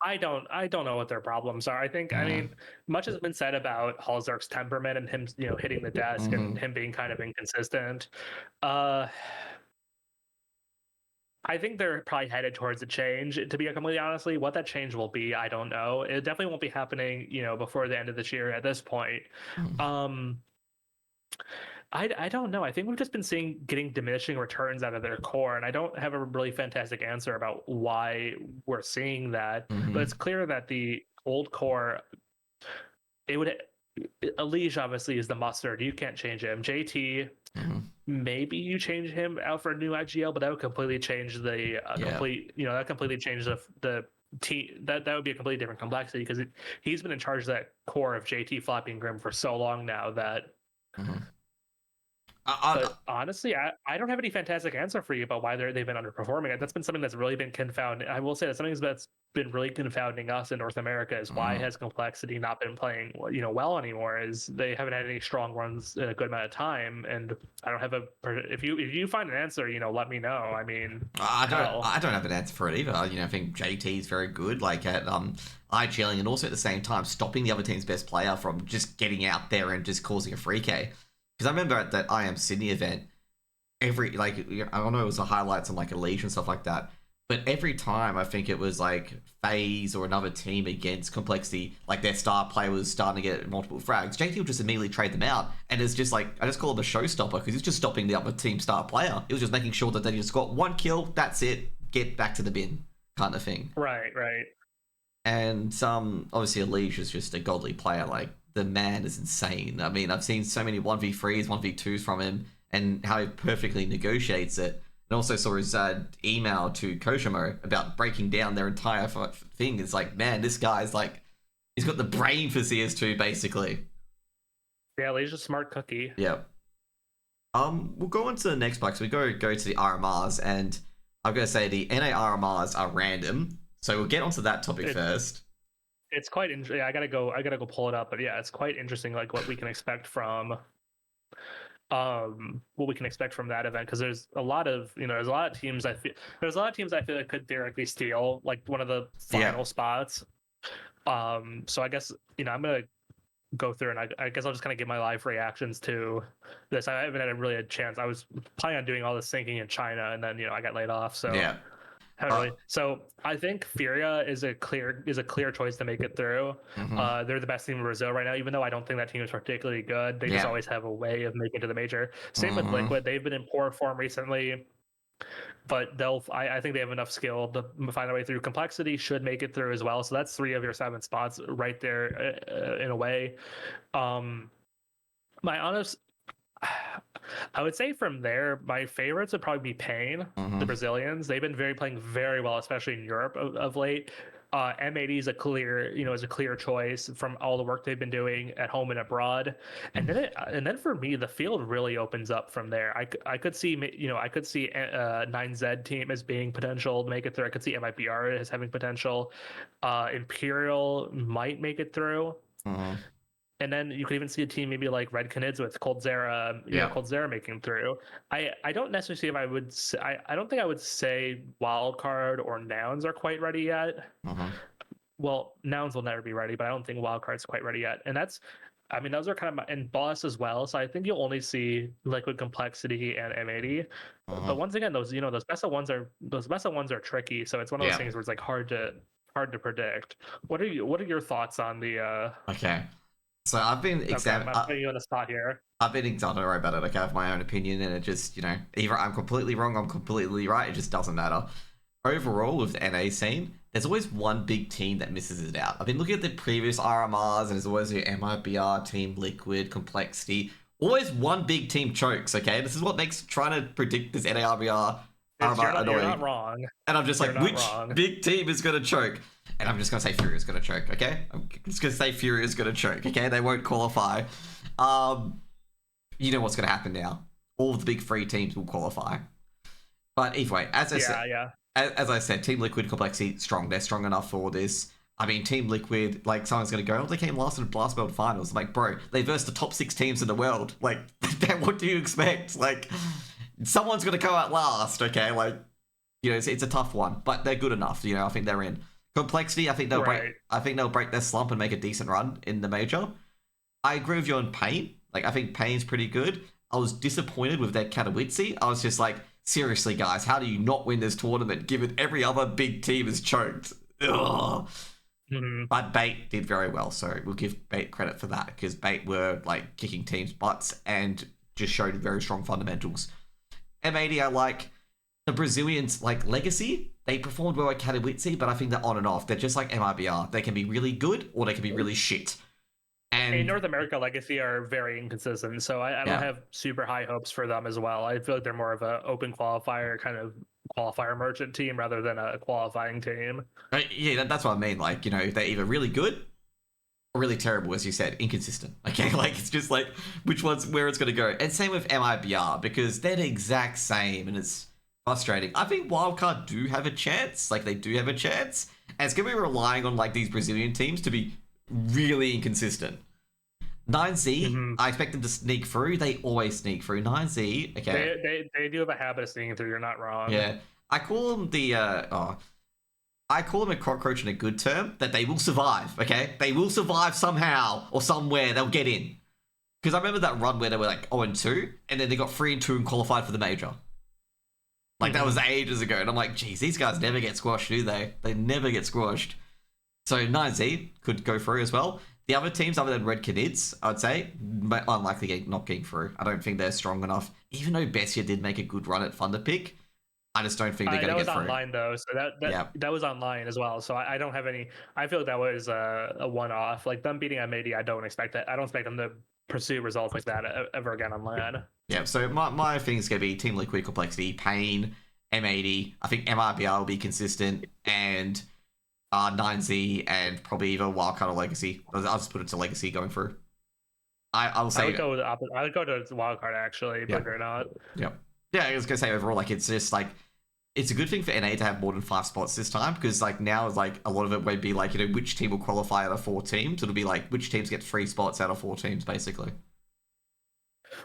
I don't know what their problems are. I mean, much has been said about Halzark's temperament and him, hitting the desk and him being kind of inconsistent. I think they're probably headed towards a change, to be completely honestly. What that change will be, I don't know. It definitely won't be happening, before the end of this year at this point. I don't know. I think we've just been getting diminishing returns out of their core, and I don't have a really fantastic answer about why we're seeing that. But it's clear that the old core, Elige obviously is the mustard. You can't change him. JT, maybe you change him out for a new IGL, but that would completely change the that completely change the team. That would be a completely different complexity because he's been in charge of that core of JT, Floppy, and Grim for so long now that. But honestly, I don't have any fantastic answer for you about why they've been underperforming. That's been something that's really been confounding. I will say that something that's been really confounding us in North America is why has complexity not been playing well anymore. Is they haven't had any strong runs in a good amount of time, and I don't have if you find an answer, let me know. I mean, I don't have an answer for it either. I think JT is very good, like at IGLing, and also at the same time stopping the other team's best player from just getting out there and just causing a free K. Because I remember at that I Am Sydney event, I don't know, it was the highlights on like Elige and stuff like that, but every time I think it was like FaZe or another team against complexity, like their star player was starting to get multiple frags, JT would just immediately trade them out, and it's just like, I just call it a showstopper because he's just stopping the other team star player. It was just making sure that they just got one kill, that's it, get back to the bin kind of thing. Right. And obviously Elige is just a godly player, like the man is insane. I mean, I've seen so many 1v3s, 1v2s from him, and how he perfectly negotiates it. And also saw his email to Koshimo about breaking down their entire thing. It's like, man, this guy's like, he's got the brain for CS2, basically. Yeah, he's a smart cookie. Yeah. We'll go on to the next box. We go to the RMRs, and I'm going to say the NA RMRs are random. So we'll get onto that topic first. It's quite interesting. I gotta go pull it up, but yeah, it's quite interesting. Like what we can expect from, that event, because there's a lot of teams. I feel like could theoretically steal like one of the final spots. So I guess I'm gonna go through, and I guess I'll just kind of give my live reactions to this. I haven't had a chance. I was planning on doing all this thinking in China, and then I got laid off. So yeah. So I think Furia is a clear choice to make it through. They're the best team in Brazil right now, even though I don't think that team is particularly good. They just always have a way of making it to the major. Same with Liquid. They've been in poor form recently, but I think they have enough skill to find their way through. Complexity should make it through as well. So that's 3 of your 7 spots right there in a way. I would say from there, my favorites would probably be Pain, the Brazilians. They've been playing very well, especially in Europe of late. M80 is a clear choice from all the work they've been doing at home and abroad. And then for me, the field really opens up from there. I could see 9Z team as being potential to make it through. I could see MIBR as having potential. Imperial might make it through. And then you could even see a team maybe like Red Canids with Coldzera making through. I don't necessarily see if I would say, I don't think I would say Wildcard or Nouns are quite ready yet. Well, Nouns will never be ready, but I don't think Wildcard's quite ready yet. And those are kind of and Boss as well. So I think you'll only see Liquid, Complexity, and M80. But once again, those best of ones are tricky. So it's one of those things where it's like hard to predict. What are your thoughts on the? Okay. So I've been I'm putting you on the spot here. I've been examining about it. I have my own opinion, and it just, either I'm completely wrong, I'm completely right. It just doesn't matter. Overall, with the NA scene, there's always one big team that misses it out. I've been looking at the previous RMRs, and there's always your MIBR team, Liquid, Complexity. Always one big team chokes, okay? This is what makes trying to predict this NARBR annoying. You're not wrong. And I'm just like, which big team is going to choke? And I'm just going to say Fury is going to choke, okay? I'm just going to say Fury is going to choke, okay? They won't qualify. You know what's going to happen now. All of the big 3 teams will qualify. But either way, as I said, Team Liquid, Complexity, strong. They're strong enough for this. I mean, Team Liquid, like, someone's going to go, they came last in the Blast World Finals. I'm like, bro, they versed the top 6 teams in the world. Like, what do you expect? Like, someone's going to go out last, okay? Like, it's a tough one, but they're good enough. I think they're in. Complexity, I think they'll break. I think they'll break their slump and make a decent run in the major. I agree with you on Pain. Like, I think Pain's pretty good. I was disappointed with their Katowice. I was just like, seriously, guys, how do you not win this tournament given every other big team is choked? Ugh. Mm-hmm. But Bait did very well, so we'll give Bait credit for that, because Bait were like kicking teams' butts and just showed very strong fundamentals. M80, I like. The Brazilians, like Legacy, they performed well at Katowice, but I think they're on and off. They're just like MIBR. They can be really good or they can be really shit. And in North America, Legacy are very inconsistent, so I don't have super high hopes for them as well. I feel like they're more of an open qualifier, kind of qualifier merchant team rather than a qualifying team. Yeah, that's what I mean. Like, they're either really good or really terrible, as you said, inconsistent. Okay, like, it's just like, which one's where it's going to go. And same with MIBR, because they're the exact same, and it's frustrating. I think Wildcard do have a chance. Like, they do have a chance. And it's going to be relying on, like, these Brazilian teams to be really inconsistent. 9Z, I expect them to sneak through. They always sneak through. 9Z, okay. They do have a habit of sneaking through. You're not wrong. Yeah. I call them I call them a cockroach in a good term, that they will survive, okay? They will survive somehow or somewhere. They'll get in. Because I remember that run where they were like 0-2, and then they got 3-2 and qualified for the major. Like, that was ages ago. And I'm like, geez, these guys never get squashed, do they? They never get squashed. So 9Z could go through as well. The other teams, other than Red Canids, I would say, unlikely not getting through. I don't think they're strong enough. Even though Bessia did make a good run at Thunderpick, I just don't think they're going to get through. That was online, though, so that was online as well. So I don't have any... I feel like that was a one-off. Like, them beating M80, I don't expect that. I don't expect them to pursue results like that ever again on LAN. Yeah, so my thing is going to be Team Liquid, Complexity, Pain, M80. I think MIBR will be consistent, and 9Z, and probably either Wildcard or Legacy. I'll just put it to Legacy going through. I'll say... I would go to Wildcard, actually, believe it or not. Yep. Yeah, I was going to say overall, like, it's just, like, it's a good thing for NA to have more than 5 spots this time, because, like, now, like, a lot of it won't be, like, which team will qualify out of 4 teams. It'll be, like, which teams get 3 spots out of 4 teams, basically.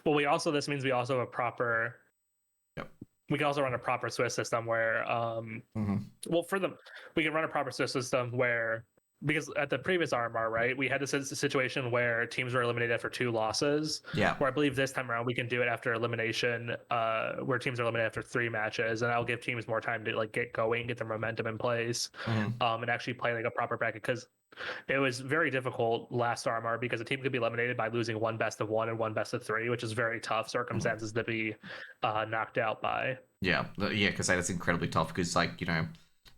Well, this means we also have a proper... Yep. We can also run a proper Swiss system where... Well, we can run a proper Swiss system where... Because at the previous RMR, right, we had this situation where teams were eliminated after 2 losses. Yeah. Where I believe this time around we can do it after elimination, where teams are eliminated after 3 matches, and that'll give teams more time to like get going, get their momentum in place, and actually play like a proper bracket. Because it was very difficult last RMR because a team could be eliminated by losing 1 best of 1 and 1 best of 3, which is very tough circumstances to be knocked out by. Yeah, because that's incredibly tough. Because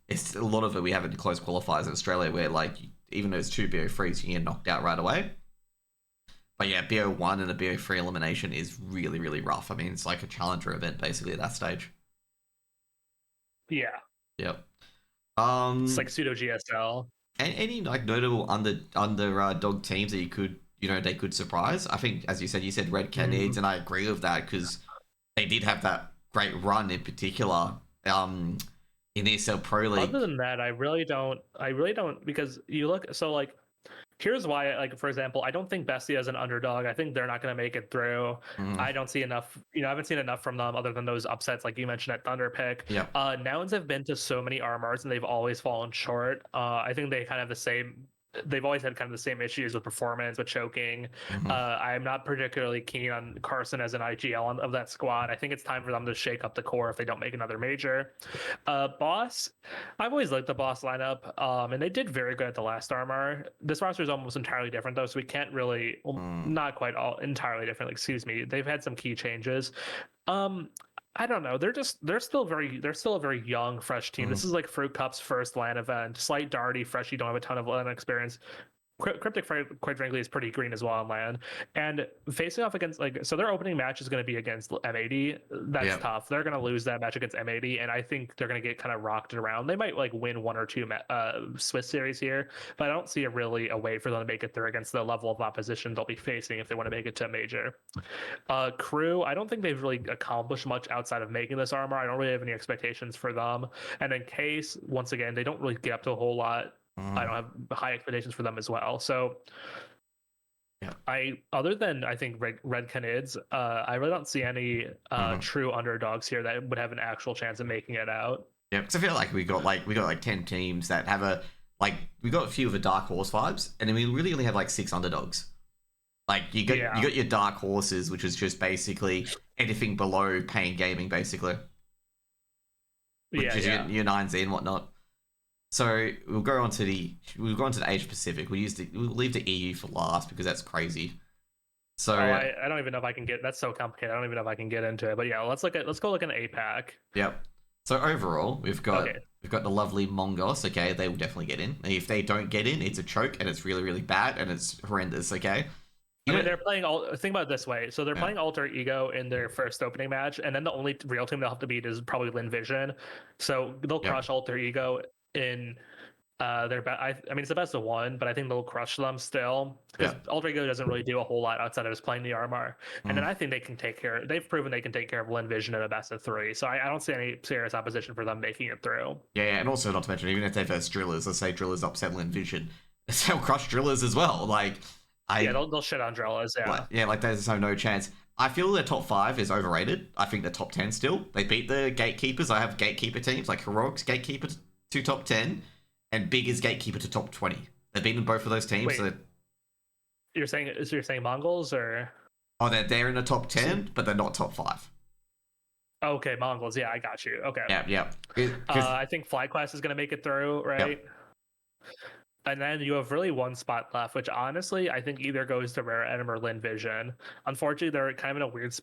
it's a lot of it we have in close qualifiers in Australia where, like, even though it's 2 BO3s, you get knocked out right away. But yeah, BO1 and a BO3 elimination is really, really rough. I mean, it's like a challenger event basically at that stage. Yeah. Yep. It's like pseudo GSL. Any like notable underdog teams that you could, they could surprise? I think, as you said Red Canids, and I agree with that because they did have that great run in particular. In the ESL Pro League. Other than that, I really don't, because you look, so like, here's why, like, for example, I don't think Bestia is an underdog. I think they're not going to make it through. I don't see enough, I haven't seen enough from them other than those upsets, like you mentioned at Thunderpick. Yeah. Nouns have been to so many RMRs and they've always fallen short. I think they kind of have the same... They've always had kind of the same issues with performance, with choking. I'm not particularly keen on Carson as an IGL of that squad. I think it's time for them to shake up the core if they don't make another major. Boss, I've always liked the Boss lineup, and they did very good at the last RMR. This roster is almost entirely different, though, so we can't really... Not quite all entirely different, excuse me. They've had some key changes. I don't know. They're still a very young, fresh team. This is like Fruit Cup's first LAN event. Slight Darty, fresh. You don't have a ton of LAN experience. Cryptic, quite frankly, is pretty green as well on LAN. And facing off against, like, so their opening match is going to be against M80. That's tough. They're going to lose that match against M80, and I think they're going to get kind of rocked around. They might like win 1 or 2 Swiss series here, but I don't see a way for them to make it through against the level of opposition they'll be facing if they want to make it to a major. Crew, I don't think they've really accomplished much outside of making this RMR. I don't really have any expectations for them. And then Case, once again, they don't really get up to a whole lot. I don't have high expectations for them as well. So other than I think Red Canids, I really don't see any true underdogs here that would have an actual chance of making it out. Yeah, because I feel like we got like 10 teams that have we got a few of the dark horse vibes, and then we really only have like 6 underdogs. Like you got your dark horses, which is just basically anything below Pain Gaming, basically. Which is your 9Z and whatnot. So we'll go on to the Asia Pacific. We'll leave the EU for last because that's crazy. So I don't even know if I can get, that's so complicated. I don't even know if I can get into it. But yeah, let's go look at an APAC. Yep. So overall, we've got the lovely Mnmzzz. Okay, they will definitely get in. And if they don't get in, it's a choke and it's really, really bad and it's horrendous. Okay. They're playing think about it this way. So they're playing Alter Ego in their first opening match, and then the only real team they'll have to beat is probably Linvision. So they'll crush Alter Ego in their I mean, it's the best of one, but I think they'll crush them still because Alter Ego doesn't really do a whole lot outside of just playing the RMR. And then I think they can take care. They've proven they can take care of Linvision in a best of 3. So I don't see any serious opposition for them making it through. Yeah, and also not to mention, even if they face Drillers, let's say Drillers upset Linvision, they'll crush Drillers as well. Like. They'll shit on Drillers, there's no chance. I feel their top 5 is overrated. I think the top 10 still. They beat the Gatekeepers. I have Gatekeeper teams, like Heroic's Gatekeeper to top 10, and Big is Gatekeeper to top 20. They've beaten both of those teams. Wait, so you're saying Mongols, or? Oh, they're in the top 10, but they're not top 5. Okay, Mongols. Yeah, I got you. Okay. Yeah. I think FlyQuest is going to make it through, right? Yep. And then you have really one spot left, which honestly I think either goes to Rare Atom or Linvision. Unfortunately, they're kind of in a weird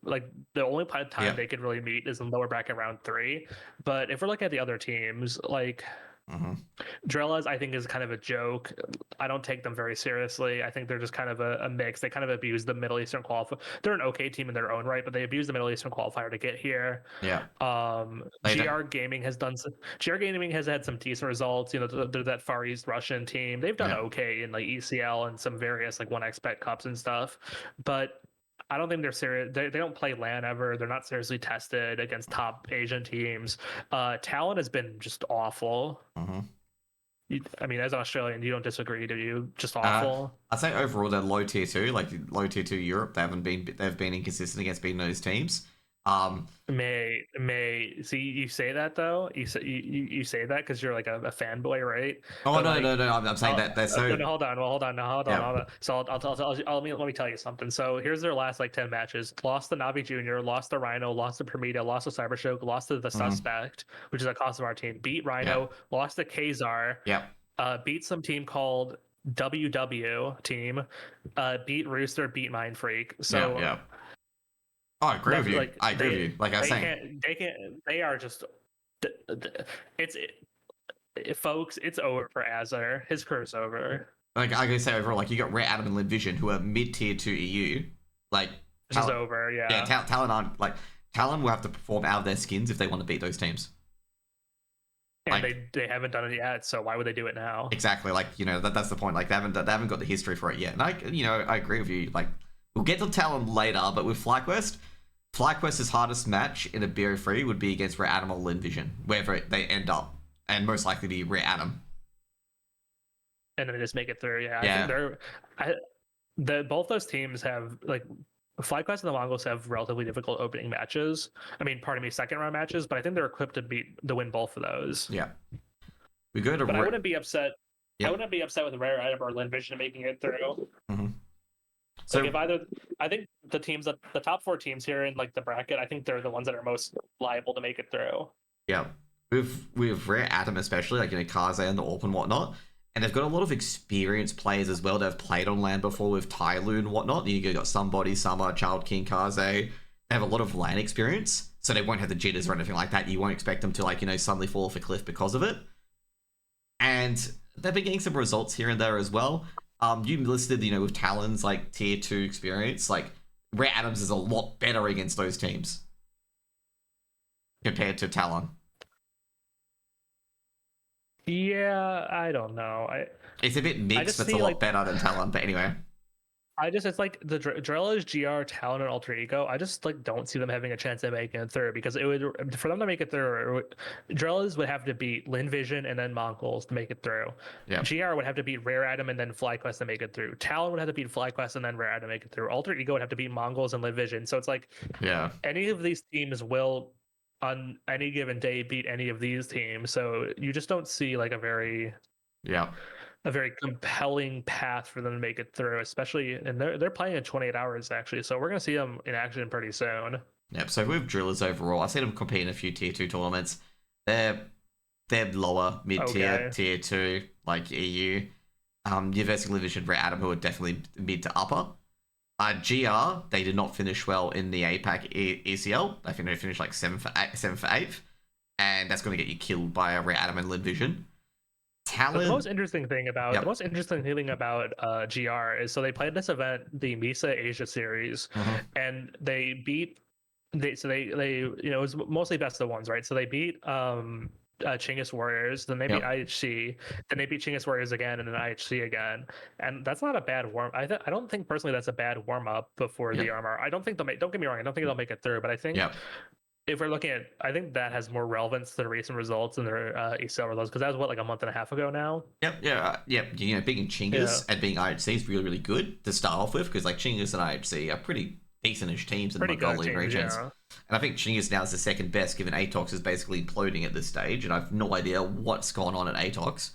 the only time they could really meet is in lower bracket round 3. But if we're looking at the other teams, like Drellas, I think is kind of a joke. I don't take them very seriously. I think they're just kind of a mix. They kind of abuse the Middle Eastern qualifier. They're an okay team in their own right, but they abuse the Middle Eastern qualifier to get here. Yeah. GR Gaming has had some decent results. You know, they're that Far East Russian team. They've done okay in like ECL and some various like 1xBet cups and stuff, but I don't think they're serious. They don't play LAN ever. They're not seriously tested against top Asian teams. Talon has been just awful. I mean, as an Australian, you don't disagree, do you? Just awful. I'd say overall they're low tier 2, like low tier 2 Europe. They've been inconsistent against beating those teams. See, you say that though. You say that because you're like a fanboy, right? Oh, no. I'm saying that they're so. No, hold on. So let me tell you something. So here's their last like 10 matches. Lost to Navi Junior, lost to Rhino, lost to Permita, lost to Cybershock, lost to the Suspect, which is a cost of our team. Beat Rhino, lost to Kazar. Beat some team called WW team. Beat Rooster, beat Mind Freak. So Oh, I agree with you. I agree with you. Like I was saying, they are just. Folks, it's over for Azar. His career's over. Like I can say overall, like you got Rare Atom and Linvision, who are mid tier 2 EU. Like it's over. Yeah. Talon aren't like Talon will have to perform out of their skins if they want to beat those teams. And they haven't done it yet, so why would they do it now? Exactly. Like that's the point. Like they haven't got the history for it yet. And I agree with you. Like. We'll get to Talon later, but with FlyQuest's hardest match in a BO3 would be against Rare Atom or Linvision, wherever they end up, and most likely be Rare Atom. And then they just make it through. Yeah. I think both those teams have like FlyQuest and the Mongols have relatively difficult opening matches. I mean, second round matches, but I think they're equipped to win both of those. Yeah. We go to. But I wouldn't be upset. Yep. I wouldn't be upset with Rare Atom or Linvision making it through. So like I think the top 4 teams here in like the bracket, I think they're the ones that are most liable to make it through. Yeah, with Rare Atom especially, like Kaze and the AWP and whatnot, and they've got a lot of experienced players as well that have played on LAN before with Tyloo and whatnot. You got Somebody, Summer, Child King, Kaze. They have a lot of LAN experience, so they won't have the jitters or anything like that. You won't expect them to suddenly fall off a cliff because of it. And they've been getting some results here and there as well. You listed, with Talon's like tier 2 experience, like Rare Atoms is a lot better against those teams compared to Talon. Yeah, I don't know. It's a bit mixed, but it's a lot better than Talon. But anyway, it's like the Drellas, GR, Talon, and Alter Ego. I just don't see them having a chance at making it through because for them to make it through, Drellas would have to beat Linvision and then Mongols to make it through. Yeah. GR would have to beat Rare Atom and then FlyQuest to make it through. Talon would have to beat FlyQuest and then Rare Atom to make it through. Alter Ego would have to beat Mongols and Linvision. So it's like, yeah, any of these teams will on any given day beat any of these teams. So you just don't see like a very compelling path for them to make it through, especially, and they're playing in 28 hours actually. So we're gonna see them in action pretty soon. Yep. So with drillers overall, I've seen them compete in a few tier 2 tournaments. They're lower mid tier, tier 2, like EU. University Division for Adam, who are definitely mid to upper. GR, they did not finish well in the APAC ECL. I think they finished like 7 for 8th, and that's going to get you killed by a Adam and Lid Vision. Talent. The most interesting thing about GR is, so they played this event, the Mnmzzz Asia Series, and they beat. They it was mostly best of ones, right? So they beat Chinggis Warriors, then they beat IHC, then they beat Chinggis Warriors again, and then IHC again, and that's not a bad warm. I don't think personally that's a bad warm up before the RMR. I don't think they'll make. Don't get me wrong. I don't think they'll make it through, but I think if we're looking at, I think that has more relevance to the recent results and their ECL results, because that was like a month and a half ago now. Being Chinggis and being IHC is really, really good to start off with, because like Chinggis and IHC are pretty decentish teams in the Mongolian regions. And I think Chinggis now is the second best, given Atox is basically imploding at this stage, and I've no idea what's going on at Atox.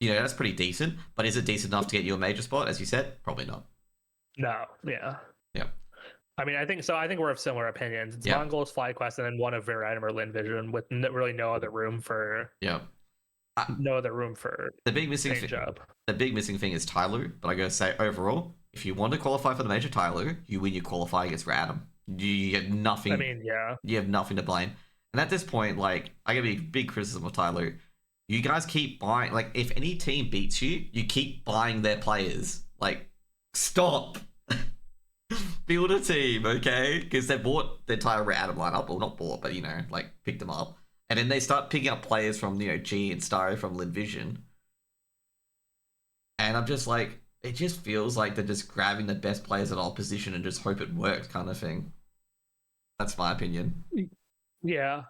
That's pretty decent, but is it decent enough to get you a major spot, as you said? Probably not. No, I mean, I think so. I think we're of similar opinions. It's Mongols, FlyQuest, and then one of Veridom or Lin Vision, with really no other room for no other room for the big missing thing. The big missing thing is Tyloo, but I gotta say overall, if you want to qualify for the major Tyloo, you win your qualifying against Radom. You get nothing. I mean, you have nothing to blame. And at this point, like, I gotta be big criticism of Tyloo. You guys keep buying, like, if any team beats you, you keep buying their players. Like, stop. Build a team, okay? Because they bought the entire Radom lineup, well, not bought, but picked them up, and then they start picking up players from G and Starry from Lid Vision, and I'm just like, it just feels like they're just grabbing the best players at all position and just hope it works, kind of thing. That's my opinion. Yeah,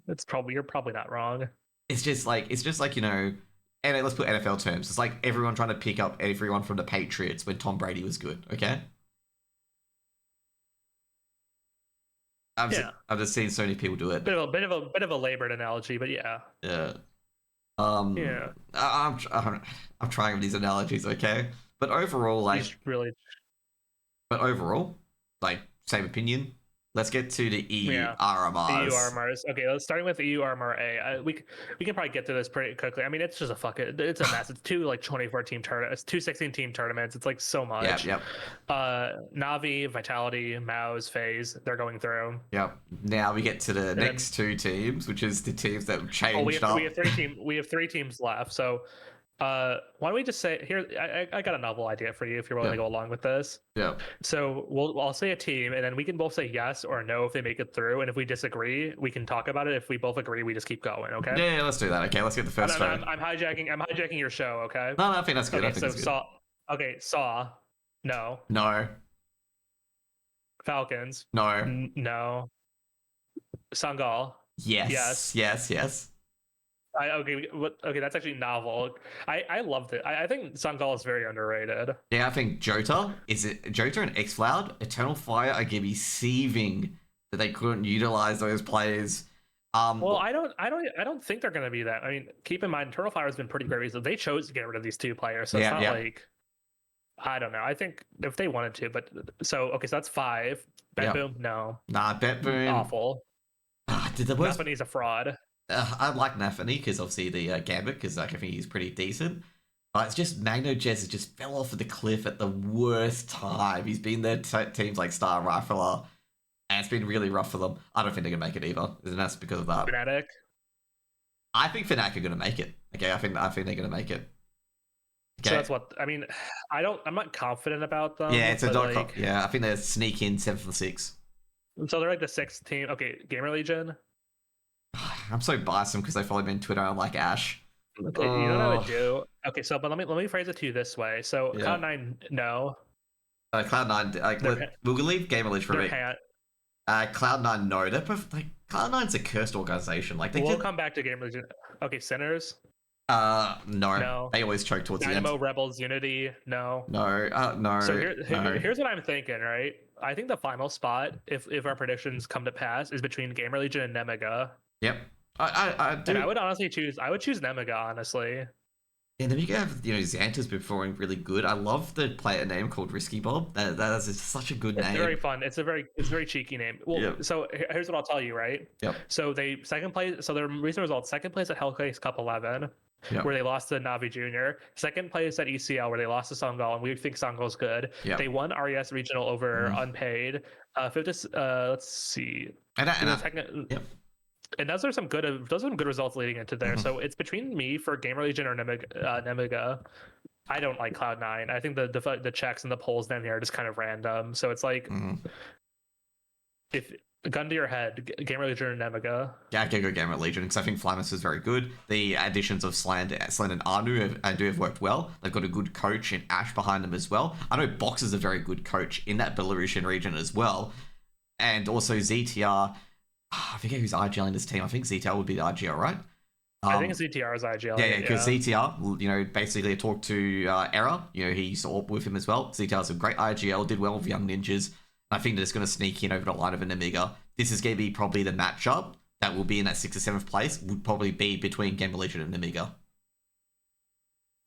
you're probably not wrong. It's just like and let's put NFL terms. It's like everyone trying to pick up everyone from the Patriots when Tom Brady was good. Okay. I've just seen so many people do it. Bit of a labored analogy, but yeah. I'm trying with these analogies, okay? But overall, same opinion. Let's get to the EU RMRs. EU RMRs. Okay, let's starting with the EU RMR A. We can probably get to this pretty quickly. I mean, it's just it's a mess. It's two 24 team tournaments, 2 16 team tournaments. It's like so much. Yep. Navi, Vitality, Mnmzzz, FaZe, they're going through. Yep. Now we get to the next two teams, which is the teams that have changed up. We have 3 teams left. So why don't we just say here? I got a novel idea for you if you're willing to go along with this. Yeah. So I'll say a team, and then we can both say yes or no if they make it through. And if we disagree, we can talk about it. If we both agree, we just keep going. Okay. Yeah, let's do that. Okay, let's get the first round. I'm hijacking your show. Okay. No, I think that's good. Okay, Saw. No. No. Falcons. No. No. Sangal. Yes. Okay, that's actually novel. I loved it. I think Sangal is very underrated. Yeah, I think Jota and Xcloud, Eternal Fire are gonna be seething that they couldn't utilize those players. Well, I don't think they're gonna be that. I mean, keep in mind, Eternal Fire has been pretty great recently. They chose to get rid of these 2 players, so it's not like, I don't know. I think if they wanted to, but so that's 5. Bet Boom, no. Nah, Bet Boom, awful. Japanese a fraud. I like Nafani because obviously the Gambit, because I think he's pretty decent. It's just Mnmzzz just fell off of the cliff at the worst time. He's been there teams like Star Rifler, and it's been really rough for them. I don't think they're gonna make it either, and that's because of that. Fnatic. I think Fnatic are gonna make it. Okay, I think they're gonna make it. Okay. So that's what I mean. I'm not confident about them. Yeah, it's a dot. Yeah, I think they're sneak in 7th and 6th. So they're like the 6th team. Okay, Gamer Legion. I'm so biased because they follow me on Twitter. I'm like Ash. Okay, you know what I would do? Okay, so but let me phrase it to you this way. So Cloud9, no. Cloud9, we'll leave Gamer Legion for a bit. Cloud9, no. They're Cloud9's a cursed organization. We'll come back to Gamer Legion. Okay, Sinners. No. They always choke towards Dynamo, the end. Rebels, Unity, no. No. So here's what I'm thinking, right? I think the final spot, if our predictions come to pass, is between Gamer Legion and Mnmzzz. Yep. I do. And I would honestly choose Mnmzzz, honestly. And then you have, Xanta's been performing really good. I love the player name called Risky Bob. That is such a good name. It's very fun. It's a very cheeky name. Well, yep. So here's what I'll tell you, right? Yep. So they second place. So their recent results: second place at Hellcase Cup 11, yep, where they lost to Navi Junior. Second place at ECL, where they lost to Songal, and we think Songal's good. Yep. They won RES Regional over Unpaid. Fifth, let's see. Yep. And those are some good results leading into there. So it's between me for Gamer Legion or Mnmzzz. I don't like Cloud9. I think the checks and the polls down here are just kind of random. So it's like, if gun to your head, Gamer Legion or Mnmzzz. Yeah, I can go Gamer Legion because I think Flamus is very good. The additions of Sland and Anu have worked well. They've got a good coach in Ash behind them as well. I know Box is a very good coach in that Belarusian region as well. And also ZTR. I forget who's IGL in this team. I think ZTR would be the IGL, right? I think ZTR is IGL. Yeah, because ZTR, basically talked to Era. He saw with him as well. ZTR's a great IGL, did well with Young Ninjas. And I think that it's going to sneak in over the line of an Amiga. This is going to be probably the matchup that will be in that 6th or 7th place. Would probably be between Gamer Legion and Amiga.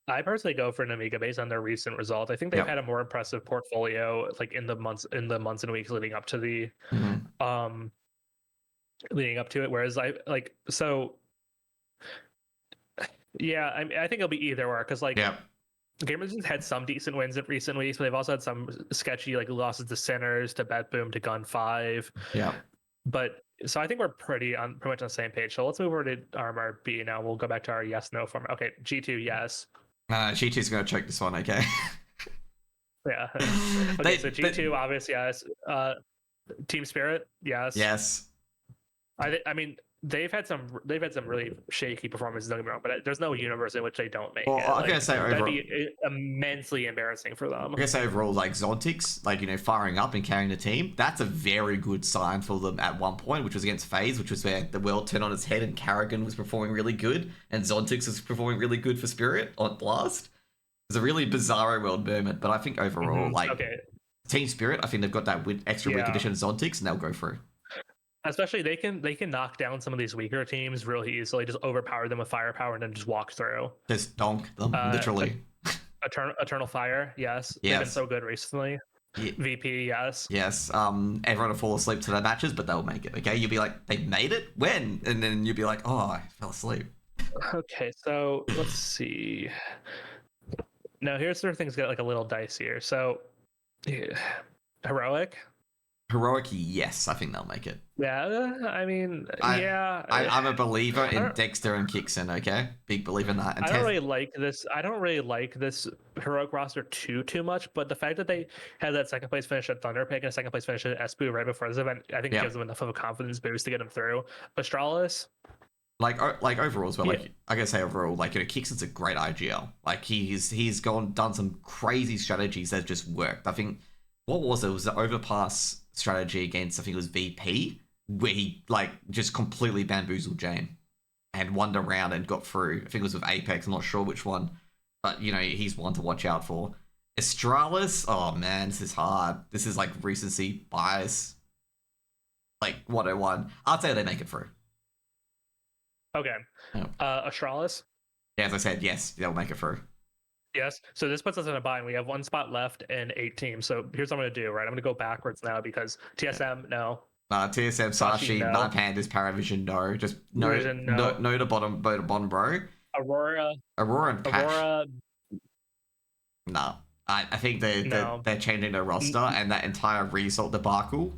I personally go for an Amiga based on their recent results. I think they've had a more impressive portfolio, like in the months and weeks leading up to the leading up to it, whereas I think it'll be either or, because Gamer Legion's had some decent wins in recent weeks, but they've also had some sketchy losses to Sinners, to Bet Boom, to Gun 5. Yeah. But so I think we're pretty much on the same page. So let's move over to RMRB now. We'll go back to our yes/no form. Okay, G2, yes. G2's going to choke this one, okay? Yeah. Okay, so G2, obvious, yes. Team Spirit, yes. Yes. I mean, they've had some really shaky performances, don't get me wrong, but there's no universe in which they don't make it. I'm gonna say overall, that'd be immensely embarrassing for them. I'm gonna say overall, Zontix, firing up and carrying the team, that's a very good sign for them at one point, which was against FaZe, which was where the world turned on its head and Karrigan was performing really good, and Zontix was performing really good for Spirit on Blast. It's a really bizarre world moment, but I think overall, Team Spirit, I think they've got that extra win condition Zontix, and they'll go through. Especially they can knock down some of these weaker teams really easily, just overpower them with firepower and then just walk through. Just donk them, literally. Eternal Fire, yes. They've been so good recently. Yeah. VP, yes. Yes. Everyone will fall asleep to their matches, but they'll make it, okay? You'll be like, they made it? When? And then you'll be like, oh, I fell asleep. Okay, so let's see. Now, here's where things get a little dicier. So, Heroic? Heroic, yes, I think they'll make it. Yeah, I mean, I'm a believer in Dexter and Kixon, okay? Big believer in that. And I don't really like this Heroic roster too much, but the fact that they had that second place finish at Thunderpick and a second place finish at Espu right before this event, I think gives them enough of a confidence boost to get them through. Astralis, overall as well, I gotta say overall, Kixon's a great IGL. He's done some crazy strategies that just worked. I think, what was it? It was the overpass strategy against, I think it was VP, where he just completely bamboozled Jane and won the round and got through. I think it was with Apex, I'm not sure which one, but he's one to watch out for. Astralis, oh man, this is hard. This is recency bias, 101. I'd say they make it through. Okay. Astralis, as I said, yes, they'll make it through. Yes. So this puts us in a bind. We have one spot left and 8 teams. So here's what I'm going to do, right? I'm going to go backwards now because TSM, no. TSM, Sashi, no. Nine Pandas, Paravision, no. Just no to bottom bro. Aurora and Pash. No. I think they're changing their roster, and that entire result debacle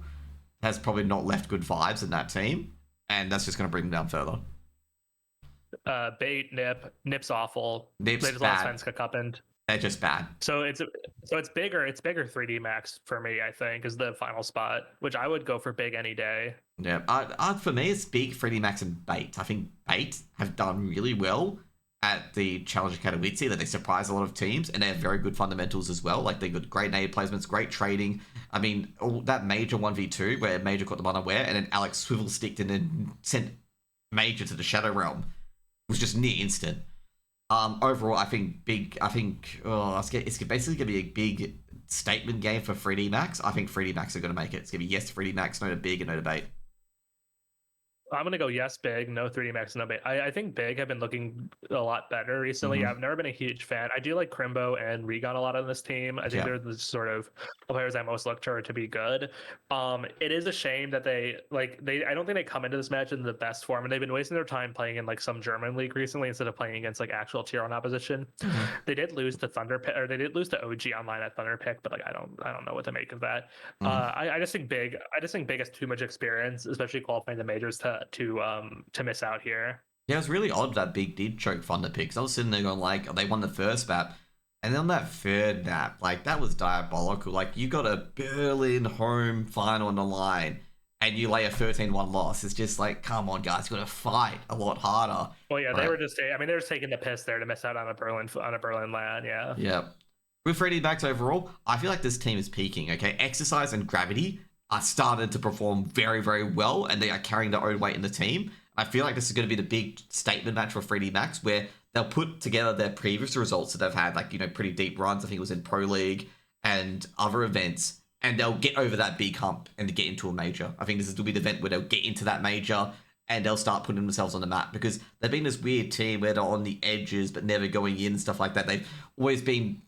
has probably not left good vibes in that team, and that's just going to bring them down further. Bait, Nip's awful. Nip's bad. They're just bad. So it's bigger 3D Max for me, I think, is the final spot, which I would go for Big any day. Yeah, for me it's Big, 3D Max, and Bait. I think Bait have done really well at the Challenger Katowice, that they surprise a lot of teams, and they have very good fundamentals as well. They got great nade placements, great trading. I mean, all that Major 1v2 where Major got them unaware, and then Alex swivel sticked and then sent Major to the Shadow Realm. Was just near instant. Overall, I think Big. It's basically gonna be a Big statement game for 3D Max, I think 3D Max are going to make it. It's going to be yes, 3D Max, no to big and no debate. I'm gonna go yes, big, no 3D Max, no bait. I think big have been looking a lot better recently. Mm-hmm. I've never been a huge fan. I do like Crimbo and Regon a lot on this team. I think they're the sort of players I most look to be good. It is a shame that they I don't think they come into this match in the best form, and they've been wasting their time playing in like some German league recently instead of playing against like actual tier 1 opposition. Mm-hmm. They did lose to they did lose to OG online at Thunderpick, but like I don't know what to make of that. I just think big has too much experience, especially qualifying the majors to miss out here. Yeah, it was really odd that Big did choke Thunderpick, because I was sitting there going like, they won the first map, and then on that third map, like that was diabolical. Like you got a Berlin home final on the line, and you lay a 13-1 loss. It's just like, come on, guys, you got to fight a lot harder. Well, yeah, they were just, I mean, they were taking the piss there to miss out on a Berlin LAN, yeah. Yeah. With 3D Max overall, I feel like this team is peaking. Okay, Exercise and Gravity are started to perform very, very well, and they are carrying their own weight in the team. I feel like this is going to be the big statement match for 3D Max, where they'll put together their previous results that they've had, like, you know, pretty deep runs. I think it was in Pro League and other events, and they'll get over that big hump and get into a major. I think this will be the event where they'll get into that major and they'll start putting themselves on the map, because they've been this weird team where they're on the edges but never going in, stuff like that. They've always been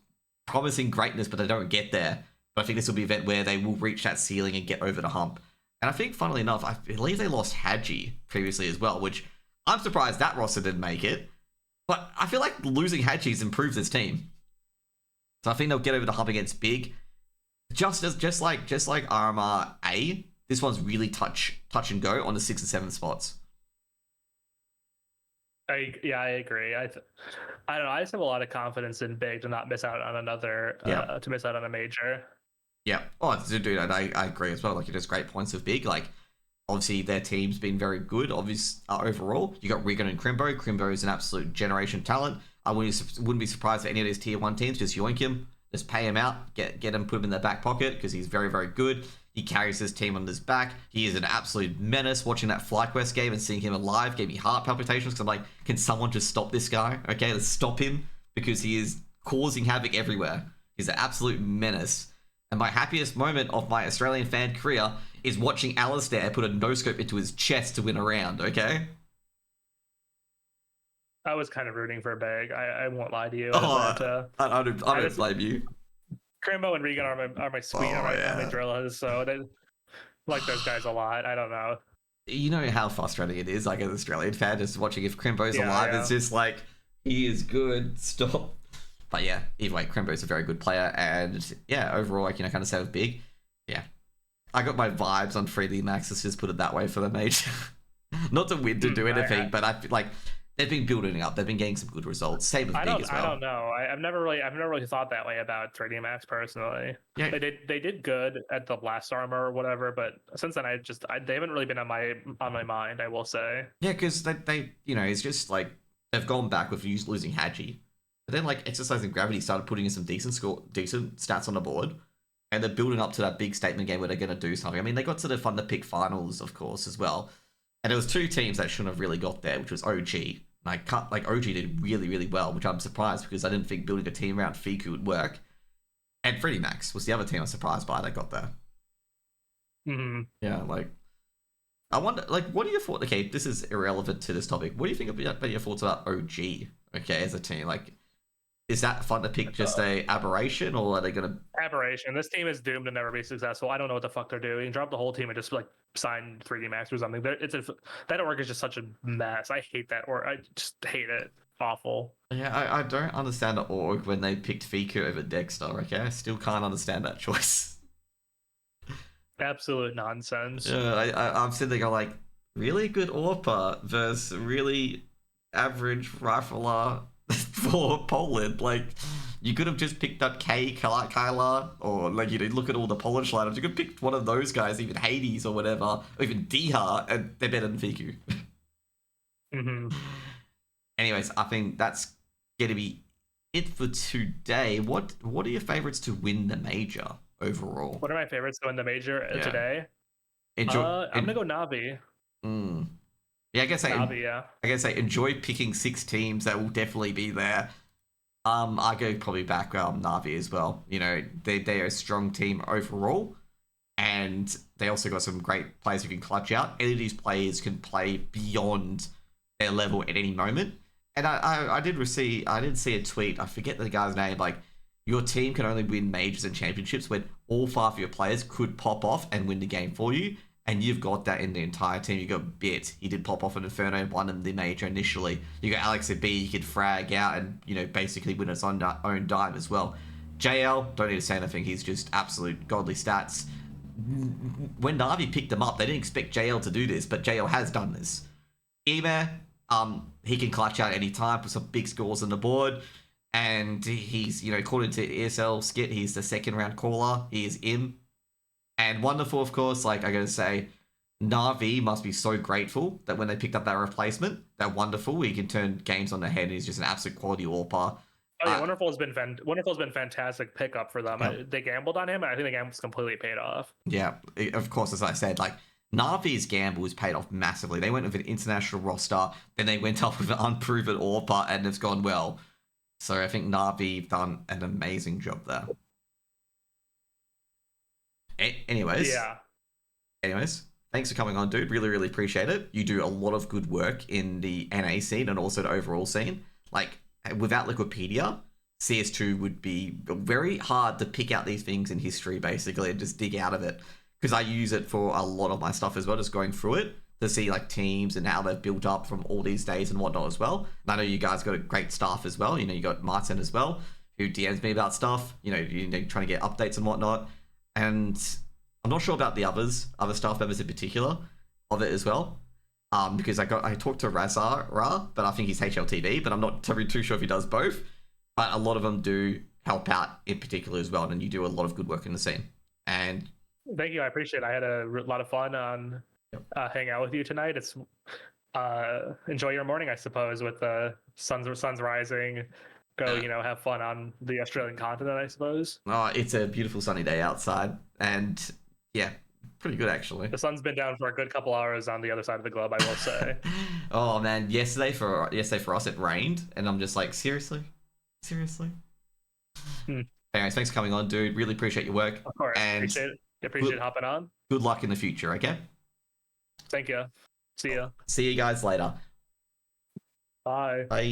promising greatness, but they don't get there. But I think this will be an event where they will reach that ceiling and get over the hump. And I think, funnily enough, I believe they lost Hadji previously as well, which I'm surprised that roster didn't make it. But I feel like losing Hadji's improved this team. So I think they'll get over the hump against Big. Just like RMR A, this one's really touch and go on the 6 and 7 spots. I agree. I don't know. I just have a lot of confidence in Big to not miss out on to miss out on a major. Yeah. Oh, dude, I agree as well. Like, there's great points of Big. Like, obviously, their team's been very good, overall. You got Regan and Crimbo. Crimbo is an absolute generation talent. I wouldn't be surprised if any of these tier 1 teams just yoink him, just pay him out, get him, put him in their back pocket, because he's very, very good. He carries his team on his back. He is an absolute menace. Watching that FlyQuest game and seeing him alive gave me heart palpitations, because I'm like, can someone just stop this guy? Okay, let's stop him, because he is causing havoc everywhere. He's an absolute menace. And my happiest moment of my Australian fan career is watching Alistair put a no-scope into his chest to win a round, okay? I was kind of rooting for Big. I won't lie to you. I don't blame you. Crimbo and Regan are my sweet, my drillers, so they like those guys a lot. I don't know. You know how frustrating it is, like, as an Australian fan, just watching if Crimbo's alive. Yeah. It's just like, he is good, stop. But yeah, either way, Crimbo's a very good player, and yeah, overall, like, you know, kind of say with Big, yeah. I got my vibes on 3D Max, let's just put it that way, for the major. Not to win to do anything, but I feel like they've been building up. They've been getting some good results. Same with Big as well. I don't know. I've never really thought that way about 3D Max personally. Yeah. They did good at the last armor or whatever, but since then they haven't really been on my mind, I will say. Yeah, because they you know, it's just like they've gone back with losing Hadji. But then, like, Exercise and Gravity started putting in some decent stats on the board, and they're building up to that big statement game where they're going to do something. I mean, they got to the Thunderpick finals, of course, as well. And there was 2 teams that shouldn't have really got there, which was OG. And OG did really, really well, which I'm surprised, because I didn't think building a team around Fiku would work. And 3D Max was the other team I was surprised by that got there. Mm-hmm. Yeah, like, I wonder, like, what are your thoughts? Okay, this is irrelevant to this topic. What do you think about your thoughts about OG, okay, as a team? Like, is that Thunderpick just a aberration, or are they going to... Aberration. This team is doomed to never be successful. I don't know what the fuck they're doing. Drop the whole team and just, like, sign 3D Max or something. That org is just such a mess. I hate that org. I just hate it. Awful. Yeah, I don't understand the org when they picked Fiku over Dexter, okay? I still can't understand that choice. Absolute nonsense. Yeah, I'm sitting there going, like, really good AWPer versus really average rifler for Poland. Like, you could have just picked up Kyla, or, like, you know, look at all the Polish lineups. You could have picked one of those guys, even Hades or whatever, or even Diha, and they're better than Fiku. Mm-hmm. Anyways, I think that's going to be it for today. What are your favorites to win the major overall? What are my favorites to win the major today? I'm gonna go Navi. Yeah, I guess Navi, I guess I enjoy picking 6 teams that will definitely be there. I go probably back Na'Vi as well. You know, they're a strong team overall, and they also got some great players who can clutch out. Any of these players can play beyond their level at any moment. And I did see a tweet. I forget the guy's name. Like, your team can only win majors and championships when all 5 of your players could pop off and win the game for you. And you've got that in the entire team. You got Bit. He did pop off an Inferno, won him the major initially. You got Alex at B. He could frag out and, you know, basically win its own dime as well. JL, don't need to say anything. He's just absolute godly stats. When Na'Vi picked him up, they didn't expect JL to do this, but JL has done this. Ema, he can clutch out any time, put some big scores on the board. And he's, you know, according to ESL Skit, he's the second round caller. He is in. And wonderful, of course, like I gotta say, Na'Vi must be so grateful that when they picked up that replacement, that wonderful, he can turn games on their head. He's just an absolute quality AWPer. Oh yeah, Wonderful's been fantastic pickup for them. Yeah. They gambled on him, and I think the gamble's completely paid off. Yeah, of course, as I said, like Na'Vi's gamble was paid off massively. They went with an international roster, then they went up with an unproven AWPer, and it's gone well. So I think Na'Vi done an amazing job there. Anyways, thanks for coming on, dude. Really, really appreciate it. You do a lot of good work in the NA scene and also the overall scene. Like, without Wikipedia, CS2 would be very hard to pick out these things in history, basically, and just dig out of it. Because I use it for a lot of my stuff as well, just going through it to see, like, teams and how they've built up from all these days and whatnot as well. And I know you guys got a great staff as well. You know, you got Martin as well, who DMs me about stuff. You know, trying to get updates and whatnot. And I'm not sure about the other staff members in particular of it as well. Because I talked to Razar, but I think he's HLTD, but I'm not too sure if he does both. But a lot of them do help out in particular as well, and you do a lot of good work in the scene. And thank you, I appreciate it. I had a lot of fun on hanging out with you tonight. It's enjoy your morning, I suppose, with the sun's rising. Go, you know, have fun on the Australian continent, I suppose. Oh, it's a beautiful sunny day outside, and yeah, pretty good actually. The sun's been down for a good couple hours on the other side of the globe, I will say. Oh man, yesterday for us it rained, and I'm just like, seriously. Anyways, thanks for coming on, dude. Really appreciate your work. Of course, and appreciate hopping on. Good luck in the future, okay? Thank you. See ya. See you guys later. Bye. Bye.